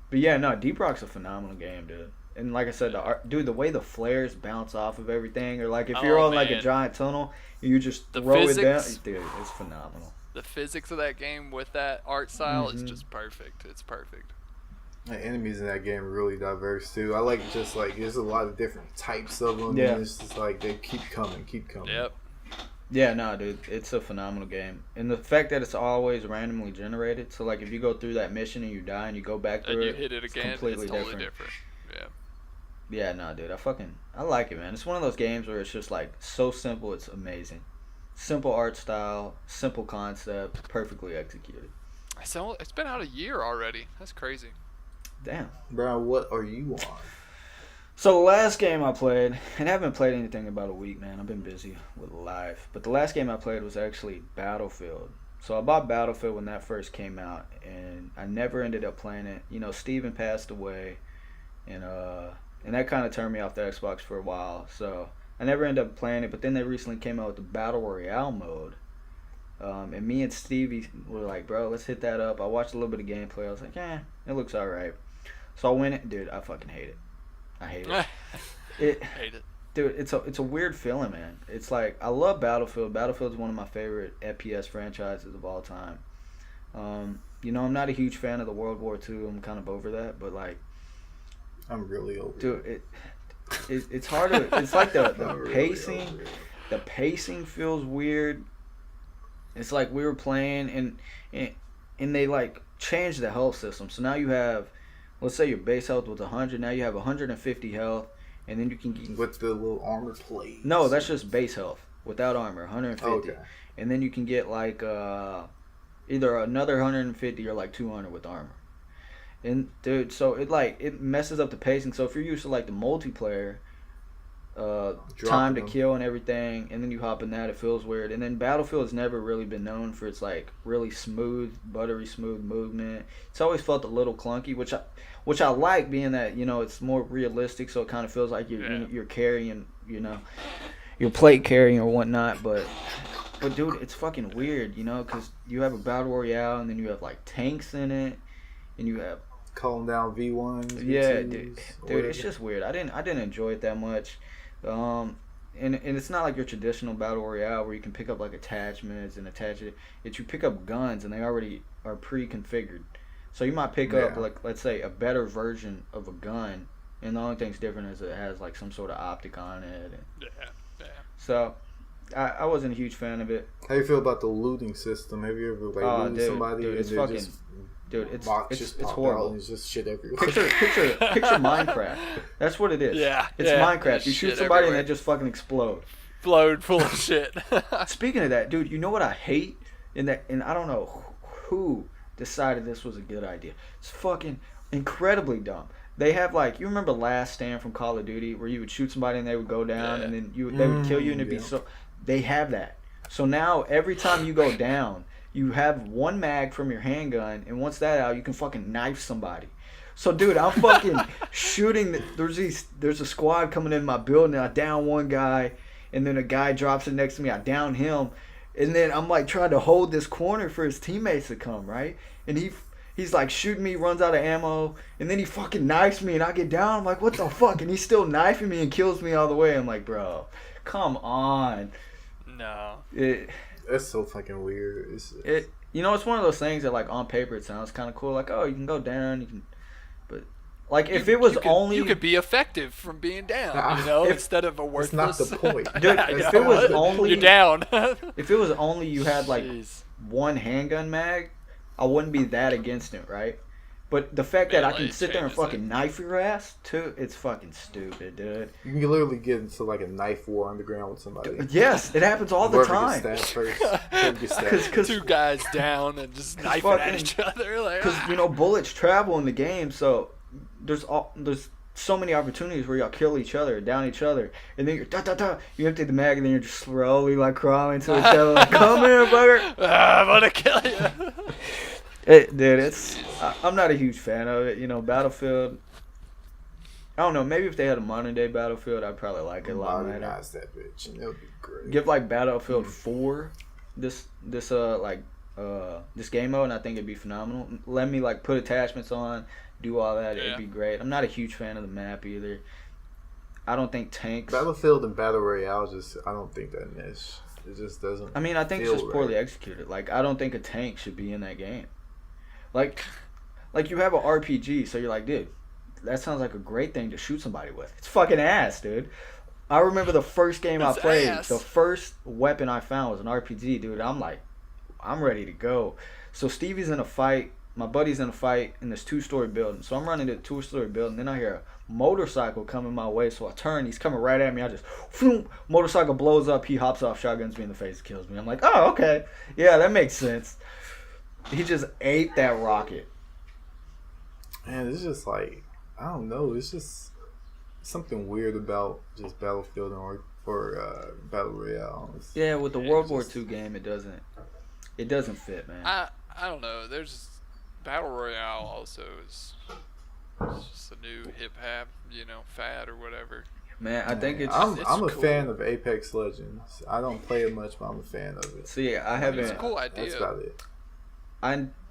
But yeah, no, Deep Rock's a phenomenal game, dude. And like I said, the way the flares bounce off of everything, or like if you're on like a giant tunnel, and you just throw it down, dude, it's phenomenal. The physics of that game with that art style is just perfect. It's perfect. The enemies in that game are really diverse too. I like just like there's a lot of different types of them. Yeah. And it's just like they keep coming. Yep. Yeah, no, dude, it's a phenomenal game, and the fact that it's always randomly generated. So like if you go through that mission and you die and you go back through and you hit it again, it's totally different. Yeah. Yeah, no, dude, I like it, man. It's one of those games where it's just like so simple, it's amazing. Simple art style, simple concept, perfectly executed. So it's been out a year already. That's crazy. Damn. Bro, what are you on? So the last game I played, and I haven't played anything in about a week, man. I've been busy with life. But the last game I played was actually Battlefield. So I bought Battlefield when that first came out, and I never ended up playing it. You know, Steven passed away, and that kind of turned me off the Xbox for a while. So I never ended up playing it, but then they recently came out with the Battle Royale mode. And me and Stevie were like, bro, let's hit that up. I watched a little bit of gameplay. I was like, it looks alright. So I went in. Dude, I fucking hate it. I hate it. Hate it. Dude, it's a weird feeling, man. It's like, I love Battlefield. Battlefield's one of my favorite FPS franchises of all time. You know, I'm not a huge fan of the World War II. I'm kind of over that, but like, I'm really over dude, it's hard to, it's like the pacing, really the pacing feels weird. It's like we were playing and they like changed the health system. So now you have, let's say your base health was 100, now you have 150 health, and then you can get... With the little armor plate. No, that's just base health, without armor, 150. Okay. And then you can get like either another 150 or like 200 with armor. And dude, so it messes up the pacing. So if you're used to like the multiplayer, time to kill and everything, and then you hop in that, it feels weird. And then Battlefield has never really been known for its like really smooth, buttery smooth movement. It's always felt a little clunky, which I like, being that, you know, it's more realistic, so it kind of feels like you're carrying, you know, your plate carrying or whatnot. But dude, it's fucking weird, you know, because you have a battle royale and then you have like tanks in it, and you have calling down V1s. Yeah, V2s, dude, it's just weird. I didn't enjoy it that much. And it's not like your traditional battle royale where you can pick up like attachments and attach it. It's you pick up guns and they already are pre-configured. So you might pick up, like, let's say, a better version of a gun, and the only thing's different is it has like some sort of optic on it. Yeah. So I wasn't a huge fan of it. How you feel about the looting system? Have you ever like looted somebody? Dude, it's fucking. dude, it's Box just it's pop out horrible. and there's just shit everywhere. Picture Minecraft. That's what it is. Yeah, It's yeah, Minecraft. there's You shoot shit somebody and everywhere. they just fucking explode. Flowed full of shit. Speaking of that, dude, you know what I hate? And I don't know who decided this was a good idea. It's fucking incredibly dumb. They have like, you remember Last Stand from Call of Duty where you would shoot somebody and they would go down Yeah. and then they would kill you and it'd be Yeah. so. They have that. So now every time you go down, you have one mag from your handgun, and once that out, you can fucking knife somebody. So, dude, I'm fucking shooting. There's a squad coming in my building. I down one guy, and then a guy drops it next to me. I down him, and then I'm like trying to hold this corner for his teammates to come, right? And he's like shooting me, runs out of ammo, and then he fucking knifes me, and I get down. I'm like, what the fuck? And he's still knifing me and kills me all the way. I'm like, bro, come on. No. That's so fucking weird. It's one of those things that like on paper it sounds kind of cool, like, oh, you can go down, you can, but like if it was only you could be effective from being down, If- instead of a That's worthless. not the point. Dude, if it was only you're down. if it was only you had like Jeez. one handgun mag, I wouldn't be that against it, right? But the fact that I can Melee sit there and changes fucking knife your ass too, it's fucking stupid, dude. You can literally get into like a knife war on the ground with somebody. Yes, it happens all the Whoever time. gets stabbed first. Whoever gets stabbed. Cause Two guys down and just knifing fucking- at each other, like Because bullets travel in the game, so there's so many opportunities where y'all kill each other, down each other, and then you empty the mag, and then you're just slowly like crawling to each other, like, come here, bugger. I'm gonna kill you. Dude, I'm not a huge fan of it. Battlefield. I don't know. Maybe if they had a modern day Battlefield, I'd probably like it a lot better. Modernize that bitch, and it would be great. Give like Battlefield 4 this game mode, and I think it'd be phenomenal. Let me like put attachments on, do all that. Yeah. It'd be great. I'm not a huge fan of the map either. I don't think tanks. Battlefield and Battle Royale I don't think that niche. It just doesn't. I mean, I think it's feel just poorly right. executed. Like, I don't think a tank should be in that game. Like you have an RPG, so you're like, dude, that sounds like a great thing to shoot somebody with. It's fucking ass, dude. I remember the first game I It's played, ass. the first weapon I found was an RPG, dude. I'm like, I'm ready to go. So Stevie's in a fight, my buddy's in a fight in this 2-story building. So I'm running to the 2-story building, then I hear a motorcycle coming my way, so I turn, he's coming right at me. I just, phoom, motorcycle blows up, he hops off, shotguns me in the face, kills me. I'm like, oh, okay. Yeah, that makes sense. He just ate that rocket. Man, it's just like, I don't know. It's just something weird about just Battlefield or Battle Royale. Yeah, with the Yeah, World it's War just- II game, it doesn't fit, man. I don't know. There's Battle Royale also is it's just a new hip hop, fad or whatever. Man, I think it's. I'm a cool. fan of Apex Legends. I don't play it much, but I'm a fan of it. See, I It's a haven't. cool idea. That's about it.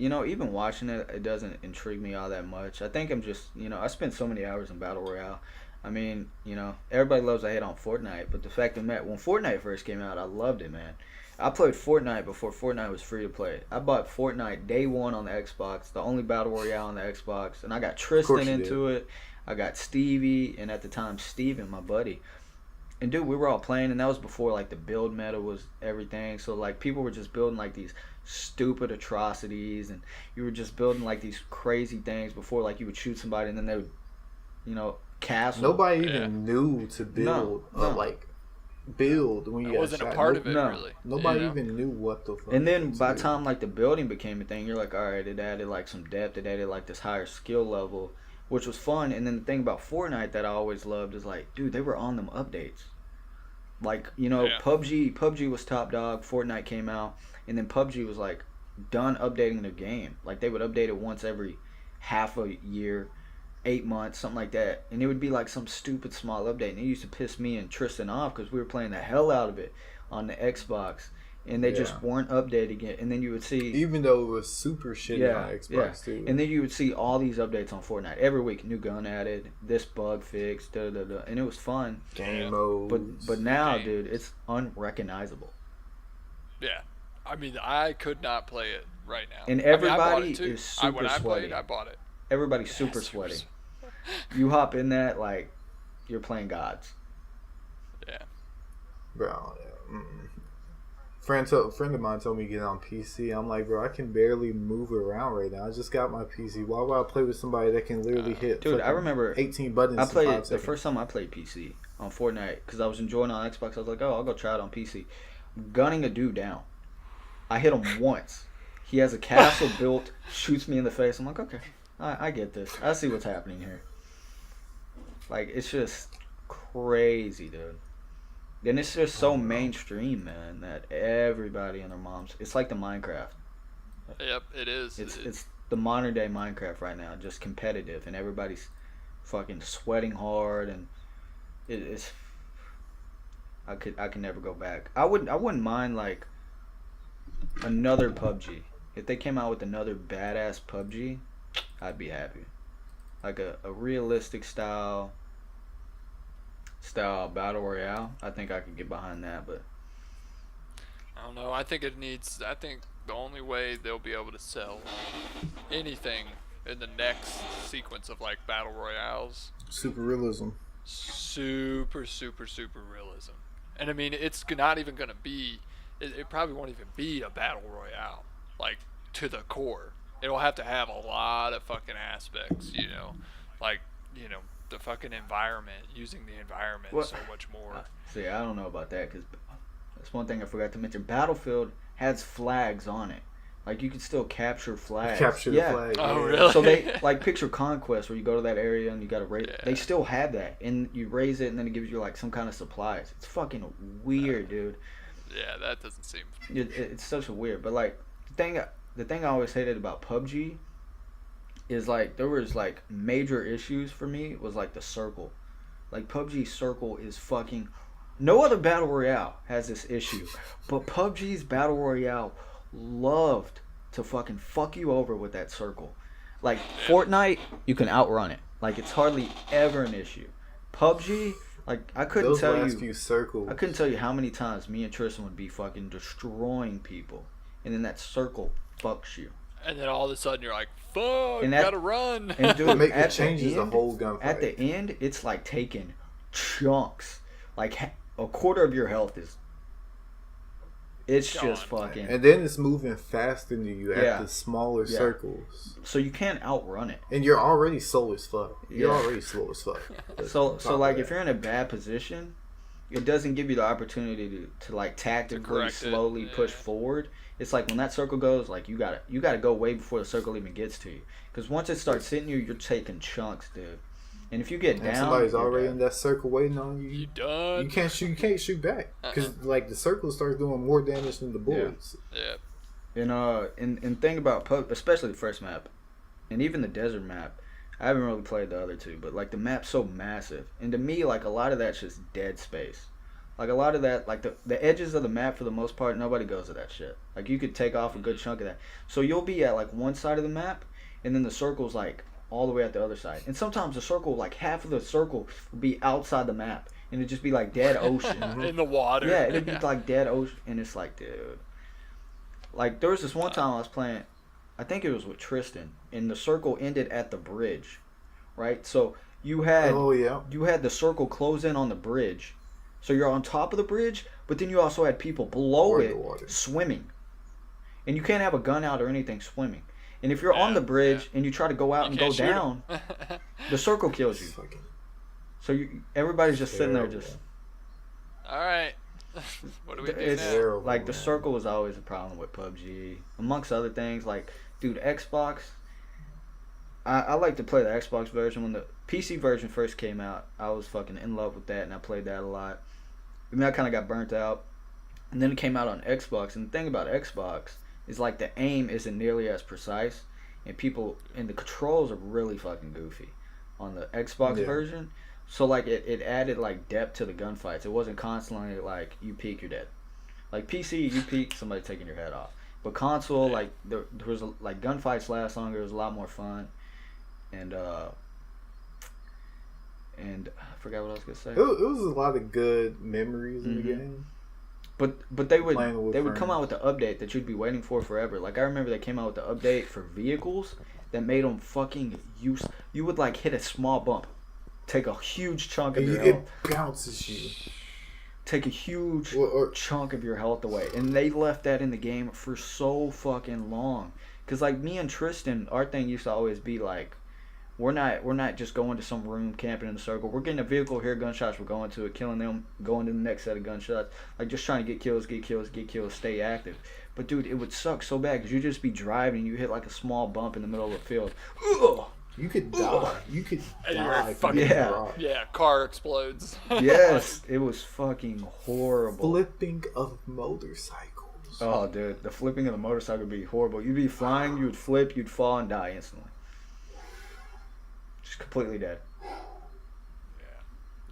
Even watching it, it doesn't intrigue me all that much. I think I'm just, I spend so many hours in Battle Royale. I mean, everybody loves to hate on Fortnite, but the fact of when Fortnite first came out, I loved it, man. I played Fortnite before Fortnite was free to play. I bought Fortnite day one on the Xbox, the only Battle Royale on the Xbox, and I got Tristan you into it. I got Stevie, and at the time, Steven, my buddy. And dude, we were all playing, and that was before like the build meta was everything. So like people were just building like these stupid atrocities, and you were just building like these crazy things before like you would shoot somebody, and then they would, castle. Nobody Yeah. even knew to build, No. build when you It got wasn't a shot. part of it no. really. Nobody you know? even knew what the fuck. And then by to the do. time like the building became a thing, you're like, all right, it added like some depth, it added like this higher skill level, which was fun. And then the thing about Fortnite that I always loved is like, dude, they were on them updates. Like, Yeah. PUBG was top dog. Fortnite came out, and then PUBG was like done updating their game. Like they would update it once every half a year, 8 months, something like that. And it would be like some stupid small update. And it used to piss me and Tristan off because we were playing the hell out of it on the Xbox, and they just Yeah. weren't updating it. And then you would see, even though it was super shitty on Xbox too. and then you would see all these updates on Fortnite every week. New gun added, this bug fixed, and it was fun. game Yeah. modes. But now, Games. dude, it's unrecognizable. Yeah. I mean, I could not play it right now. And I bought everybody it too. is super when I sweaty. played, I bought it. Everybody's Yeah, super super sweaty. You hop in that like you're playing gods. Yeah. Bro, yeah. friend of mine told me to get on PC. I'm like, bro, I can barely move around right now. I just got my PC. Why would I play with somebody that can literally hit? Dude, I remember 18 buttons. I played in 5 the seconds. first time I played PC on Fortnite because I was enjoying it on Xbox. I was like, oh, I'll go try it on PC. Gunning a dude down. I hit him once. He has a castle built, shoots me in the face. I'm like, okay, I get this. I see what's happening here. Like, it's just crazy, dude. And it's just so mainstream, man, that everybody and their moms. It's like the Minecraft. Yep, it is. It's the modern day Minecraft right now, just competitive, and everybody's fucking sweating hard, and it's. I could never go back. I wouldn't mind like another PUBG. If they came out with another badass PUBG, I'd be happy. Like a realistic style battle royale. I think I could get behind that, but I don't know. I think the only way they'll be able to sell anything in the next sequence of like battle royales, Super realism. super realism. And I mean, it's not even gonna be. It probably won't even be a battle royale, like to the core. It'll have to have a lot of fucking aspects, like the fucking environment, using the environment so much more. See, I don't know about that because that's one thing I forgot to mention. Battlefield has flags on it. Like you can still capture flags. Capture the flag. Oh, yeah. really? So they like picture Conquest where you go to that area and you gotta raise. Yeah. They still have that, and you raise it and then it gives you like some kind of supplies. It's fucking weird, dude. Yeah, that doesn't seem. It's such a weird. But like the thing I always hated about PUBG is like there was like major issues for me was like the circle. Like PUBG circle is fucking. No other battle royale has this issue, but PUBG's battle royale loved to fucking fuck you over with that circle. Like Fortnite, you can outrun it. Like it's hardly ever an issue. PUBG, like I couldn't Those tell last you. few circles. I couldn't tell you how many times me and Tristan would be fucking destroying people, and then that circle fucks you. And then all of a sudden you're like, fuck, And that- gotta run. And dude, It changes the whole gunfight. At the end, it's like taking chunks. Like a quarter of your health is. It's Gone. just fucking. And then it's moving faster than you Yeah. at the smaller Yeah. circles. So you can't outrun it. And you're already slow as fuck. You're Yeah. already slow as fuck. So like if you're in a bad position, it doesn't give you the opportunity to like tactically correct it. slowly Yeah. push forward. It's like when that circle goes, like you gotta go way before the circle even gets to you. Because once it starts hitting you, you're taking chunks, dude. And if you get And down, somebody's you're already dead. in that circle waiting on you. You done? You can't shoot back because like the circle starts doing more damage than the bullets. Yeah. And thing about PUBG, especially the first map, and even the desert map, I haven't really played the other two, but like the map's so massive, and to me, like a lot of that's just dead space. Like a lot of that, like the edges of the map for the most part, nobody goes to that shit. Like you could take off a good chunk of that. So you'll be at like one side of the map, and then the circle's like all the way at the other side. And sometimes the circle, like half of the circle, will be outside the map, and it'd just be like dead ocean. In the water. Yeah, it'd be like dead ocean, and it's like, dude. Like there was this one time I was playing, I think it was with Tristan, and the circle ended at the bridge, right? So you had the circle close in on the bridge, so you're on top of the bridge, but then you also had people below Or the it water. swimming, and you can't have a gun out or anything swimming. And if you're on the bridge and you try to go out and go can't shoot 'em. down, the circle kills you. It's fucking So everybody's just sitting there terrible. just. All right. What do we do It's now? terrible, like the man. circle was always a problem with PUBG, amongst other things. Like, dude, Xbox. I like to play the Xbox version. When the PC version first came out, I was fucking in love with that, and I played that a lot. And then I kind of got burnt out. And then it came out on Xbox, and the thing about Xbox is like the aim isn't nearly as precise, and the controls are really fucking goofy on the Xbox Yeah. version. So like it added like depth to the gunfights. It wasn't constantly like you peek, you're dead. Like PC, you peek, somebody taking your head off. But console, like there was like gunfights last longer. It was a lot more fun, and I forgot what I was gonna say. It was a lot of good memories in the Mhm. game. But they would Playing with come out with friends. the update that you'd be waiting for forever. Like I remember they came out with the update for vehicles that made them fucking use. You would like hit a small bump, take a huge chunk of your It health. bounces you. take a huge Or chunk of your health away, and they left that in the game for so fucking long. Cause like me and Tristan, our thing used to always be like, we're not just going to some room camping in a circle. We're getting a vehicle here, gunshots. We're going to it, killing them, going to the next set of gunshots. Like just trying to get kills, stay active. But dude, it would suck so bad because you just be driving, you hit like a small bump in the middle of the field. Ugh! you could die. You could And you're die. fucking- Yeah. Yeah, car explodes. Yes, it was fucking horrible. Flipping of motorcycles. Oh, dude, the flipping of the motorcycle would be horrible. You'd be flying, you would flip, you'd fall and die instantly. Just completely dead.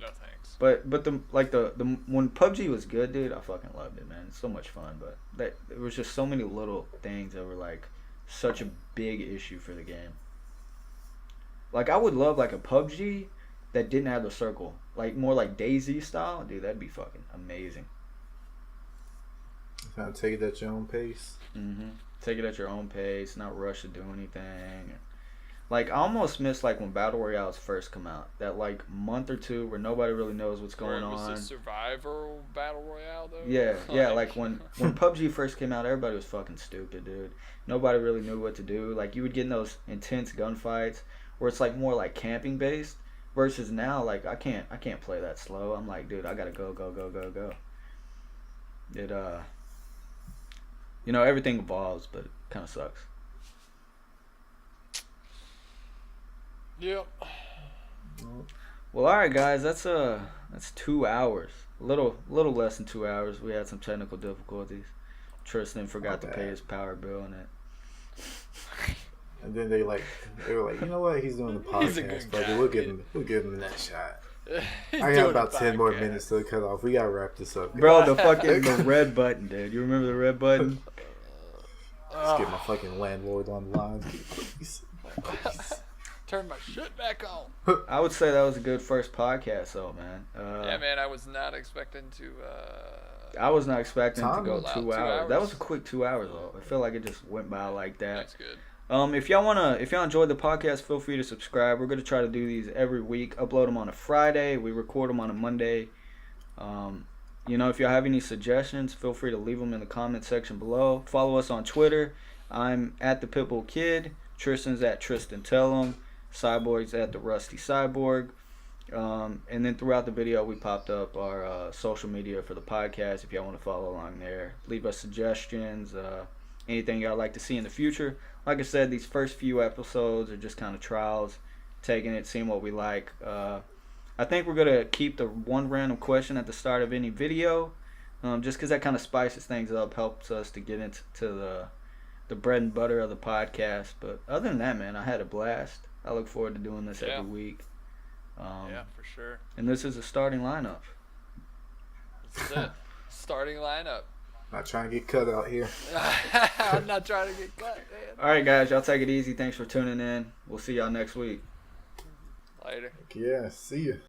No thanks. But the when PUBG was good, dude, I fucking loved it, man. It's so much fun. But there was just so many little things that were like such a big issue for the game. Like I would love like a PUBG that didn't have the circle, like more like DayZ style, dude. That'd be fucking amazing. Kind of take it at your own pace. Take it at your own pace, not rush to do anything. Like I almost miss like when Battle Royales first come out, that like month or two where nobody really knows what's going Or was on. it Survivor Battle Royale though? Yeah, like when PUBG first came out, everybody was fucking stupid, dude. Nobody really knew what to do. Like you would get in those intense gunfights where it's like more like camping based, versus now like I can't play that slow. I'm like, dude, I gotta go. It everything evolves, but it kind of sucks. Yep. Well, all right, guys, that's 2 hours. A little less than 2 hours. We had some technical difficulties. Tristan forgot to pay his power bill and it. And then they were like, you know what? He's doing the podcast. He's a good Fuck it, guy, we'll give him that shot. He's I got doing about a 10 more podcast. minutes to cut off. We gotta wrap this up. Bro, the red button, dude. You remember the red button? Let's get my fucking landlord on the line. Please. Turn my shit back on. I would say that was a good first podcast, though, man. Yeah, man, I was not expecting to. I was not expecting to Time go allowed 2 2 hours. That hours. was a quick 2 hours, though. I feel like it just went by like that. That's good. If y'all enjoyed the podcast, feel free to subscribe. We're gonna try to do these every week. Upload them on a Friday. We record them on a Monday. If y'all have any suggestions, feel free to leave them in the comment section below. Follow us on Twitter. I'm at the Pitbull Kid. Tristan's at Tristan Tellum. Cyborg's at the Rusty Cyborg. And then throughout the video, we popped up our social media for the podcast. If y'all want to follow along there, leave us suggestions. Anything y'all like to see in the future. Like I said, these first few episodes are just kind of trials, taking it, seeing what we like. I think we're going to keep the one random question at the start of any video, just because that kind of spices things up, helps us to get into the bread and butter of the podcast. But other than that, man, I had a blast. I look forward to doing this every week. Yeah, for sure. And this is a starting lineup. This is it. Starting lineup. Not trying to get cut out here. I'm not trying to get cut, man. All right, guys, y'all take it easy. Thanks for tuning in. We'll see y'all next week. Later. Yeah, see ya.